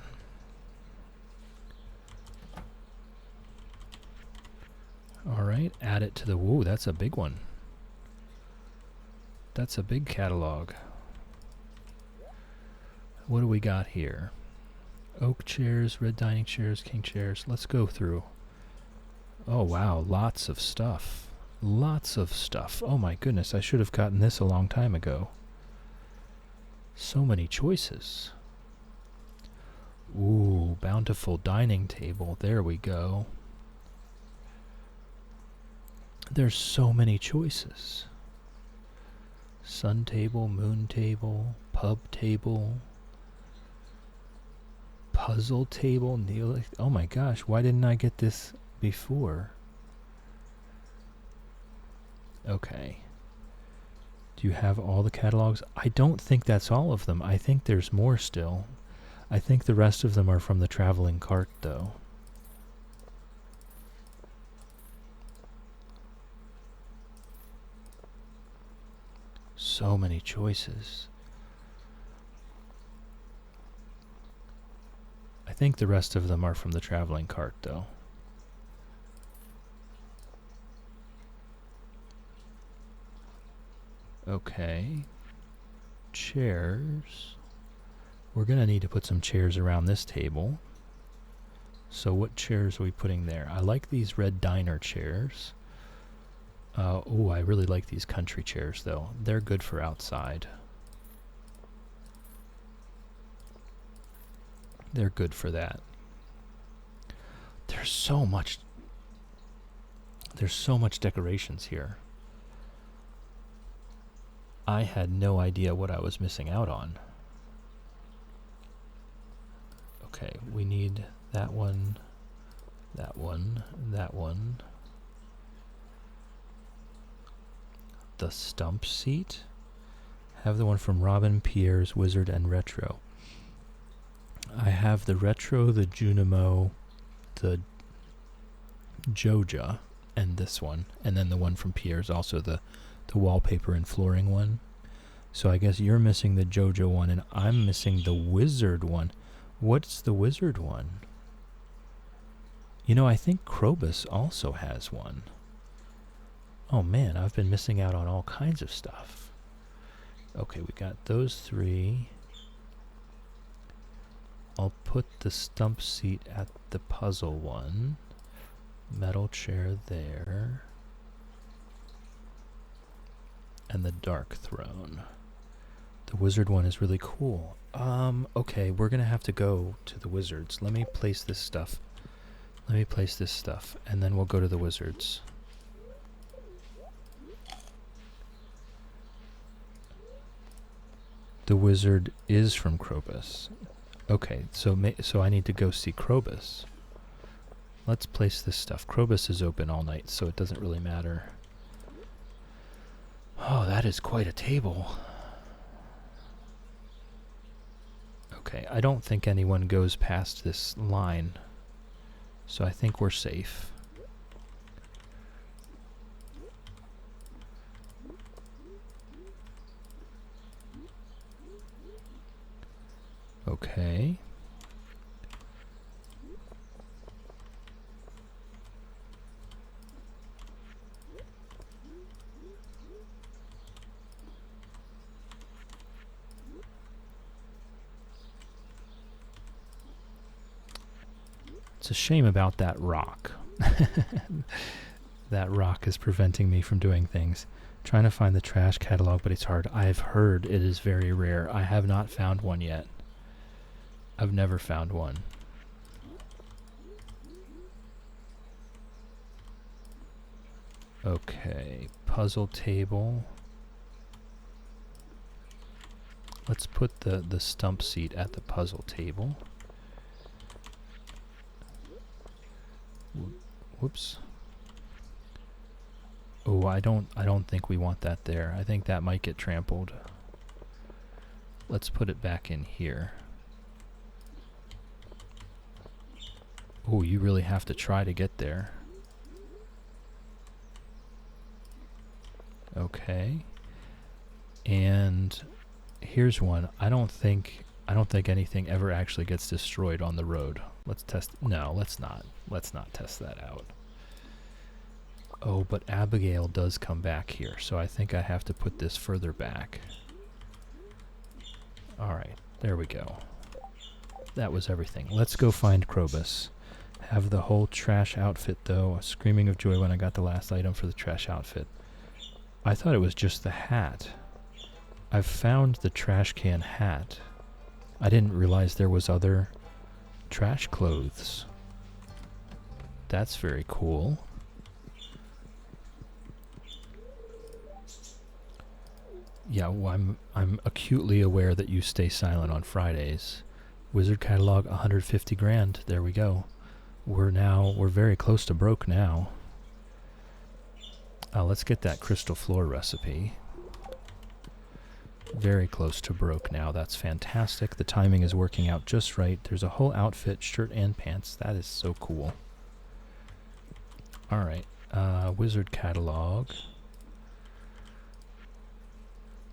Alright, add it to the... Whoa, that's a big one. That's a big catalog. What do we got here? Oak chairs, red dining chairs, king chairs. Let's go through. Oh wow, lots of stuff. Lots of stuff. Oh my goodness, I should have gotten this a long time ago. So many choices. Ooh, bountiful dining table. There we go. There's so many choices. Sun table, moon table, pub table, puzzle table, oh my gosh, why didn't I get this before? Okay. Do you have all the catalogs? I don't think that's all of them. I think there's more still. I think the rest of them are from the traveling cart, though. So many choices. I think the rest of them are from the traveling cart, though. Okay. Chairs. We're going to need to put some chairs around this table. So what chairs are we putting there? I like these red diner chairs. Oh, I really like these country chairs, though. They're good for outside. They're good for that. There's so much decorations here. I had no idea what I was missing out on. Okay, we need that one, that one, that one. The stump seat. Have the one from Robin, Pierre's, Wizard, and Retro. I have the Retro, the Junimo, the Joja, and this one. And then the one from Pierre's, also the wallpaper and flooring one. So I guess you're missing the Joja one, and I'm missing the Wizard one. What's the Wizard one? You know, I think Krobus also has one. Oh man, I've been missing out on all kinds of stuff. Okay, we got those three. I'll put the stump seat at the puzzle one. Metal chair there. And the dark throne. The wizard one is really cool. Okay, we're gonna have to go to the wizards. Let me place this stuff. And then we'll go to the wizards. The wizard is from Krobus. Okay, so I need to go see Krobus. Let's place this stuff. Krobus is open all night, so it doesn't really matter. Oh, that is quite a table. Okay, I don't think anyone goes past this line, so I think we're safe. Okay. It's a shame about that rock. That rock is preventing me from doing things. Trying to find the trash catalog, but it's hard. I've heard it is very rare. I have not found one yet. I've never found one. Okay, puzzle table. Let's put the stump seat at the puzzle table. Whoops. Oh, I don't think we want that there. I think that might get trampled. Let's put it back in here. Oh, you really have to try to get there. Okay. And here's one. I don't think anything ever actually gets destroyed on the road. Let's test. No, let's not. Let's not test that out. Oh, but Abigail does come back here, so I think I have to put this further back. Alright, there we go. That was everything. Let's go find Krobus. Have the whole trash outfit, though. Screaming of joy when I got the last item for the trash outfit. I thought it was just the hat. I've found the trash can hat. I didn't realize there was other trash clothes. That's very cool. Yeah, well, I'm acutely aware that you stay silent on Fridays. Wizard catalog, 150 grand. There we go. We're very close to broke now. Let's get that crystal floor recipe. Very close to broke now. That's fantastic. The timing is working out just right. There's a whole outfit, shirt and pants. That is so cool. Alright, wizard catalog.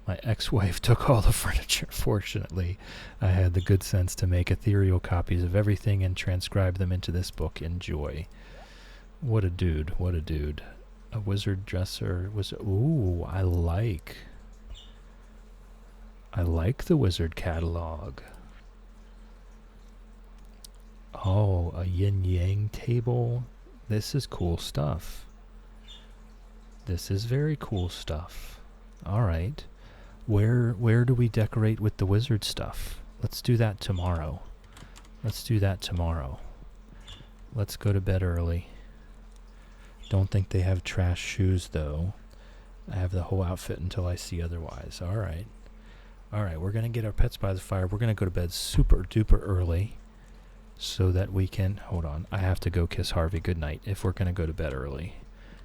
My ex-wife took all the furniture. Fortunately, I had the good sense to make ethereal copies of everything and transcribe them into this book. Enjoy. What a dude. What a dude. A wizard dresser was... Ooh, I like. I like the wizard catalog. Oh, a yin-yang table. This is cool stuff. This is very cool stuff. Alright. Where do we decorate with the wizard stuff? Let's do that tomorrow. Let's do that tomorrow. Let's go to bed early. Don't think they have trash shoes, though. I have the whole outfit until I see otherwise. Alright. Alright, we're going to get our pets by the fire. We're going to go to bed super duper early so that we can... Hold on. I have to go kiss Harvey goodnight if we're going to go to bed early.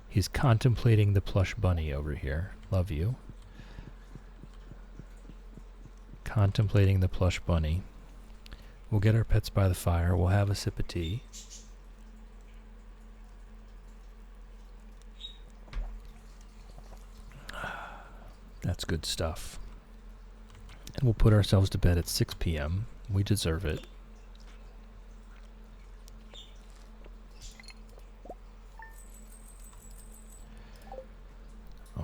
He's contemplating the plush bunny over here. Love you. Contemplating the plush bunny. We'll get our pets by the fire. We'll have a sip of tea. That's good stuff. And we'll put ourselves to bed at 6 p.m. We deserve it.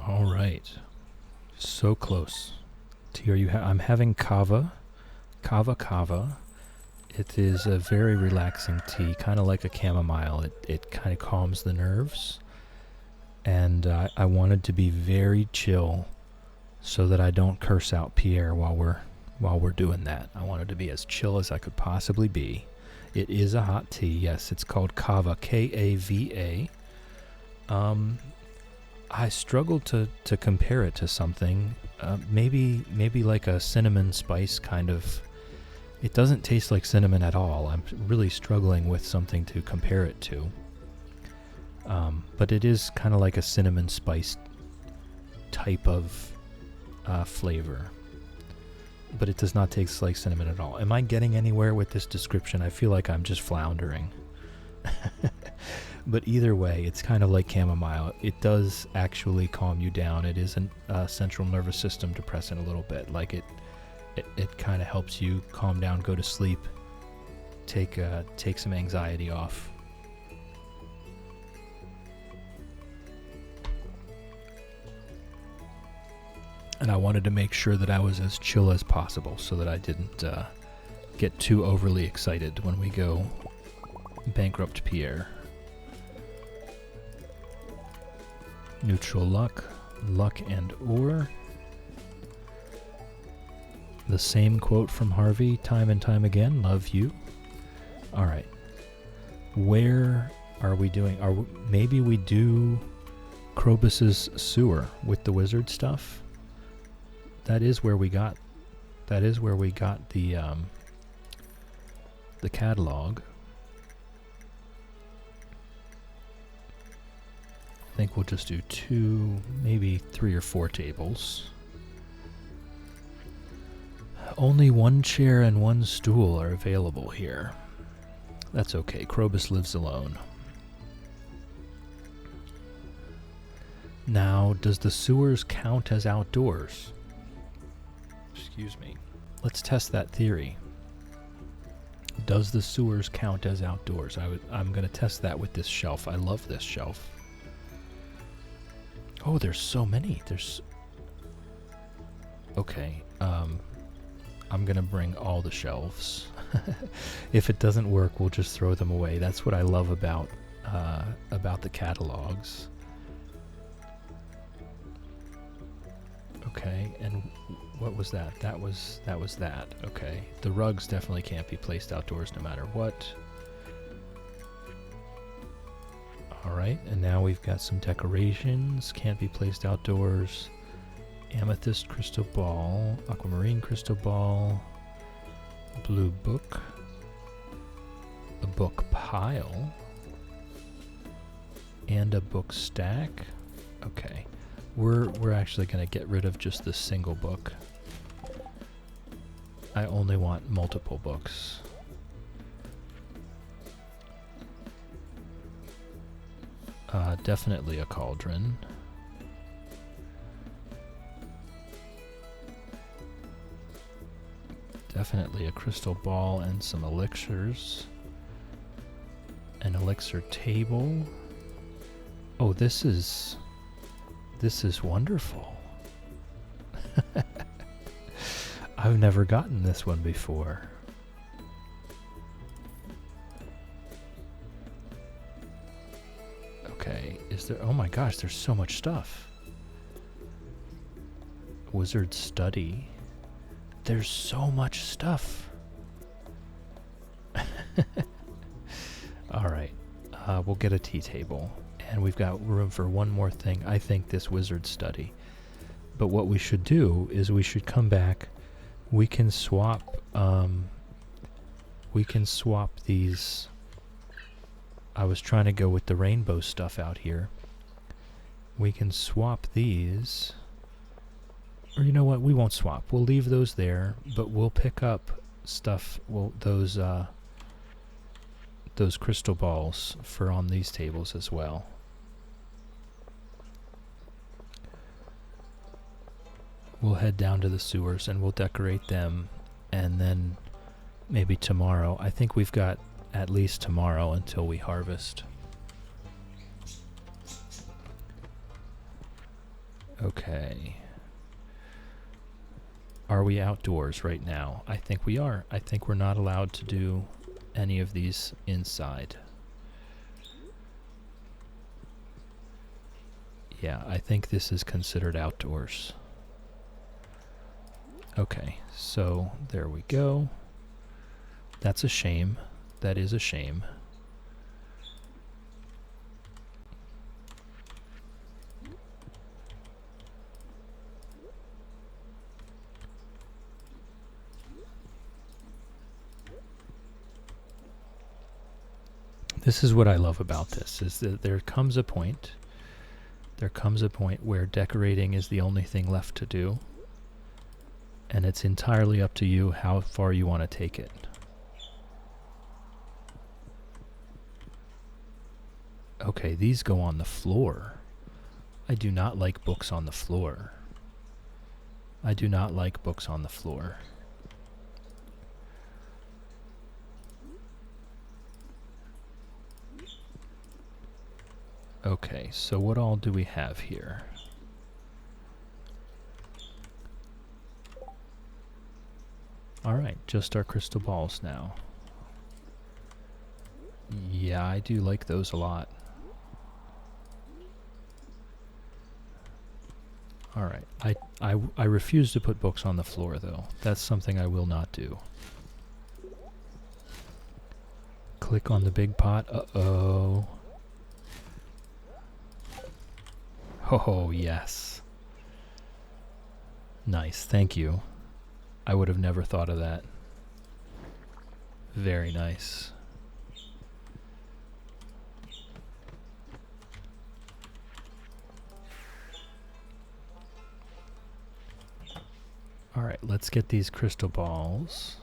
All right. So close. Here I'm having kava. Kava. It is a very relaxing tea, kind of like a chamomile. It kind of calms the nerves. And I wanted to be very chill so that I don't curse out Pierre while we're doing that. I wanted to be as chill as I could possibly be. It is a hot tea. Yes, it's called kava, Kava. I struggled to compare it to something. Maybe like a cinnamon spice kind of. It doesn't taste like cinnamon at all. I'm really struggling with something to compare it to. But it is kind of like a cinnamon spice type of flavor. But it does not taste like cinnamon at all. Am I getting anywhere with this description? I feel like I'm just floundering. But either way, it's kind of like chamomile. It does actually calm you down. It is a central nervous system depressant a little bit. Like it kind of helps you calm down, go to sleep, take some anxiety off. And I wanted to make sure that I was as chill as possible so that I didn't get too overly excited when we go bankrupt Pierre. Neutral luck and or. The same quote from Harvey time and time again, love you. Alright. Where are we doing? Maybe we do Krobus's sewer with the wizard stuff? That is where we got the catalog. I think we'll just do 2, maybe 3 or 4 tables. Only 1 chair and 1 stool are available here. That's okay. Krobus lives alone. Now, does the sewers count as outdoors? Excuse me. Let's test that theory. Does the sewers count as outdoors? I'm going to test that with this shelf. I love this shelf. Oh, there's so many. Okay. I'm going to bring all the shelves. If it doesn't work, we'll just throw them away. That's what I love about the catalogs. Okay, and what was that? That was that. Okay. The rugs definitely can't be placed outdoors no matter what. Alright, and now we've got some decorations. Can't be placed outdoors. Amethyst crystal ball. Aquamarine crystal ball. Blue book. A book pile. And a book stack. Okay. We're actually going to get rid of just this single book. I only want multiple books. Definitely a cauldron. Definitely a crystal ball and some elixirs. An elixir table. Oh, this is wonderful. I've never gotten this one before. Okay, is there... Oh my gosh, there's so much stuff. Wizard Study. There's so much stuff. Alright, we'll get a tea table. And we've got room for one more thing. I think this Wizard Study. But what we should do is we should come back. We can swap these. I was trying to go with the rainbow stuff out here. We can swap these. Or you know what? We won't swap. We'll leave those there, but we'll pick up stuff. Well, those crystal balls for on these tables as well. We'll head down to the sewers and we'll decorate them, and then maybe tomorrow. I think we've got at least tomorrow until we harvest. Okay. Are we outdoors right now? I think we are. I think we're not allowed to do any of these inside. Yeah, I think this is considered outdoors. Okay, so there we go. That's a shame. That is a shame. This is what I love about this, is that there comes a point where decorating is the only thing left to do. And it's entirely up to you how far you want to take it. Okay, these go on the floor. I do not like books on the floor. I do not like books on the floor. Okay, so what all do we have here? Alright, just our crystal balls now. Yeah, I do like those a lot. Alright, I refuse to put books on the floor though. That's something I will not do. Click on the big pot. Uh-oh. Oh, yes. Nice, thank you. I would have never thought of that. Very nice. Alright, let's get these crystal balls.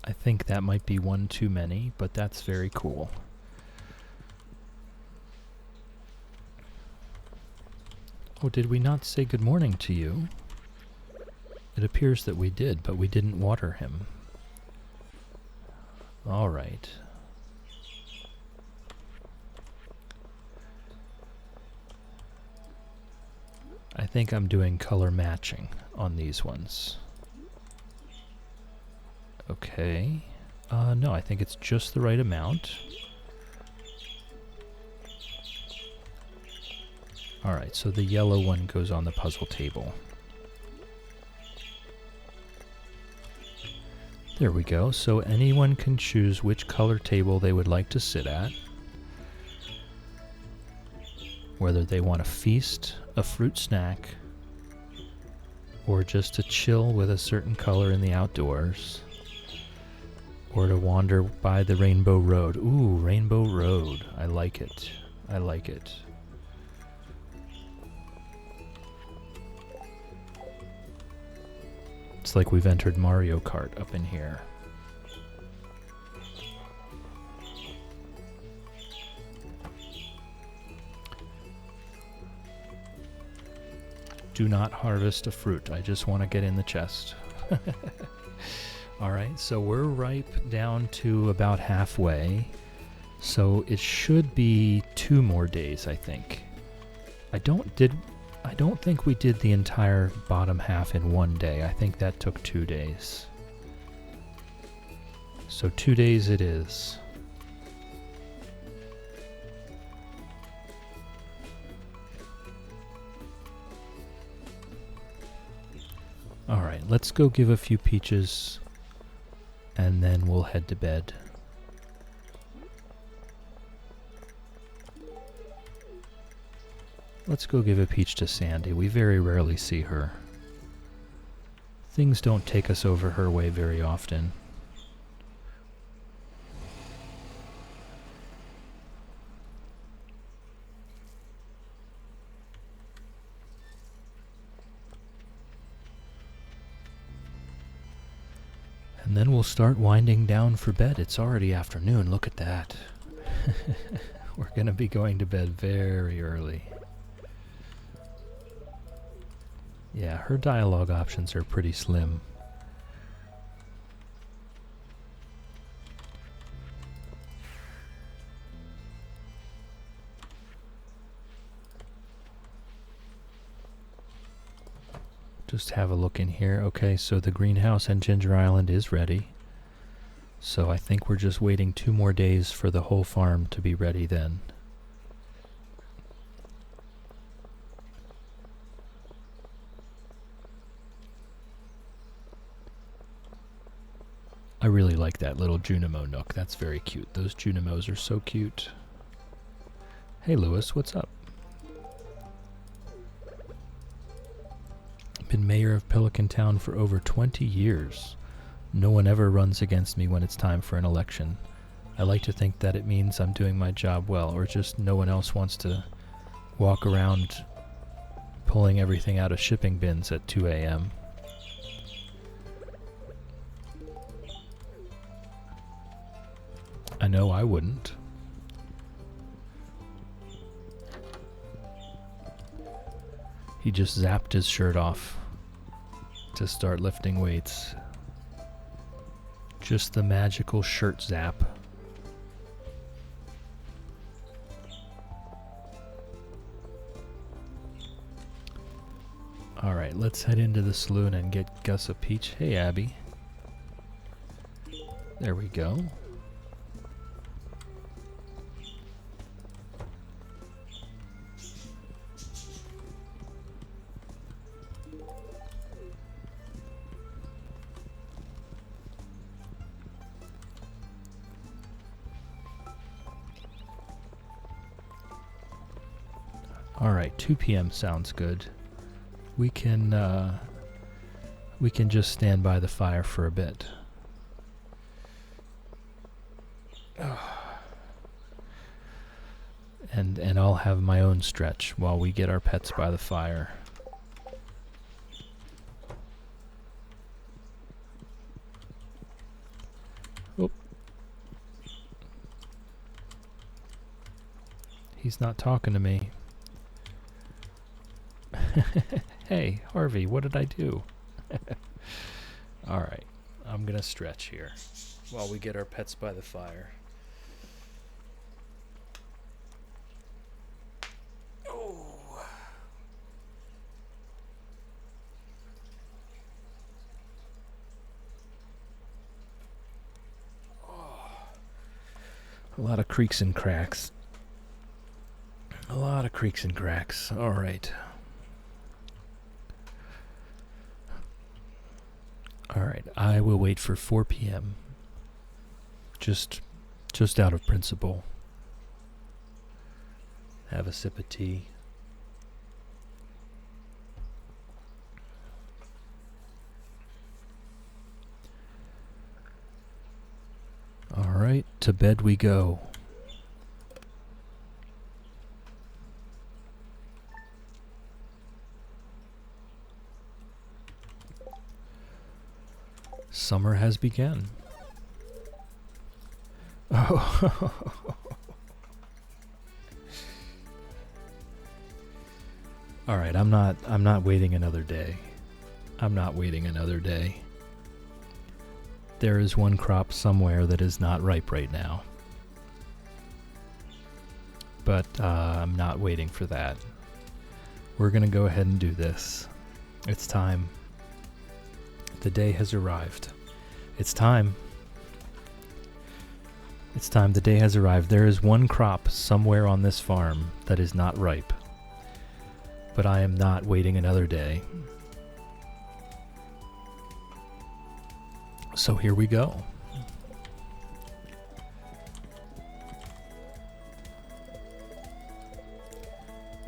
I think that might be one too many, but that's very cool. Oh, did we not say good morning to you? It appears that we did, but we didn't water him. All right. I think I'm doing color matching on these ones. Okay. No, I think it's just the right amount. Alright, so the yellow one goes on the puzzle table. There we go. So anyone can choose which color table they would like to sit at. Whether they want to feast, a fruit snack, or just to chill with a certain color in the outdoors. Or to wander by the Rainbow Road. Ooh, Rainbow Road. I like it. I like it. It's like we've entered Mario Kart up in here. Do not harvest a fruit. I just want to get in the chest. Alright, so we're ripe down to about halfway. So it should be 2 more days, I think. I don't think we did the entire bottom half in 1 day. I think that took 2 days. So 2 days it is. Alright, let's go give a few peaches and then we'll head to bed. Let's go give a peach to Sandy. We very rarely see her. Things don't take us over her way very often. And then we'll start winding down for bed. It's already afternoon. Look at that. We're going to be going to bed very early. Yeah, her dialogue options are pretty slim. Just have a look in here. Okay, so the greenhouse and Ginger Island is ready. So I think we're just waiting 2 more days for the whole farm to be ready then. I really like that little Junimo nook. That's very cute. Those Junimos are so cute. Hey Lewis, what's up? Been mayor of Pelican Town for over 20 years. No one ever runs against me when it's time for an election. I like to think that it means I'm doing my job well, or just no one else wants to walk around pulling everything out of shipping bins at 2 a.m. I know I wouldn't. He just zapped his shirt off to start lifting weights. Just the magical shirt zap. Alright, let's head into the saloon and get Gus a peach. Hey Abby. There we go. Alright, 2 p.m. sounds good. We can just stand by the fire for a bit. And I'll have my own stretch while we get our pets by the fire. Oh. He's not talking to me. Hey, Harvey, what did I do? Alright, I'm gonna stretch here while we get our pets by the fire. Oh. A lot of creaks and cracks. A lot of creaks and cracks. Alright. Alright, I will wait for 4 p.m. Just out of principle. Have a sip of tea. Alright, to bed we go. Summer has begun. Oh. All right, I'm not waiting another day. I'm not waiting another day. There is one crop somewhere that is not ripe right now. But I'm not waiting for that. We're going to go ahead and do this. It's time. The day has arrived. It's time. It's time. The day has arrived. There is one crop somewhere on this farm that is not ripe. But I am not waiting another day. So here we go.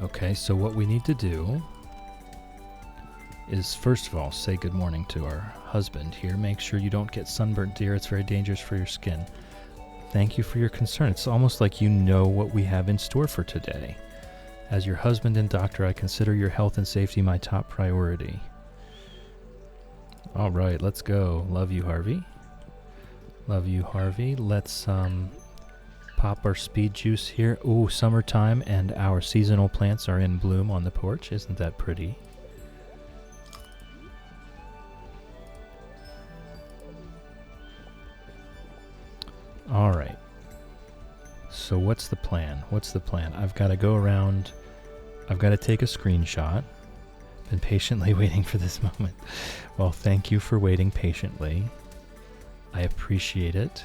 Okay, so what we need to do is, first of all, say good morning to our husband here. Make sure you don't get sunburnt, dear. It's very dangerous for your skin. Thank you for your concern. It's almost like you know what we have in store for today. As your husband and doctor, I consider your health and safety my top priority. All right, let's go. Love you, Harvey. Love you, Harvey. Let's pop our speed juice here. Ooh, summertime, and our seasonal plants are in bloom on the porch. Isn't that pretty? All right. So what's the plan? What's the plan? I've got to go around. I've got to take a screenshot. Been patiently waiting for this moment. Well, thank you for waiting patiently. I appreciate it.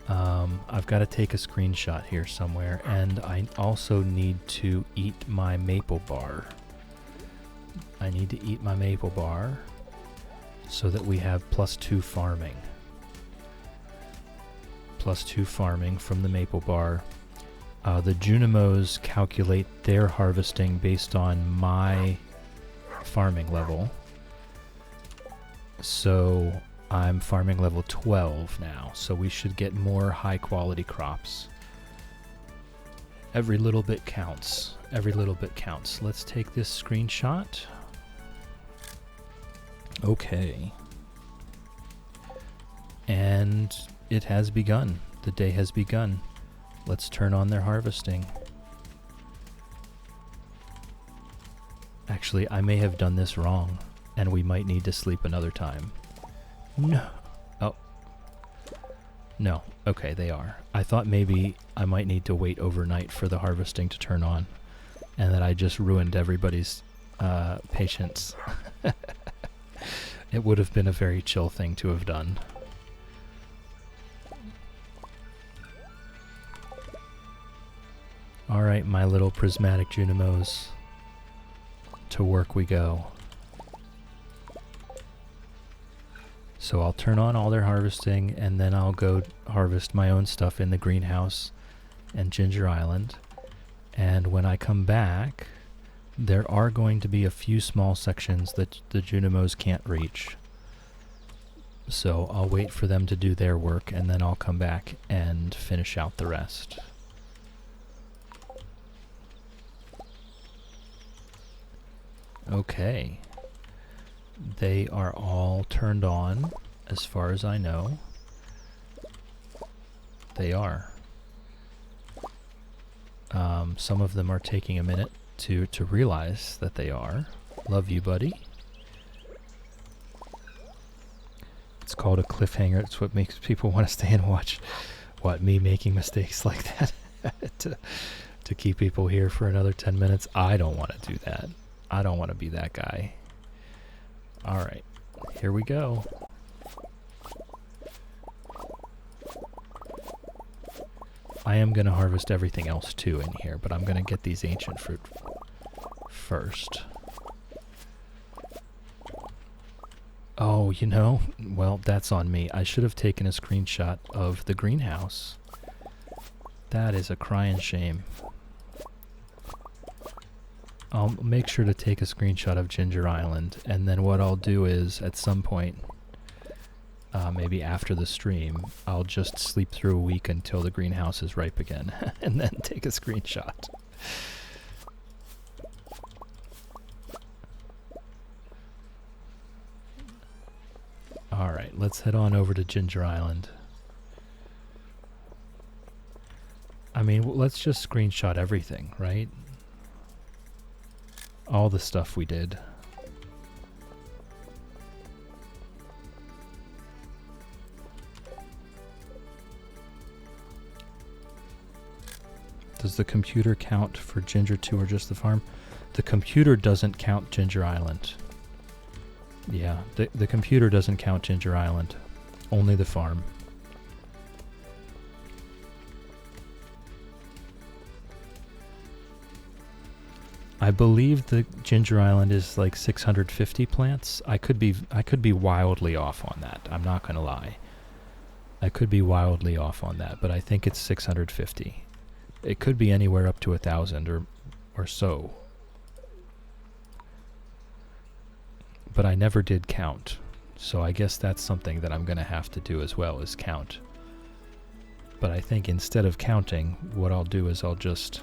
I've got to take a screenshot here somewhere, and I also need to eat my maple bar. I need to eat my maple bar so that we have +2 farming. +2 farming from the maple bar. The Junimos calculate their harvesting based on my farming level. So I'm farming level 12 now, so we should get more high quality crops. Every little bit counts. Every little bit counts. Let's take this screenshot. Okay. And it has begun. The day has begun. Let's turn on their harvesting. Actually, I may have done this wrong, and we might need to sleep another time. No. Oh. No. Okay, they are. I thought maybe I might need to wait overnight for the harvesting to turn on, and that I just ruined everybody's patience. It would have been a very chill thing to have done. Alright, my little prismatic Junimos. To work we go. So I'll turn on all their harvesting, and then I'll go harvest my own stuff in the greenhouse and Ginger Island. And when I come back, there are going to be a few small sections that the Junimos can't reach. So I'll wait for them to do their work, and then I'll come back and finish out the rest. Okay. They are all turned on, as far as I know. They are. Some of them are taking a minute to realize that they are. Love you, buddy. It's called a cliffhanger. It's what makes people want to stay and watch. What, me making mistakes like that? to keep people here for another 10 minutes? I don't want to do that. I don't want to be that guy. Alright, here we go. I am going to harvest everything else too in here, but I'm going to get these ancient fruit first. Oh, you know, well, that's on me. I should have taken a screenshot of the greenhouse. That is a crying shame. I'll make sure to take a screenshot of Ginger Island, and then what I'll do is, at some point, maybe after the stream, I'll just sleep through a week until the greenhouse is ripe again, and then take a screenshot. Alright, let's head on over to Ginger Island. I mean, let's just screenshot everything, right? All the stuff we did. Does the computer count for Ginger 2 or just the farm? The computer doesn't count Ginger Island. Yeah, the computer doesn't count Ginger Island. Only the farm. I believe the Ginger Island is like 650 plants. I could be wildly off on that. I'm not going to lie. I could be wildly off on that, but I think it's 650. It could be anywhere up to 1,000 or so. But I never did count. So I guess that's something that I'm going to have to do as well, is count. But I think instead of counting, what I'll do is I'll just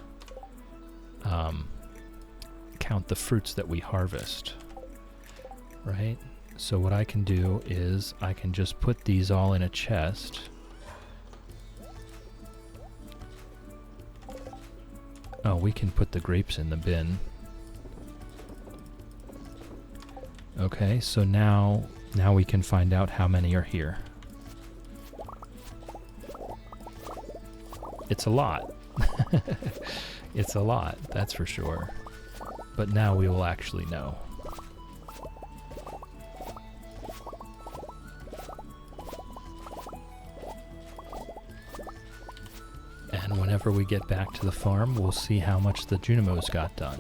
count the fruits that we harvest. Right? So what I can do is I can just put these all in a chest. Oh, we can put the grapes in the bin. Okay, so now we can find out how many are here. It's a lot. It's a lot, that's for sure. But now we will actually know. And whenever we get back to the farm, we'll see how much the Junimos got done.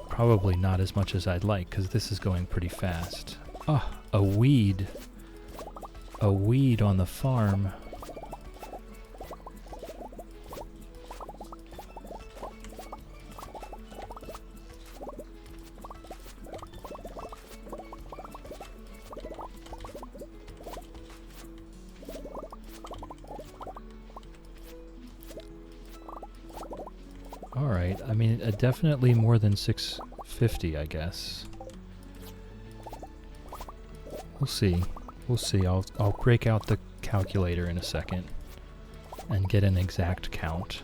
Probably not as much as I'd like, because this is going pretty fast. Ah, a weed. A weed on the farm. Alright, I mean, definitely more than 650, I guess. We'll see. We'll see. I'll break out the calculator in a second and get an exact count.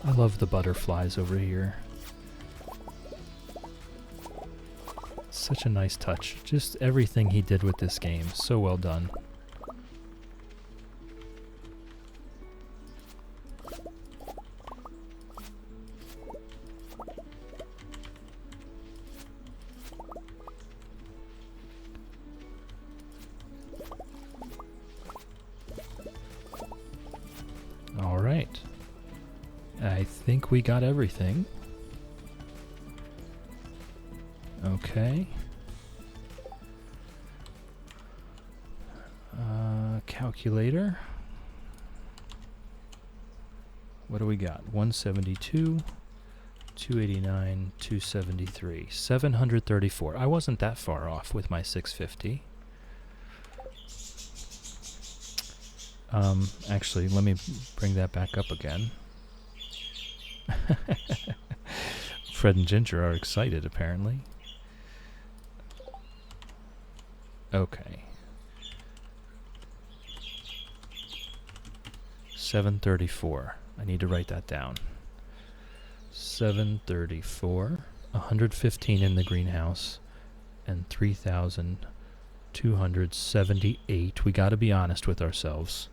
I love the butterflies over here. Such a nice touch. Just everything he did with this game. So well done. All right. I think we got everything. Okay. Calculator. What do we got? 172, 289, 273, 734. I wasn't that far off with my 650. Actually, let me bring that back up again. Fred and Ginger are excited, apparently. Okay. 734. I need to write that down. 734. 115 in the greenhouse. And 3,278. We gotta be honest with ourselves.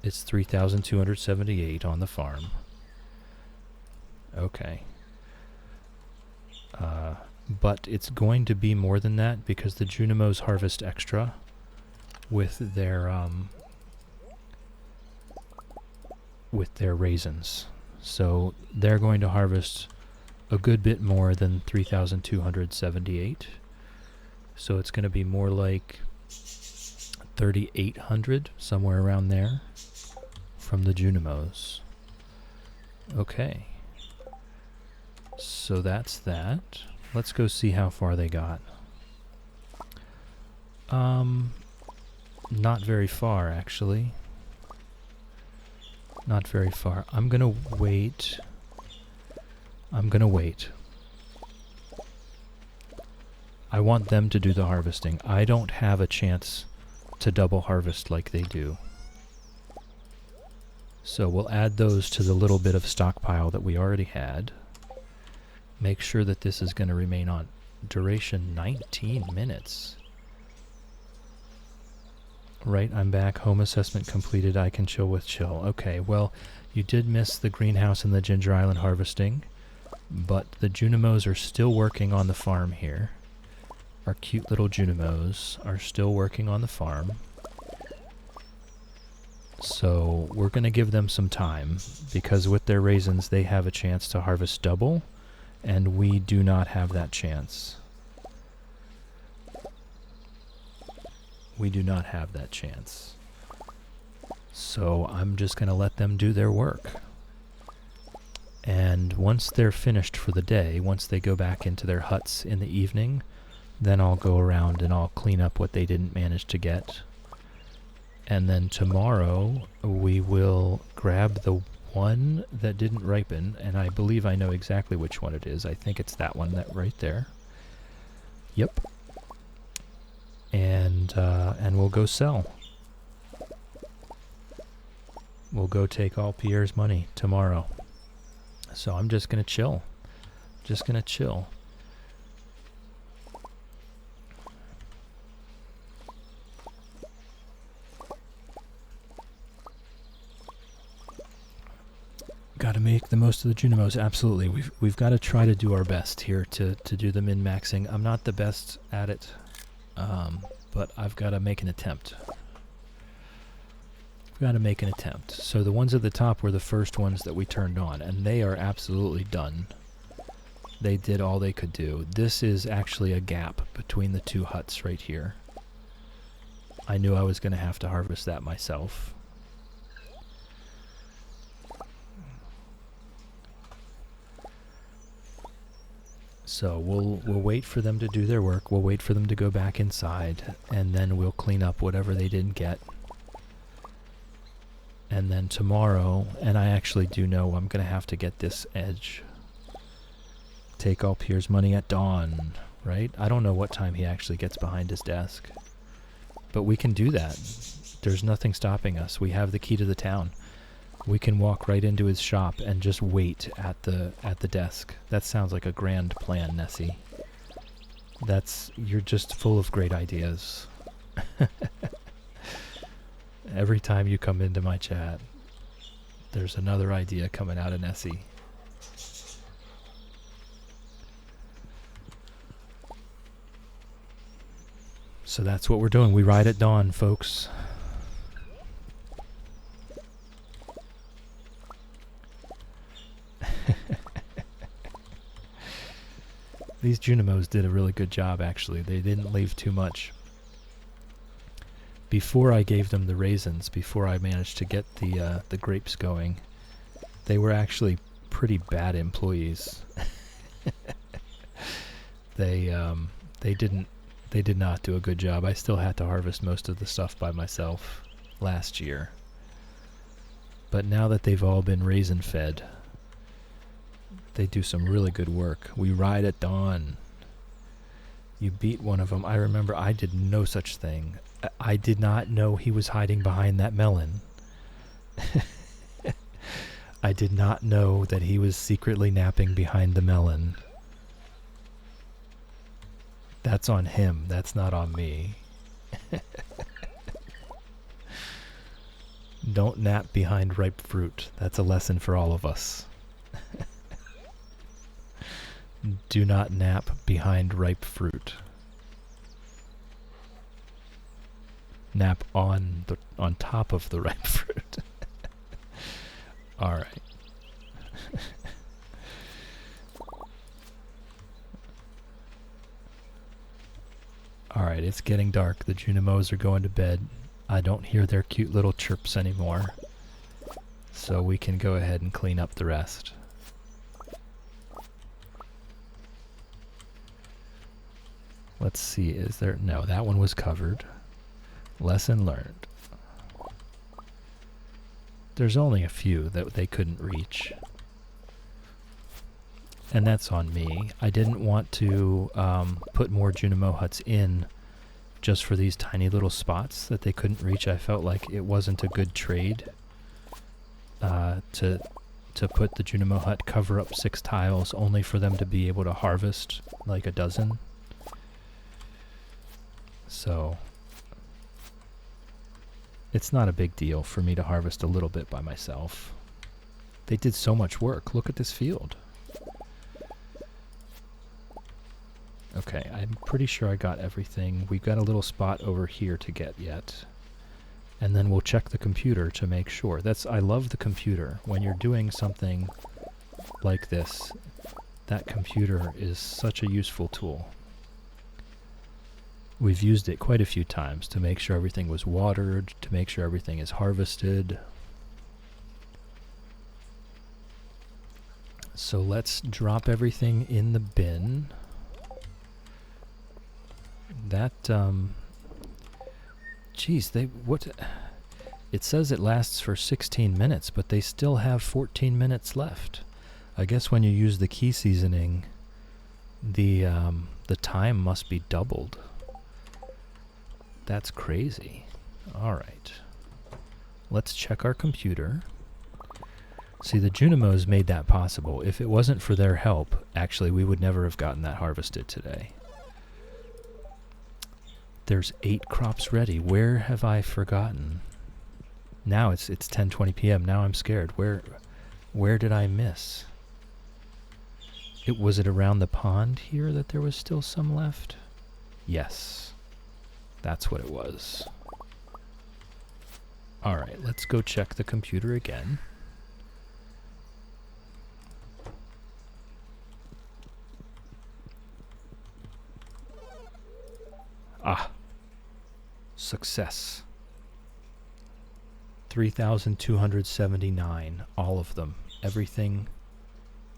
It's 3,278 on the farm. Okay. But it's going to be more than that because the Junimos harvest extra with their raisins. So they're going to harvest a good bit more than 3,278. So it's going to be more like 3,800, somewhere around there, from the Junimos. Okay. So that's that. Let's go see how far they got. Not very far, actually. Not very far. I'm gonna wait I'm gonna wait. I want them to do the harvesting. I don't have a chance to double harvest like they do. So we'll add those to the little bit of stockpile that we already had. Make sure that this is going to remain on. Duration 19 minutes. Right, I'm back. Home assessment completed. I can chill with chill. Okay, well, you did miss the greenhouse and the Ginger Island harvesting, but the Junimos are still working on the farm here. Our cute little Junimos are still working on the farm. So we're going to give them some time, because with their raisins they have a chance to harvest double, and we do not have that chance. We do not have that chance. So I'm just going to let them do their work. And once they're finished for the day, once they go back into their huts in the evening, then I'll go around and I'll clean up what they didn't manage to get. And then tomorrow we will grab the one that didn't ripen, and I believe I know exactly which one it is. I think it's that one that right there. Yep. And we'll go sell. We'll go take all Pierre's money tomorrow. So I'm just gonna chill. Just gonna chill. Got to make the most of the Junimos, absolutely. We've got to try to do our best here to do the min-maxing. I'm not the best at it, but I've got to make an attempt. We've got to make an attempt. So the ones at the top were the first ones that we turned on, and they are absolutely done. They did all they could do. This is actually a gap between the two huts right here. I knew I was going to have to harvest that myself. So we'll wait for them to do their work. We'll wait for them to go back inside, and then we'll clean up whatever they didn't get. And then tomorrow, and I actually do know I'm going to have to get this edge. Take all Pierre's money at dawn, right? I don't know what time he actually gets behind his desk. But we can do that. There's nothing stopping us. We have the key to the town. We can walk right into his shop and just wait at the desk. That sounds like a grand plan, Nessie. You're just full of great ideas. Every time you come into my chat, there's another idea coming out of Nessie. So that's what we're doing. We ride at dawn, folks. These Junimos did a really good job, actually. They didn't leave too much. Before I gave them the raisins, before I managed to get the grapes going, they were actually pretty bad employees. They did not do a good job. I still had to harvest most of the stuff by myself last year. But now that they've all been raisin fed, they do some really good work. We ride at dawn. You beat one of them. I remember I did no such thing. I did not know he was hiding behind that melon. I did not know that he was secretly napping behind the melon. That's on him. That's not on me. Don't nap behind ripe fruit. That's a lesson for all of us. Do not nap behind ripe fruit. Nap on top of the ripe fruit. All right. All right, it's getting dark. The Junimos are going to bed. I don't hear their cute little chirps anymore. So we can go ahead and clean up the rest. Let's see, is there... No, that one was covered. Lesson learned. There's only a few that they couldn't reach. And that's on me. I didn't want to put more Junimo huts in just for these tiny little spots that they couldn't reach. I felt like it wasn't a good trade to put the Junimo hut, cover up 6 tiles, only for them to be able to harvest like a dozen. So it's not a big deal for me to harvest a little bit by myself. They did so much work. Look at this field. Okay, I'm pretty sure I got everything. We've got a little spot over here to get yet. And then we'll check the computer to make sure. I love the computer. When you're doing something like this, that computer is such a useful tool. We've used it quite a few times to make sure everything was watered, to make sure everything is harvested. So let's drop everything in the bin. That, geez, it says it lasts for 16 minutes, but they still have 14 minutes left. I guess when you use the key seasoning, the time must be doubled. That's crazy. All right. Let's check our computer. See, the Junimos made that possible. If it wasn't for their help, actually, we would never have gotten that harvested today. There's 8 crops ready. Where have I forgotten? Now it's 10:20 p.m. Now I'm scared. Where did I miss? Was it around the pond here that there was still some left? Yes. That's what it was. All right, let's go check the computer again. Ah. Success. 3,279, all of them. Everything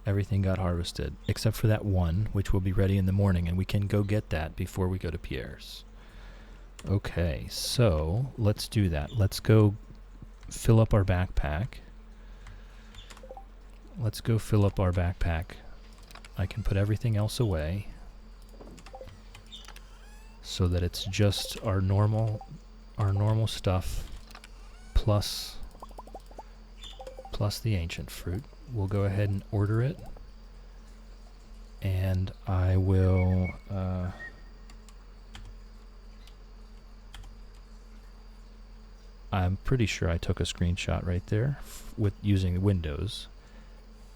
got harvested, except for that one, which will be ready in the morning, and we can go get that before we go to Pierre's. Okay, so let's do that. Let's go fill up our backpack. I can put everything else away so that it's just our normal stuff plus the ancient fruit. We'll go ahead and order it, and I will I'm pretty sure I took a screenshot right there with using Windows,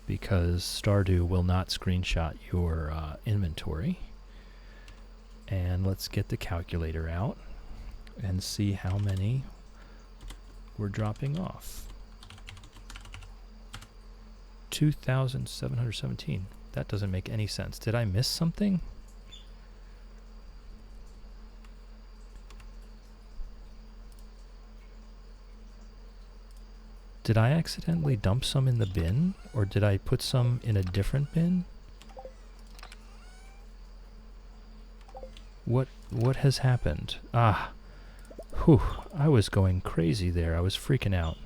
because Stardew will not screenshot your inventory. And let's get the calculator out and see how many we're dropping off. 2,717. That doesn't make any sense. Did I miss something? Did I accidentally dump some in the bin, or did I put some in a different bin? What has happened? Ah, whew, I was going crazy there. I was freaking out.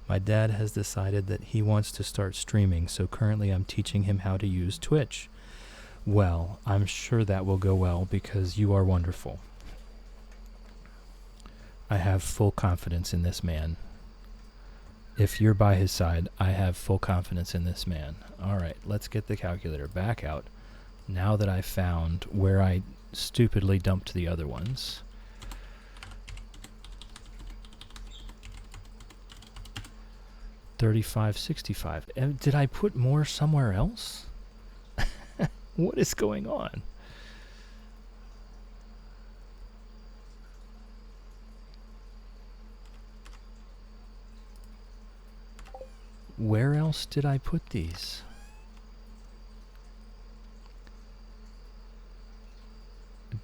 My dad has decided that he wants to start streaming, so currently I'm teaching him how to use Twitch. Well, I'm sure that will go well because you are wonderful. I have full confidence in this man. If you're by his side, I have full confidence in this man. All right, let's get the calculator back out now that I've found where I stupidly dumped the other ones. $35.65. Did I put more somewhere else? What is going on? Where else did I put these?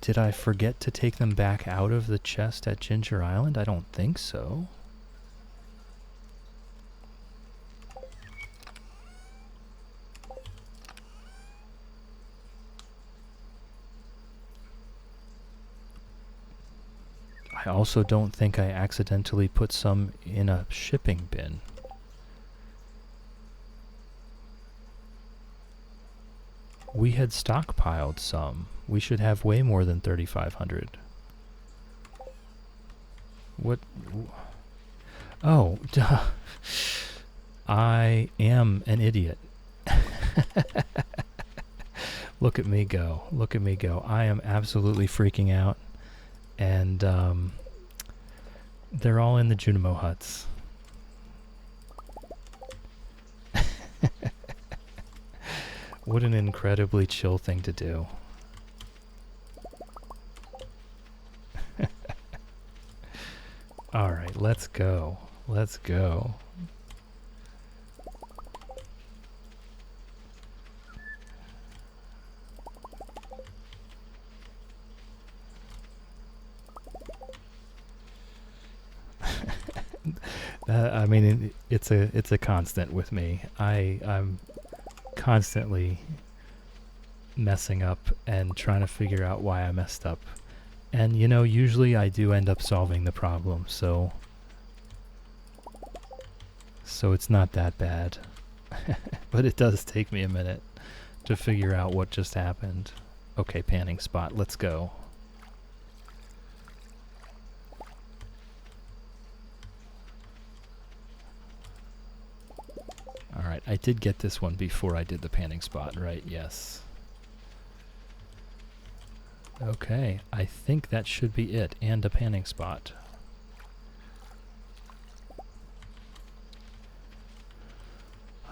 Did I forget to take them back out of the chest at Ginger Island? I don't think so. I also don't think I accidentally put some in a shipping bin. We had stockpiled some. We should have way more than 3,500. What? Oh, duh. I am an idiot. Look at me go. Look at me go. I am absolutely freaking out. And they're all in the Junimo huts. What an incredibly chill thing to do. Alright, let's go. Let's go. I mean, it's a constant with me. I'm constantly messing up and trying to figure out why I messed up. And you know, usually I do end up solving the problem, so it's not that bad. But it does take me a minute to figure out what just happened. Okay, panning spot, let's go. Alright, I did get this one before I did the panning spot, right? Yes. Okay, I think that should be it, and a panning spot.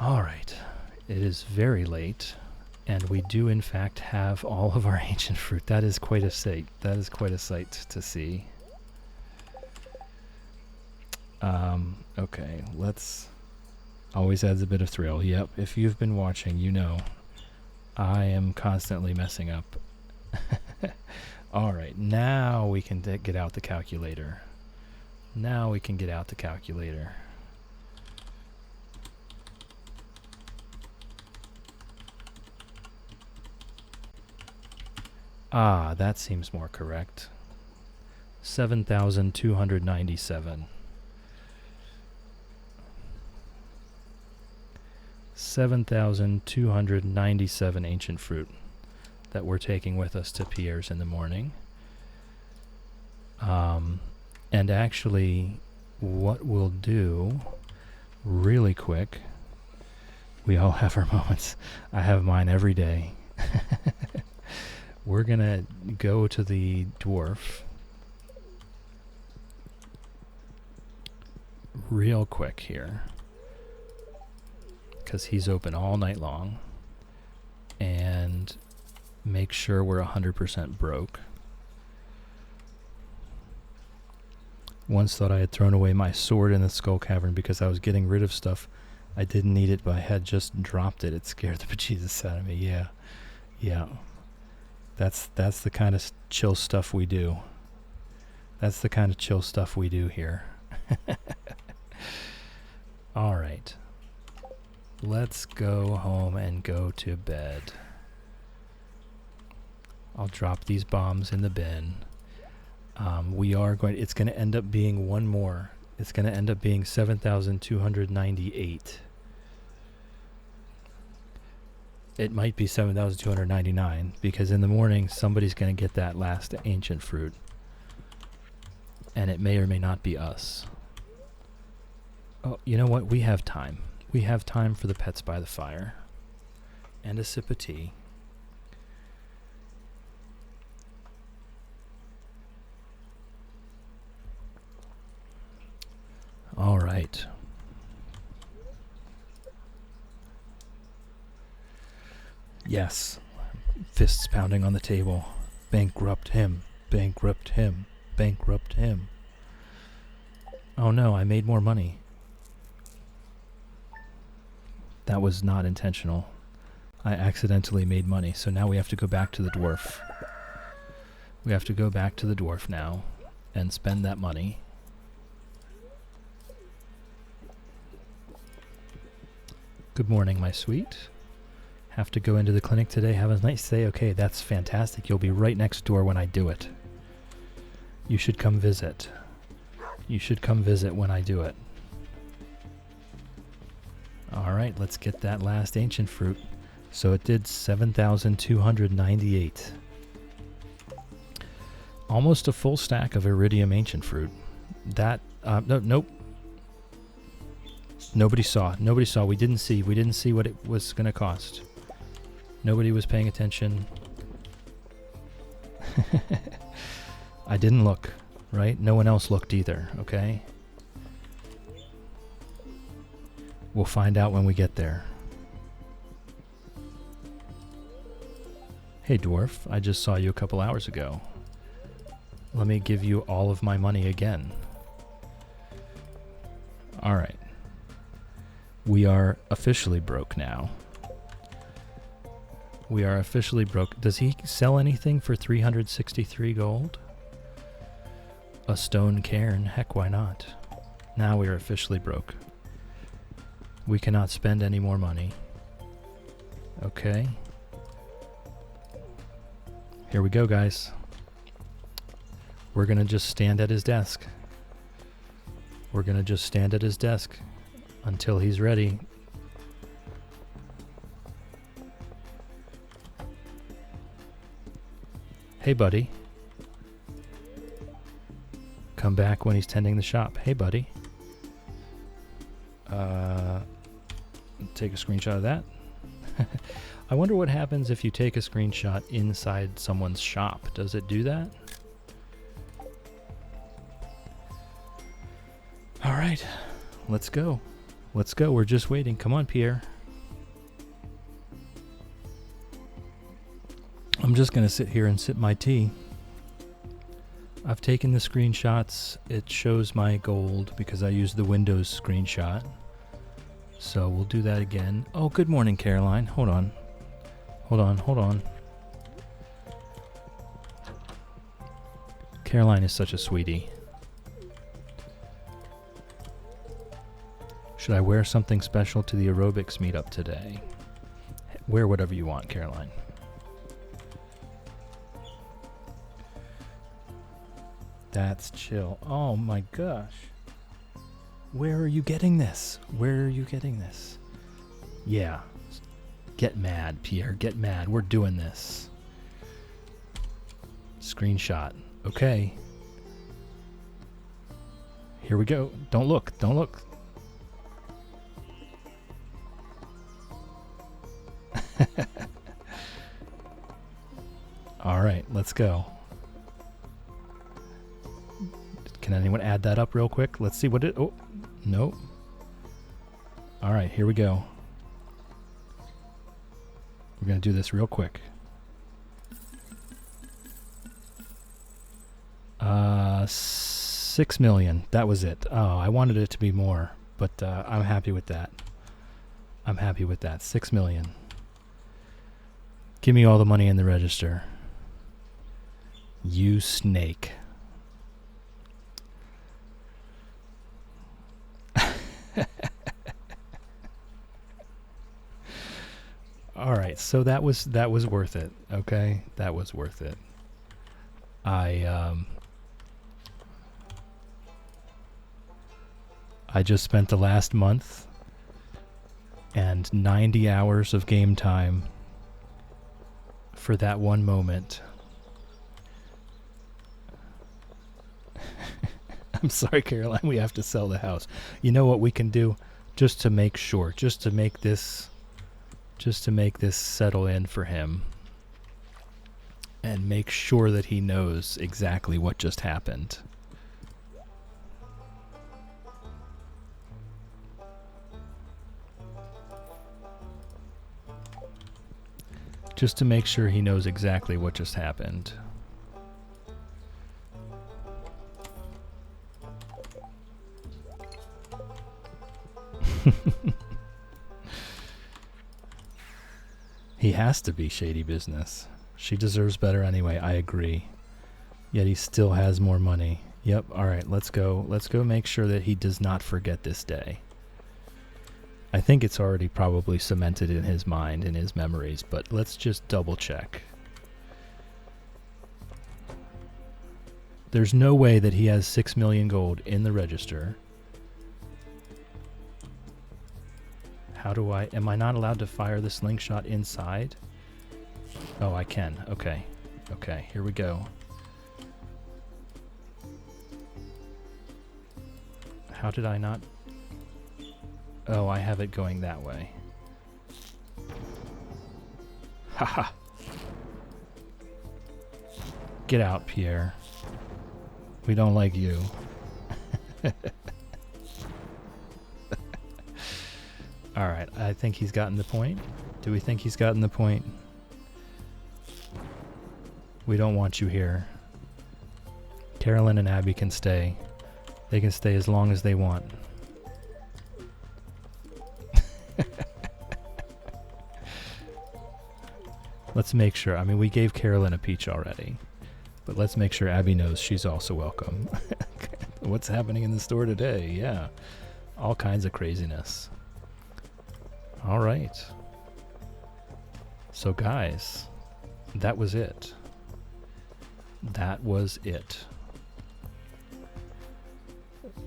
Alright, it is very late, and we do in fact have all of our ancient fruit. That is quite a sight. That is quite a sight to see. Okay, let's... Always adds a bit of thrill. Yep, if you've been watching, you know I am constantly messing up. Alright, now we can get out the calculator. Now we can get out the calculator. Ah, that seems more correct. 7,297. 7,297 ancient fruit that we're taking with us to Pierre's in the morning. And actually, what we'll do really quick, we all have our moments. I have mine every day. We're going to go to the dwarf real quick here, because he's open all night long, and make sure we're 100% broke. Once thought I had thrown away my sword in the skull cavern because I was getting rid of stuff. I didn't need it, but I had just dropped it. It scared the bejesus out of me. Yeah. That's the kind of chill stuff we do. That's the kind of chill stuff we do here. All right. Let's go home and go to bed. I'll drop these bombs in the bin. It's going to end up being one more. It's going to end up being 7,298. It might be 7,299 because in the morning somebody's going to get that last ancient fruit. And it may or may not be us. Oh, you know what? We have time. We have time for the pets by the fire. And a sip of tea. All right. Yes. Fists pounding on the table. Bankrupt him. Bankrupt him. Bankrupt him. Oh no, I made more money. That was not intentional. I accidentally made money, so now we have to go back to the dwarf. We have to go back to the dwarf now and spend that money. Good morning, my sweet. Have to go into the clinic today. Have a nice day. Okay, that's fantastic. You'll be right next door when I do it. You should come visit. You should come visit when I do it. Alright, let's get that last ancient fruit. So it did 7,298. Almost a full stack of Iridium Ancient Fruit. That, nope. Nobody saw. Nobody saw. We didn't see. We didn't see what it was going to cost. Nobody was paying attention. I didn't look, right? No one else looked either, okay? We'll find out when we get there. Hey, dwarf, I just saw you a couple hours ago. Let me give you all of my money again. All right. We are officially broke now. We are officially broke. Does he sell anything for 363 gold? A stone cairn? Heck, why not? Now we are officially broke. We cannot spend any more money. Okay. Here we go, guys. We're gonna just stand at his desk. We're gonna just stand at his desk until he's ready. Hey, buddy. Come back when he's tending the shop. Hey, buddy. Take a screenshot of that. I wonder what happens if you take a screenshot inside someone's shop. Does it do that? All right, let's go. Let's go. We're just waiting. Come on, Pierre. I'm just going to sit here and sip my tea. I've taken the screenshots. It shows my gold because I used the Windows screenshot. So we'll do that again. Oh, good morning, Caroline. Hold on. Hold on, hold on. Caroline is such a sweetie. Should I wear something special to the aerobics meetup today? Wear whatever you want, Caroline. That's chill. Oh my gosh. Where are you getting this? Where are you getting this? Yeah. Get mad, Pierre. Get mad. We're doing this. Screenshot. Okay. Here we go. Don't look. Don't look. All right, let's go. Can anyone add that up real quick? Let's see what it... Oh, no. All right, here we go. We're going to do this real quick. 6 million. That was it. Oh, I wanted it to be more, but I'm happy with that. I'm happy with that. 6 million. Give me all the money in the register. You snake. All right, so that was worth it. Okay, that was worth it. I just spent the last month and 90 hours of game time for that one moment. I'm sorry, Caroline, we have to sell the house. You know what we can do just to make sure, just to make this settle in for him and make sure that he knows exactly what just happened. Just to make sure he knows exactly what just happened. He has to be shady business. She deserves better anyway, I agree. Yet he still has more money. Yep, alright, let's go. Let's go make sure that he does not forget this day. I think it's already probably cemented in his mind, in his memories, but let's just double check. There's no way that he has 6 million gold in the register. How do I... Am I not allowed to fire the slingshot inside? Oh, I can. Okay. Okay, here we go. How did I not... Oh, I have it going that way. Haha! Get out, Pierre. We don't like you. Alright, I think he's gotten the point. Do we think he's gotten the point? We don't want you here. Carolyn and Abby can stay. They can stay as long as they want. Let's make sure. I mean, we gave Carolyn a peach already. But let's make sure Abby knows she's also welcome. What's happening in the store today? Yeah. All kinds of craziness. All right. So guys, that was it. That was it.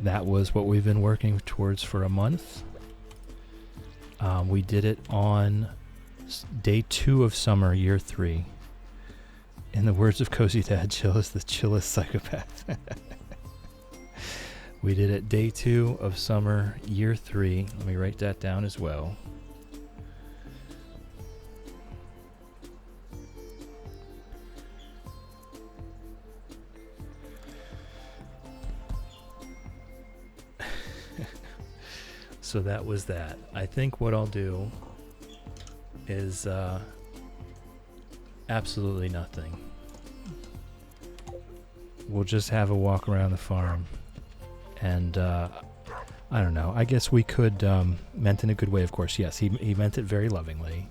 That was what we've been working towards for a month. We did it on day 2 of summer, year 3. In the words of Cozy Dad, Chill is the chillest psychopath. We did it day 2 of summer, year 3. Let me write that down as well. So that was that. I think what I'll do is absolutely nothing. We'll just have a walk around the farm. And I don't know. I guess we could, meant in a good way, of course. Yes, he meant it very lovingly.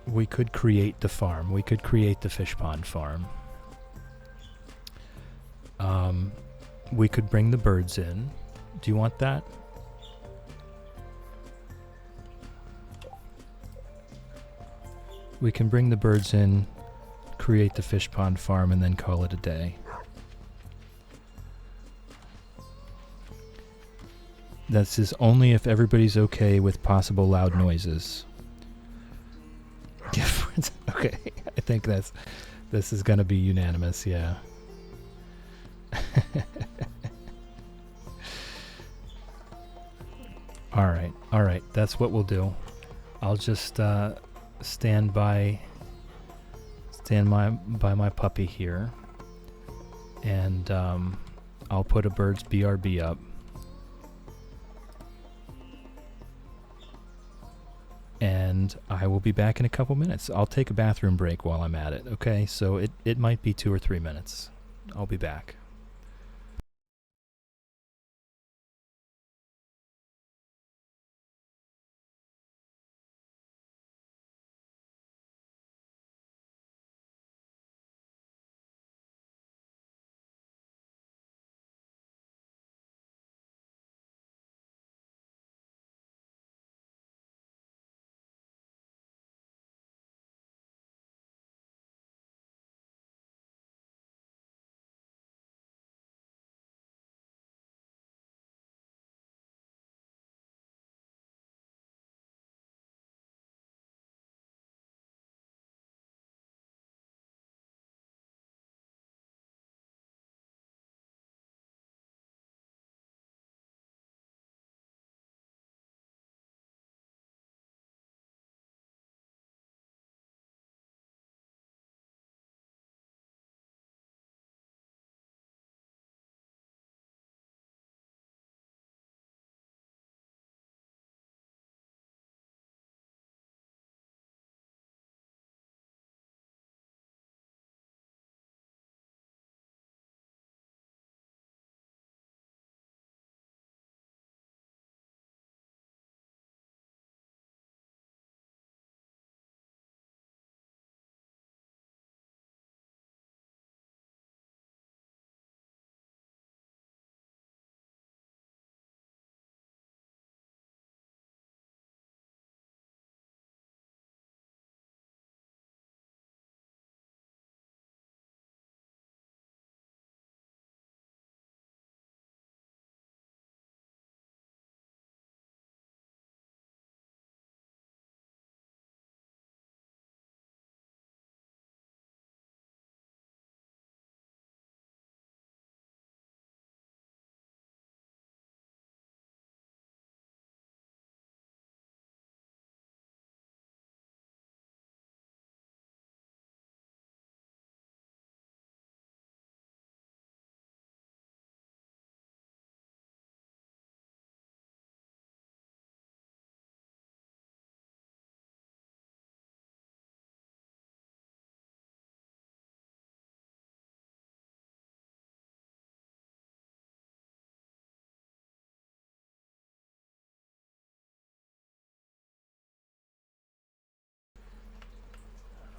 We could create the farm. We could create the fish pond farm. We could bring the birds in. Do you want that? We can bring the birds in, create the fish pond farm, and then call it a day. This is only if everybody's okay with possible loud noises. Okay, I think this is going to be unanimous, yeah. All right, that's what we'll do. I'll just stand by my puppy here, and I'll put a bird's BRB up. And I will be back in a couple minutes. I'll take a bathroom break while I'm at it, okay? So it might be 2 or 3 minutes. I'll be back.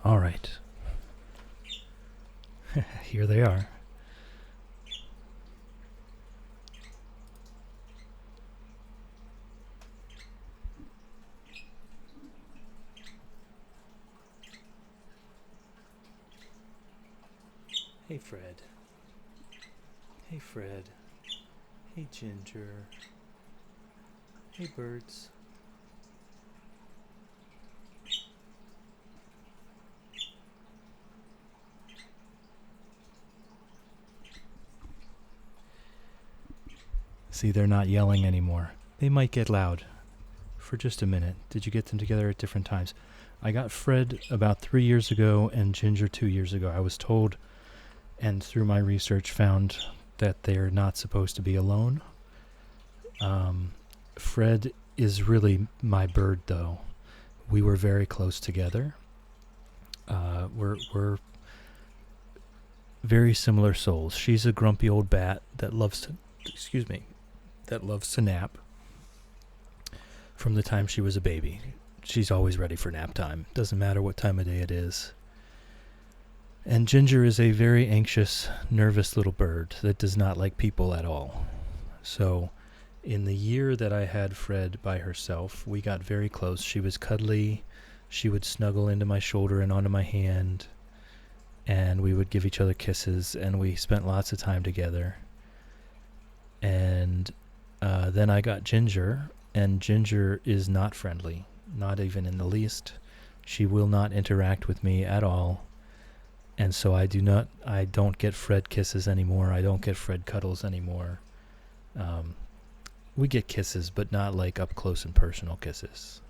All right. Here they are. Hey, Fred. Hey, Fred. Hey, Ginger. Hey, birds. See, they're not yelling anymore. They might get loud. For just a minute. Did you get them together at different times? I got Fred about 3 years ago and Ginger 2 years ago. I was told, and through my research found, that they're not supposed to be alone. Fred is really my bird, though. We were very close together. We're very similar souls. She's a grumpy old bat that loves to nap. From the time she was a baby, she's always ready for nap time. Doesn't matter what time of day it is. And Ginger is a very anxious, nervous little bird that does not like people at all. So, in the year that I had Fred by herself, we got very close. She was cuddly. She would snuggle into my shoulder and onto my hand. And we would give each other kisses, and we spent lots of time together. And then I got Ginger, and Ginger is not friendly, not even in the least. She will not interact with me at all. And so I don't get Fred kisses anymore. I don't get Fred cuddles anymore. We get kisses, but not like up close and personal kisses.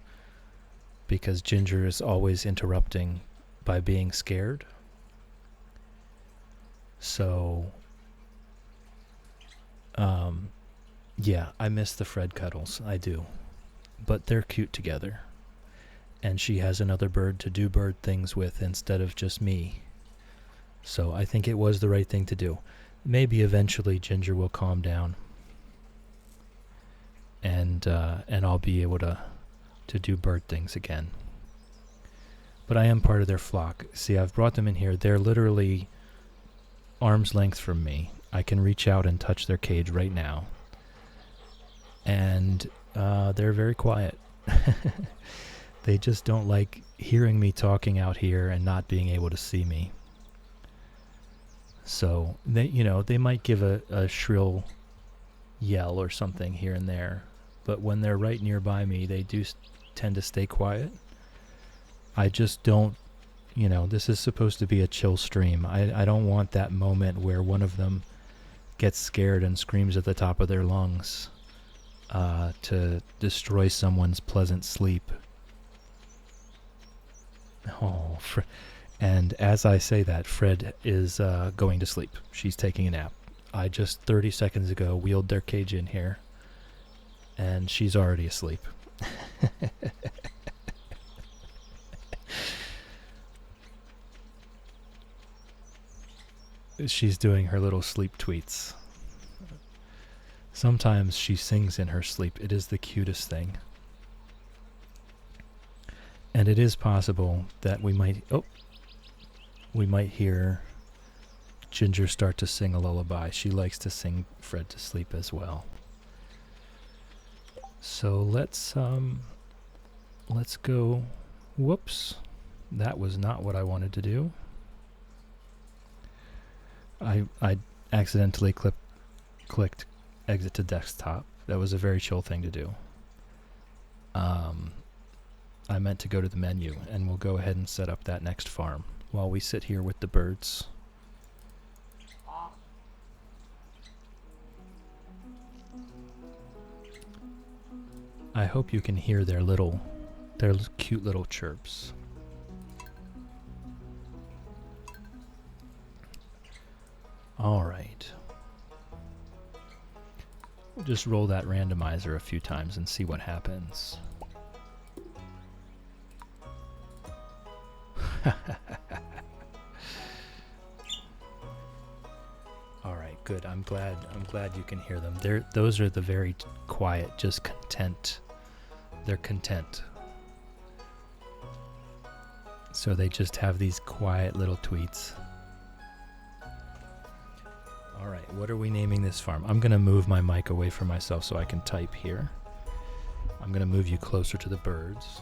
Because Ginger is always interrupting by being scared. So, yeah, I miss the Fred cuddles. I do. But they're cute together. And she has another bird to do bird things with instead of just me. So I think it was the right thing to do. Maybe eventually Ginger will calm down. And I'll be able to do bird things again. But I am part of their flock. See, I've brought them in here. They're literally arm's length from me. I can reach out and touch their cage right now. And they're very quiet. They just don't like hearing me talking out here and not being able to see me. So they might give a shrill yell or something here and there, but when they're right nearby me, they do tend to stay quiet. I just don't, this is supposed to be a chill stream. I don't want that moment where one of them gets scared and screams at the top of their lungs to destroy someone's pleasant sleep. Oh, and as I say that, Fred is going to sleep. She's taking a nap. I just 30 seconds ago wheeled their cage in here, and she's already asleep. She's doing her little sleep tweets. Sometimes she sings in her sleep. It is the cutest thing. And it is possible that we might hear Ginger start to sing a lullaby. She likes to sing Fred to sleep as well. So let's go. Whoops. That was not what I wanted to do. I accidentally clicked exit to desktop. That was a very chill thing to do. I meant to go to the menu, and we'll go ahead and set up that next farm while we sit here with the birds. I hope you can hear their cute little chirps. All right. We'll just roll that randomizer a few times and see what happens. All right, good. I'm glad you can hear them. Those are the very quiet, just content. They're content. So they just have these quiet little tweets. All right, what are we naming this farm? I'm going to move my mic away from myself so I can type here. I'm going to move you closer to the birds.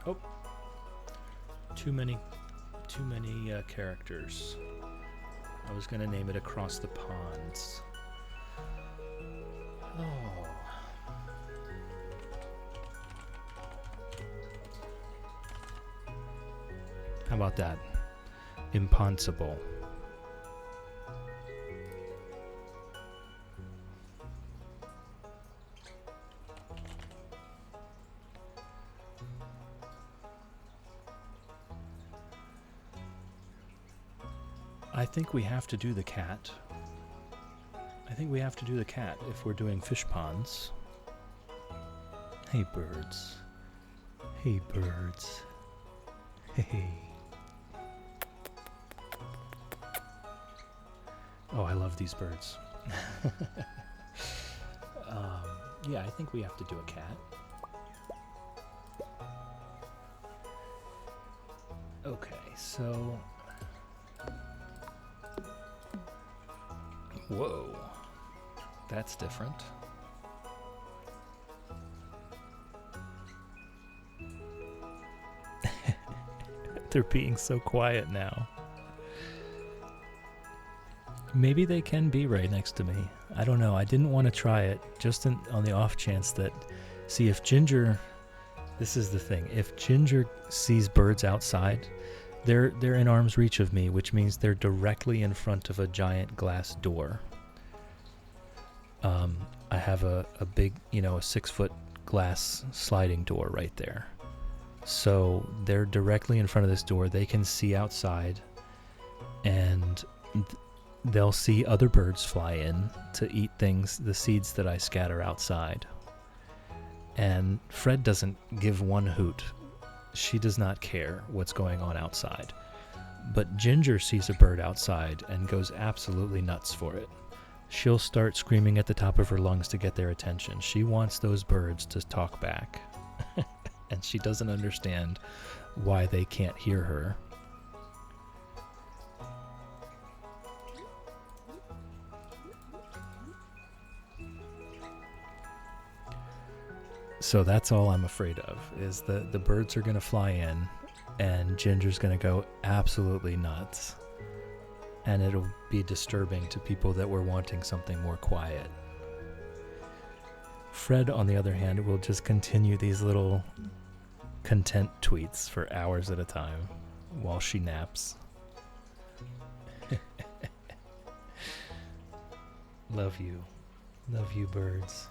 Oh, too many characters. I was going to name it Across the Ponds. Oh. How about that? Impossible. I think we have to do the cat. I think we have to do the cat if we're doing fish ponds. Hey birds. Hey birds. Hey. Oh, I love these birds. Yeah, I think we have to do a cat. Okay, so... Whoa. That's different. They're being so quiet now. Maybe they can be right next to me. I don't know. I didn't want to try it, just on the off chance that... See, if Ginger... This is the thing. If Ginger sees birds outside, they're in arm's reach of me, which means they're directly in front of a giant glass door. I have a big, a 6-foot glass sliding door right there. So they're directly in front of this door. They can see outside, and they'll see other birds fly in to eat the seeds that I scatter outside. And Fred doesn't give one hoot. She does not care what's going on outside. But Ginger sees a bird outside and goes absolutely nuts for it. She'll start screaming at the top of her lungs to get their attention. She wants those birds to talk back. And she doesn't understand why they can't hear her. So that's all I'm afraid of, is the birds are going to fly in and Ginger's going to go absolutely nuts. And it'll be disturbing to people that were wanting something more quiet. Fred, on the other hand, will just continue these little content tweets for hours at a time while she naps. Love you. Love you, birds.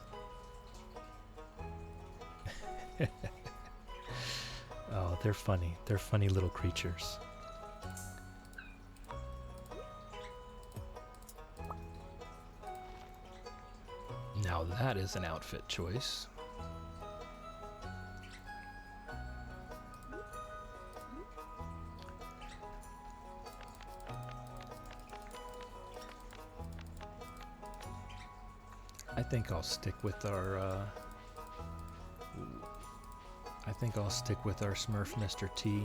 Oh, they're funny. They're funny little creatures. Now that is an outfit choice. I think I'll stick with our Smurf Mr. T.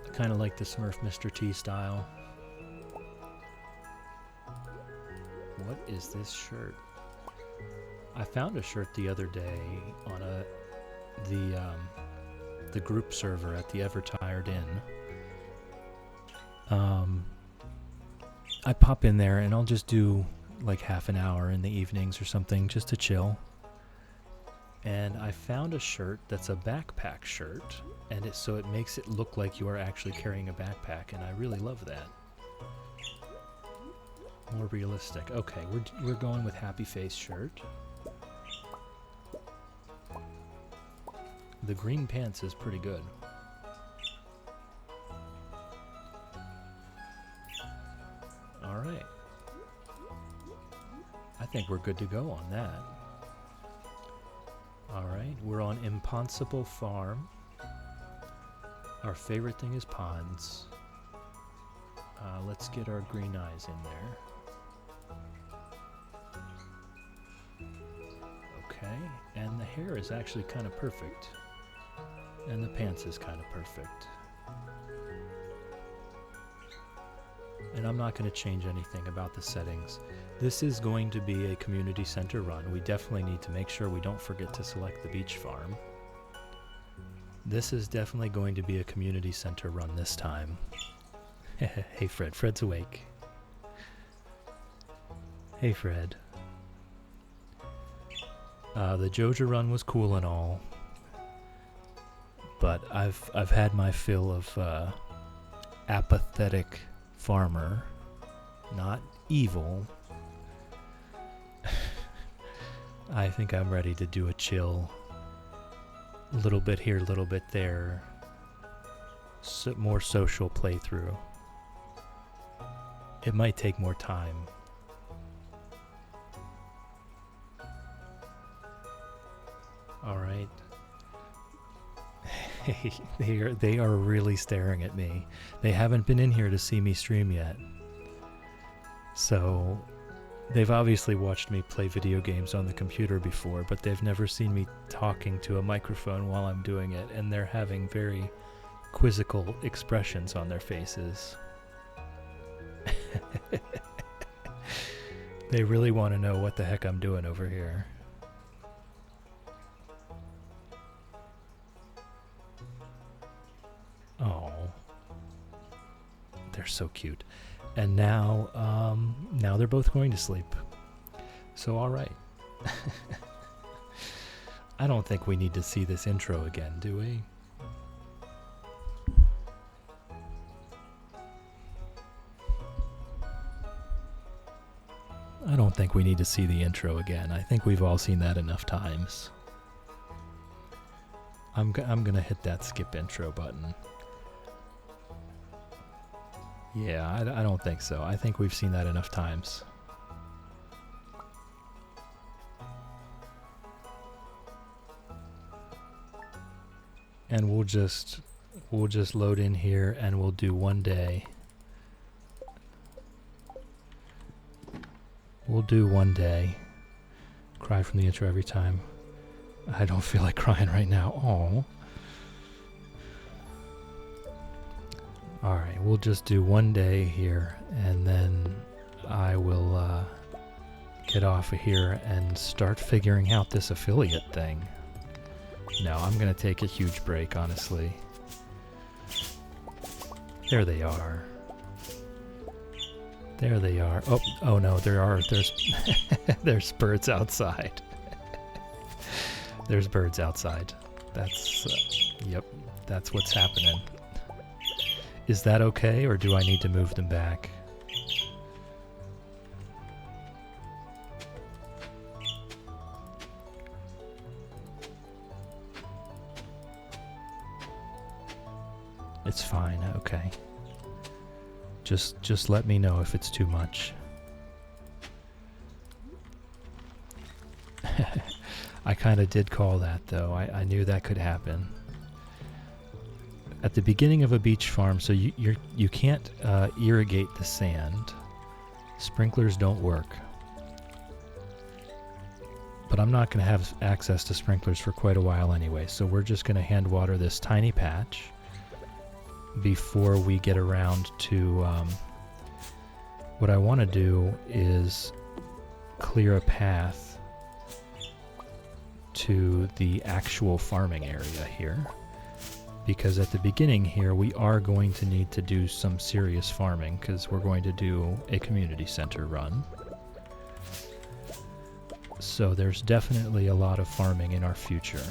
I kind of like the Smurf Mr. T style. What is this shirt? I found a shirt the other day on the group server at the Ever Tired Inn. I pop in there and I'll just do like half an hour in the evenings or something just to chill. And I found a shirt that's a backpack shirt, and so it makes it look like you are actually carrying a backpack, and I really love that. More realistic. Okay, we're going with happy face shirt. The green pants is pretty good. All right. I think we're good to go on that. All right, we're on Impossible Farm. Our favorite thing is ponds. Let's get our green eyes in there. Okay, and the hair is actually kind of perfect. And the pants is kind of perfect. And I'm not going to change anything about the settings. This is going to be a community center run. We definitely need to make sure we don't forget to select the beach farm. This is definitely going to be a community center run this time. Hey Fred, Fred's awake. Hey Fred. The Joja run was cool and all, but I've had my fill of apathetic farmer, not evil. I think I'm ready to do a chill, little bit here, little bit there, more social playthrough. It might take more time. Alright. They are really staring at me. They haven't been in here to see me stream yet. So they've obviously watched me play video games on the computer before, but they've never seen me talking to a microphone while I'm doing it, and they're having very quizzical expressions on their faces. They really want to know what the heck I'm doing over here. Oh, they're so cute. And now they're both going to sleep. So all right. I don't think we need to see this intro again, do we? I don't think we need to see the intro again. I think we've all seen that enough times. I'm gonna hit that skip intro button. Yeah, I don't think so. I think we've seen that enough times. And we'll just load in here and we'll do one day. We'll do one day. Cry from the intro every time. I don't feel like crying right now. Aww. Alright, we'll just do one day here, and then I will get off of here and start figuring out this affiliate thing. No, I'm going to take a huge break, honestly. There they are. There they are. Oh no, there's birds outside. There's birds outside. That's, yep, that's what's happening. Is that okay, or do I need to move them back? It's fine, okay. Just let me know if it's too much. I kind of did call that, though. I knew that could happen. At the beginning of a beach farm, so you can't irrigate the sand. Sprinklers don't work. But I'm not going to have access to sprinklers for quite a while anyway, so we're just going to hand water this tiny patch before we get around to what I want to do is clear a path to the actual farming area here, because at the beginning here we are going to need to do some serious farming because we're going to do a community center run. So there's definitely a lot of farming in our future.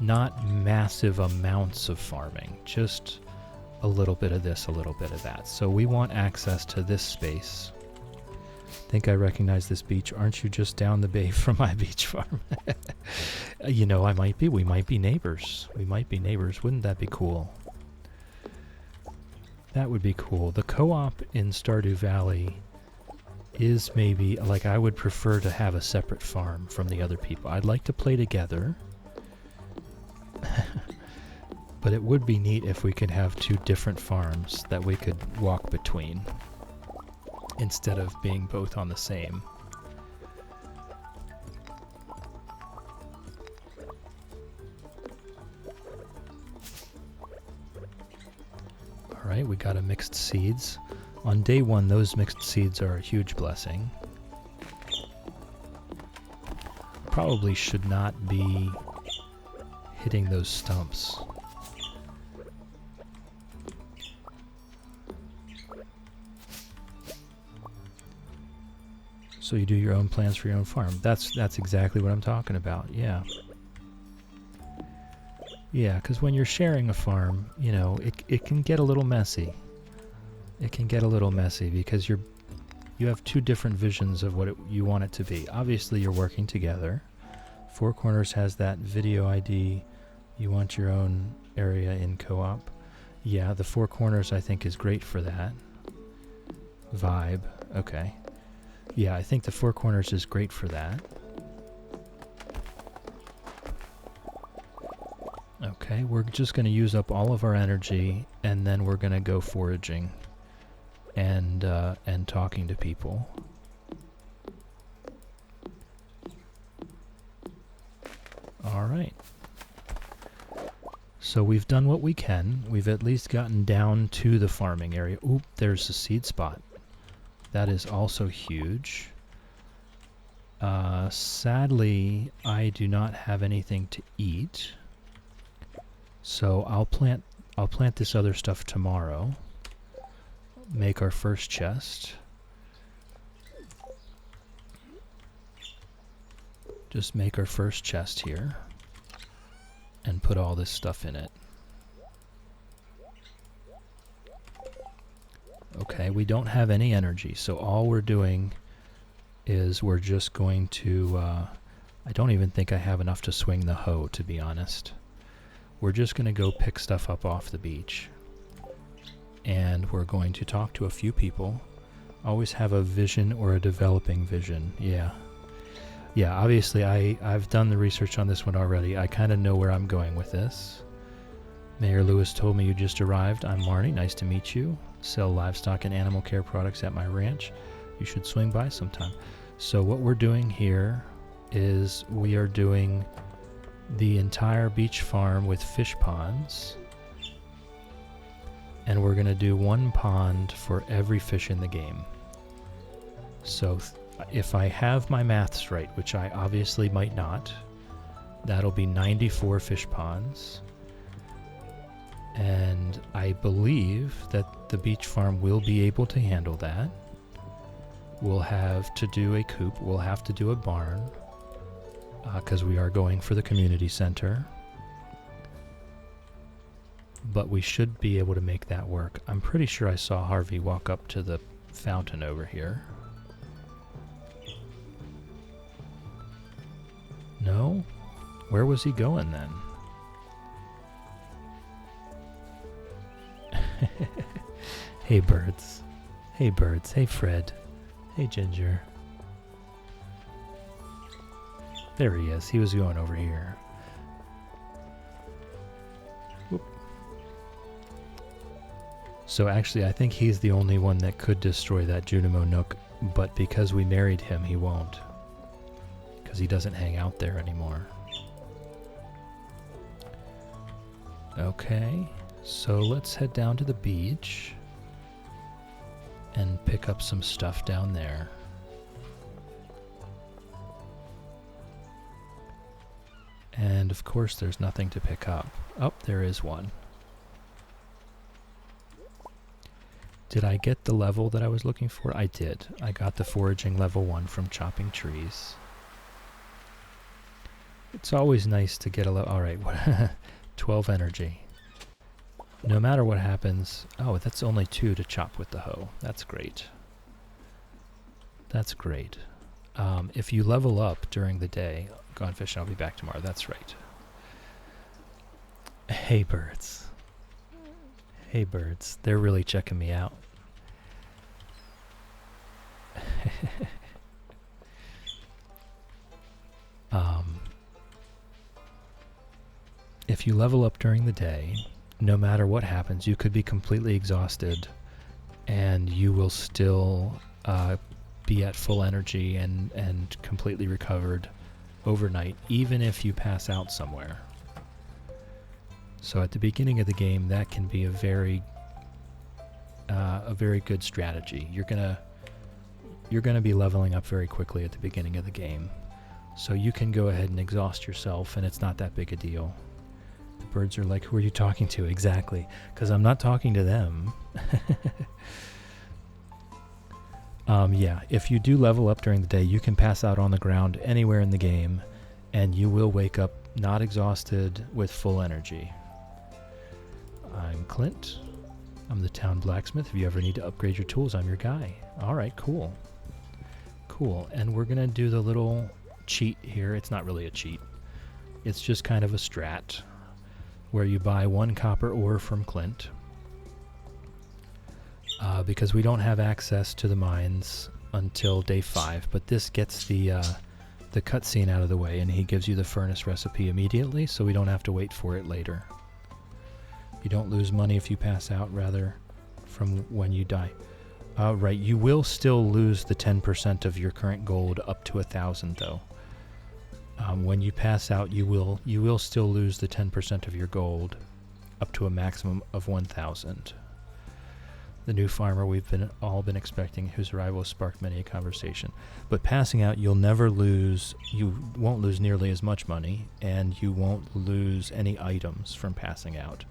Not massive amounts of farming, just a little bit of this, a little bit of that. So we want access to this space. Think I recognize this beach. Aren't you just down the bay from my beach farm? You know, I might be. We might be neighbors. We might be neighbors. Wouldn't that be cool? That would be cool. The co-op in Stardew Valley is maybe, like, I would prefer to have a separate farm from the other people. I'd like to play together. But it would be neat if we could have two different farms that we could walk between instead of being both on the same. Alright, we got a mixed seeds. On day one, those mixed seeds are a huge blessing. Probably should not be hitting those stumps. So you do your own plans for your own farm. That's exactly what I'm talking about. Yeah. Yeah, because when you're sharing a farm, you know, it can get a little messy. It can get a little messy because you have two different visions of what you want it to be. Obviously, you're working together. Four Corners has that video ID. You want your own area in co-op. Yeah, the Four Corners I think is great for that. Vibe. Okay. Yeah, I think the Four Corners is great for that. Okay, we're just going to use up all of our energy, and then we're going to go foraging and talking to people. All right. So we've done what we can. We've at least gotten down to the farming area. Oop, there's a seed spot. That is also huge. Sadly, I do not have anything to eat. So I'll plant this other stuff tomorrow. Make our first chest. Just make our first chest here. And put all this stuff in it. Okay, we don't have any energy, so all we're doing is we're just going to... I don't even think I have enough to swing the hoe, to be honest. We're just going to go pick stuff up off the beach. And we're going to talk to a few people. Always have a vision or a developing vision. Yeah. Yeah, obviously I've done the research on this one already. I kind of know where I'm going with this. Mayor Lewis told me you just arrived. I'm Marnie. Nice to meet you. Sell livestock and animal care products at my ranch. You should swing by sometime. So what we're doing here is we are doing the entire beach farm with fish ponds. And we're going to do one pond for every fish in the game. So if I have my maths right, which I obviously might not, that'll be 94 fish ponds. And I believe that the beach farm will be able to handle that. We'll have to do a coop. We'll have to do a barn because we are going for the community center. But we should be able to make that work. I'm pretty sure I saw Harvey walk up to the fountain over here. No? Where was he going then? Hey birds. Hey birds. Hey Fred. Hey Ginger. There he is. He was going over here. Whoop. So actually I think he's the only one that could destroy that Junimo Nook, but because we married him he won't. Because he doesn't hang out there anymore. Okay. So let's head down to the beach and pick up some stuff down there. And of course there's nothing to pick up. Oh, there is one. Did I get the level that I was looking for? I did. I got the foraging level 1 from chopping trees. It's always nice to get a level. Alright, 12 energy. No matter what happens... Oh, that's only 2 to chop with the hoe. That's great. That's great. If you level up during the day... Go on fishing, I'll be back tomorrow. That's right. Hey, birds. Hey, birds. They're really checking me out. if you level up during the day, no matter what happens, you could be completely exhausted and you will still be at full energy and completely recovered overnight, even if you pass out somewhere. So at the beginning of the game, that can be a very good strategy. You're gonna be leveling up very quickly at the beginning of the game, so you can go ahead and exhaust yourself, and it's not that big a deal. The birds are like, "Who are you talking to?" Exactly, because I'm not talking to them. Yeah, if you do level up during the day, you can pass out on the ground anywhere in the game, and you will wake up not exhausted with full energy. I'm Clint. I'm the town blacksmith. If you ever need to upgrade your tools, I'm your guy. All right, cool. Cool, and we're going to do the little cheat here. It's not really a cheat. It's just kind of a strat where you buy 1 copper ore from Clint. Because we don't have access to the mines until day 5, but this gets the cutscene out of the way, and he gives you the furnace recipe immediately, so we don't have to wait for it later. You don't lose money if you pass out, rather, from when you die. Right, you will still lose the 10% of your current gold up to 1,000, though. When you pass out, you will still lose the 10% of your gold up to a maximum of 1,000. The new farmer we've all been expecting, whose arrival sparked many a conversation. But passing out, you won't lose nearly as much money, and you won't lose any items from passing out.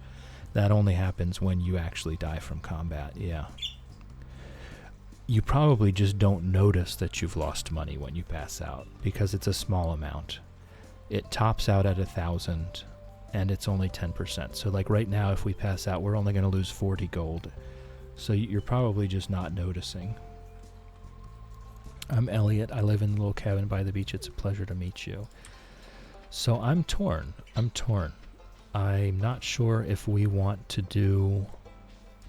That only happens when you actually die from combat, yeah. You probably just don't notice that you've lost money when you pass out, because it's a small amount. It tops out at 1,000, and it's only 10%. So like right now, if we pass out, we're only going to lose 40 gold. So you're probably just not noticing. I'm Elliot. I live in a little cabin by the beach. It's a pleasure to meet you. So I'm torn. I'm not sure if we want to do...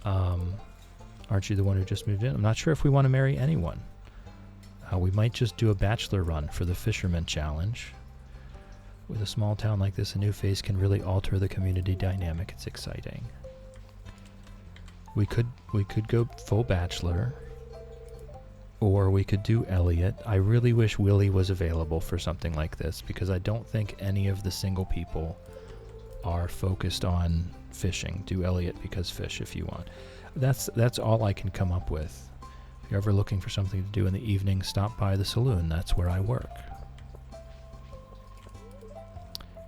aren't you the one who just moved in? I'm not sure if we want to marry anyone. We might just do a bachelor run for the Fisherman Challenge. With a small town like this, a new face can really alter the community dynamic. It's exciting. We could go full bachelor, or we could do Elliot. I really wish Willie was available for something like this, because I don't think any of the single people are focused on fishing. Do Elliot because fish if you want. That's all I can come up with. If you're ever looking for something to do in the evening, stop by the saloon. That's where I work.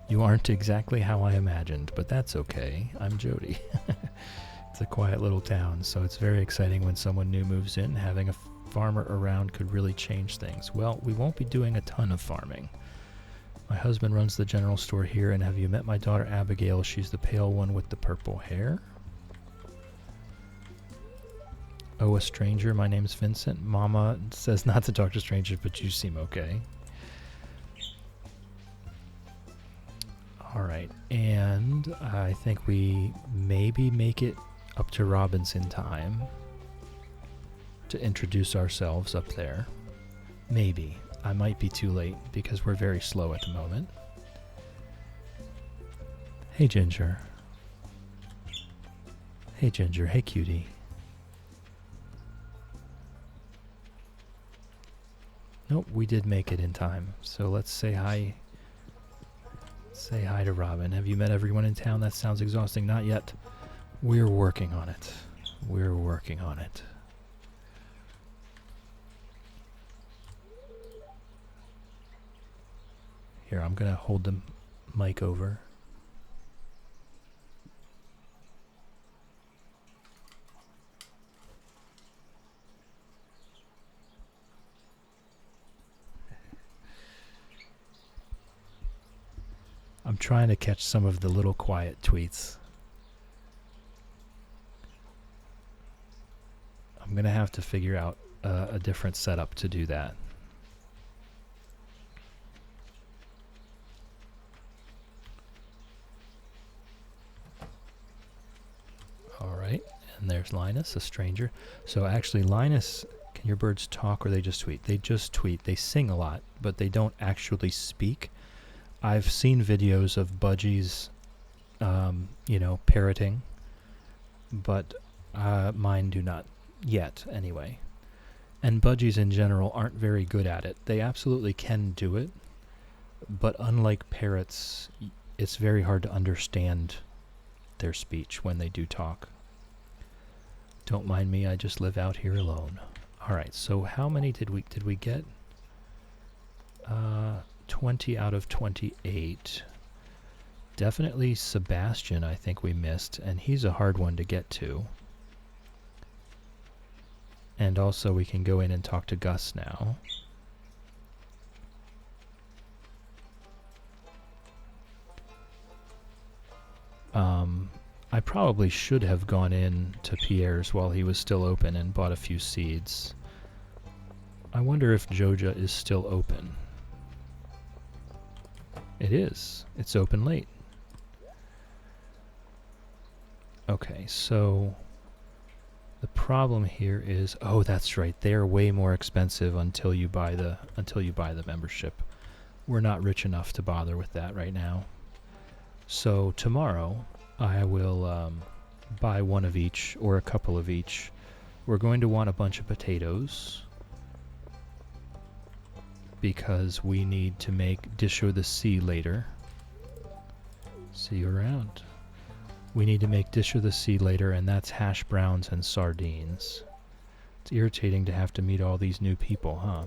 You aren't exactly how I imagined, but that's okay. I'm Jody. It's a quiet little town, so it's very exciting when someone new moves in. Having a farmer around could really change things. Well, we won't be doing a ton of farming. My husband runs the general store here, and have you met my daughter Abigail? She's the pale one with the purple hair. Oh, a stranger. My name's Vincent. Mama says not to talk to strangers, but you seem okay. All right, and I think we maybe make it up to Robin's in time to introduce ourselves up there. Maybe. I might be too late because we're very slow at the moment. Hey, Ginger. Hey, Ginger. Hey, cutie. Nope, we did make it in time. So let's say hi. Say hi to Robin. Have you met everyone in town? That sounds exhausting. Not yet. We're working on it. We're working on it. Here, I'm going to hold the mic over. I'm trying to catch some of the little quiet tweets. I'm going to have to figure out a different setup to do that. All right, and there's Linus, a stranger. So actually, Linus, can your birds talk or they just tweet? They just tweet. They sing a lot, but they don't actually speak. I've seen videos of budgies parroting, but mine do not yet, anyway. And budgies in general aren't very good at it. They absolutely can do it, but unlike parrots, it's very hard to understand their speech when they do talk. Don't mind me, I just live out here alone. Alright, so how many did we get? 20 out of 28. Definitely Sebastian I think we missed, and he's a hard one to get to. And also we can go in and talk to Gus now. I probably should have gone in to Pierre's while he was still open and bought a few seeds. I wonder if Joja is still open. It is. It's open late. Okay, so the problem here is, oh, that's right. They're way more expensive until you buy the membership. We're not rich enough to bother with that right now. So tomorrow I will buy one of each or a couple of each. We're going to want a bunch of potatoes because we need to make Dish o' the Sea later. See you around. We need to make Dish o' the Sea later, and that's hash browns and sardines. It's irritating to have to meet all these new people, huh?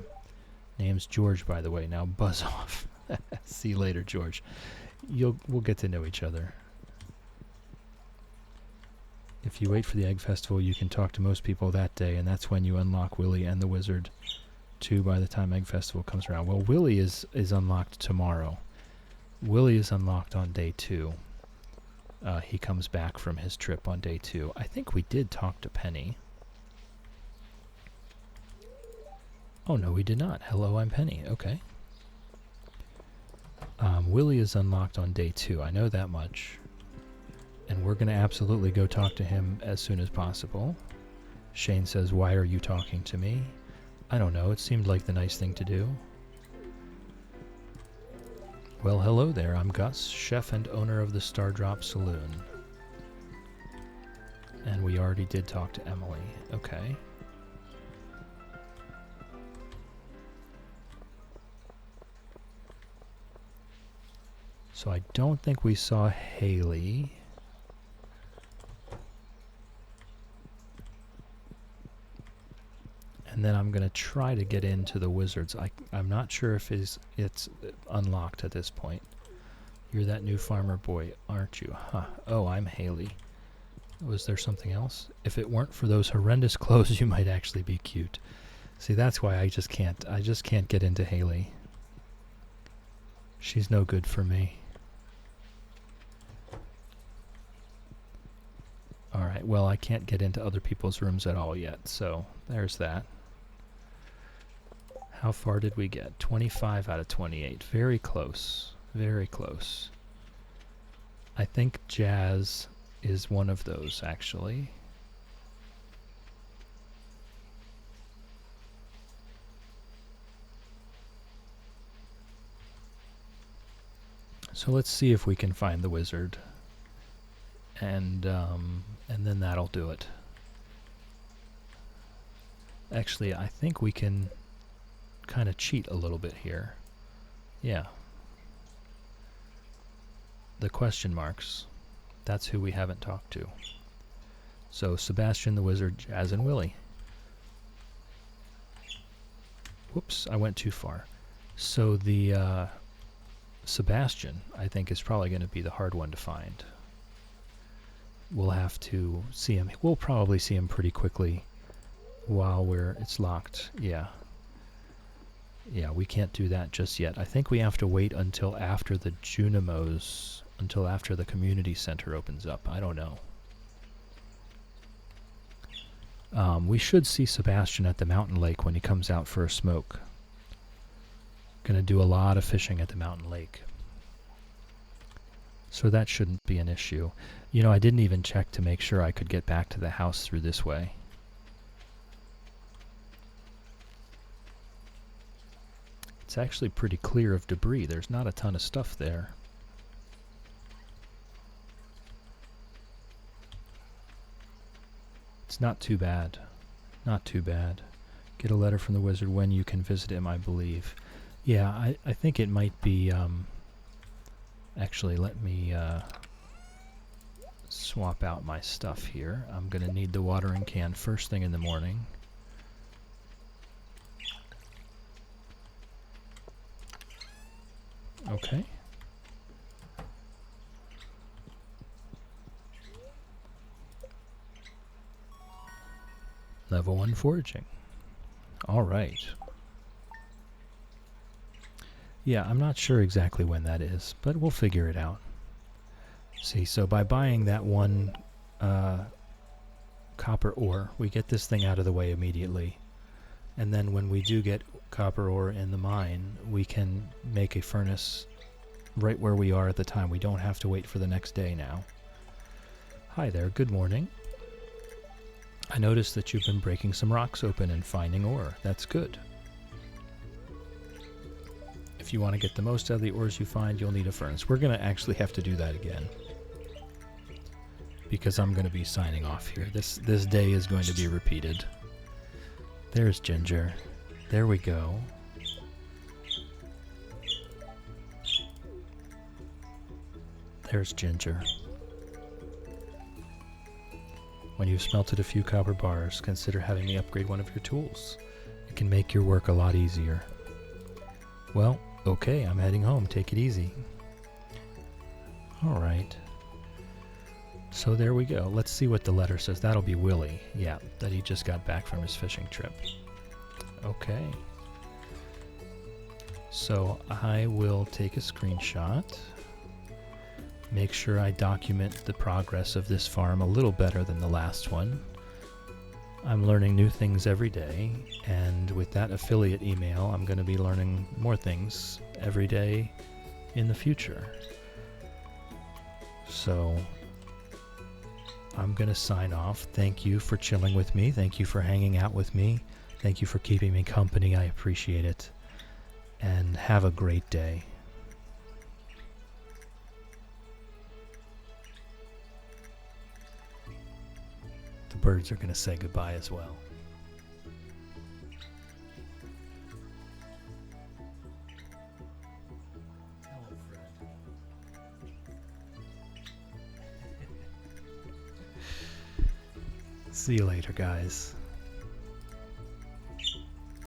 Name's George, by the way. Now buzz off. See you later, George. We'll get to know each other. If you wait for the Egg Festival, you can talk to most people that day, and that's when you unlock Willy and the Wizard, too, by the time Egg Festival comes around. Well, Willy is unlocked tomorrow. Willy is unlocked on day 2. He comes back from his trip on day 2. I think we did talk to Penny. Oh, no, we did not. Hello, I'm Penny. Okay. Willy is unlocked on day 2. I know that much. And we're going to absolutely go talk to him as soon as possible. Shane says, why are you talking to me? I don't know. It seemed like the nice thing to do. Well, hello there. I'm Gus, chef and owner of the Stardrop Saloon. And we already did talk to Emily. Okay. So I don't think we saw Haley. And then I'm going to try to get into the Wizards. I'm not sure if it's unlocked at this point. You're that new farmer boy, aren't you? Huh. Oh, I'm Haley. Was there something else? If it weren't for those horrendous clothes, you might actually be cute. See, that's why I just can't get into Haley. She's no good for me. Alright, well, I can't get into other people's rooms at all yet, so there's that. How far did we get? 25 out of 28. Very close. Very close. I think Jazz is one of those, actually. So let's see if we can find the wizard. And then that'll do it. Actually, I think we can kind of cheat a little bit here. Yeah. The question marks. That's who we haven't talked to. So Sebastian the Wizard, Jazz, and Willy. Whoops, I went too far. So the Sebastian, I think, is probably going to be the hard one to find. We'll have to see him. We'll probably see him pretty quickly while it's locked. Yeah. Yeah, we can't do that just yet. I think we have to wait until after the Junimos, until after the community center opens up. I don't know. We should see Sebastian at the mountain lake when he comes out for a smoke. Gonna do a lot of fishing at the mountain lake. So that shouldn't be an issue. You know, I didn't even check to make sure I could get back to the house through this way. It's actually pretty clear of debris. There's not a ton of stuff there. It's not too bad. Not too bad. Get a letter from the wizard when you can visit him, I believe. Yeah, I think it might be, actually, let me, swap out my stuff here. I'm gonna need the watering can first thing in the morning. Okay. Level 1 foraging. Alright. Yeah, I'm not sure exactly when that is, but we'll figure it out. See, so by buying that one copper ore, we get this thing out of the way immediately. And then when we do get copper ore in the mine, we can make a furnace right where we are at the time. We don't have to wait for the next day now. Hi there, good morning. I noticed that you've been breaking some rocks open and finding ore. That's good. If you want to get the most out of the ores you find, you'll need a furnace. We're going to actually have to do that again, because I'm going to be signing off here. This day is going to be repeated. There's Ginger. There we go. There's Ginger. When you've smelted a few copper bars, consider having me upgrade one of your tools. It can make your work a lot easier. Well, okay, I'm heading home. Take it easy. Alright. So there we go. Let's see what the letter says. That'll be Willie. Yeah, that he just got back from his fishing trip. Okay. So I will take a screenshot. Make sure I document the progress of this farm a little better than the last one. I'm learning new things every day, and with that affiliate email, I'm going to be learning more things every day in the future. So I'm going to sign off. Thank you for chilling with me. Thank you for hanging out with me. Thank you for keeping me company. I appreciate it. And have a great day. The birds are going to say goodbye as well. Hello, Fred. See you later, guys.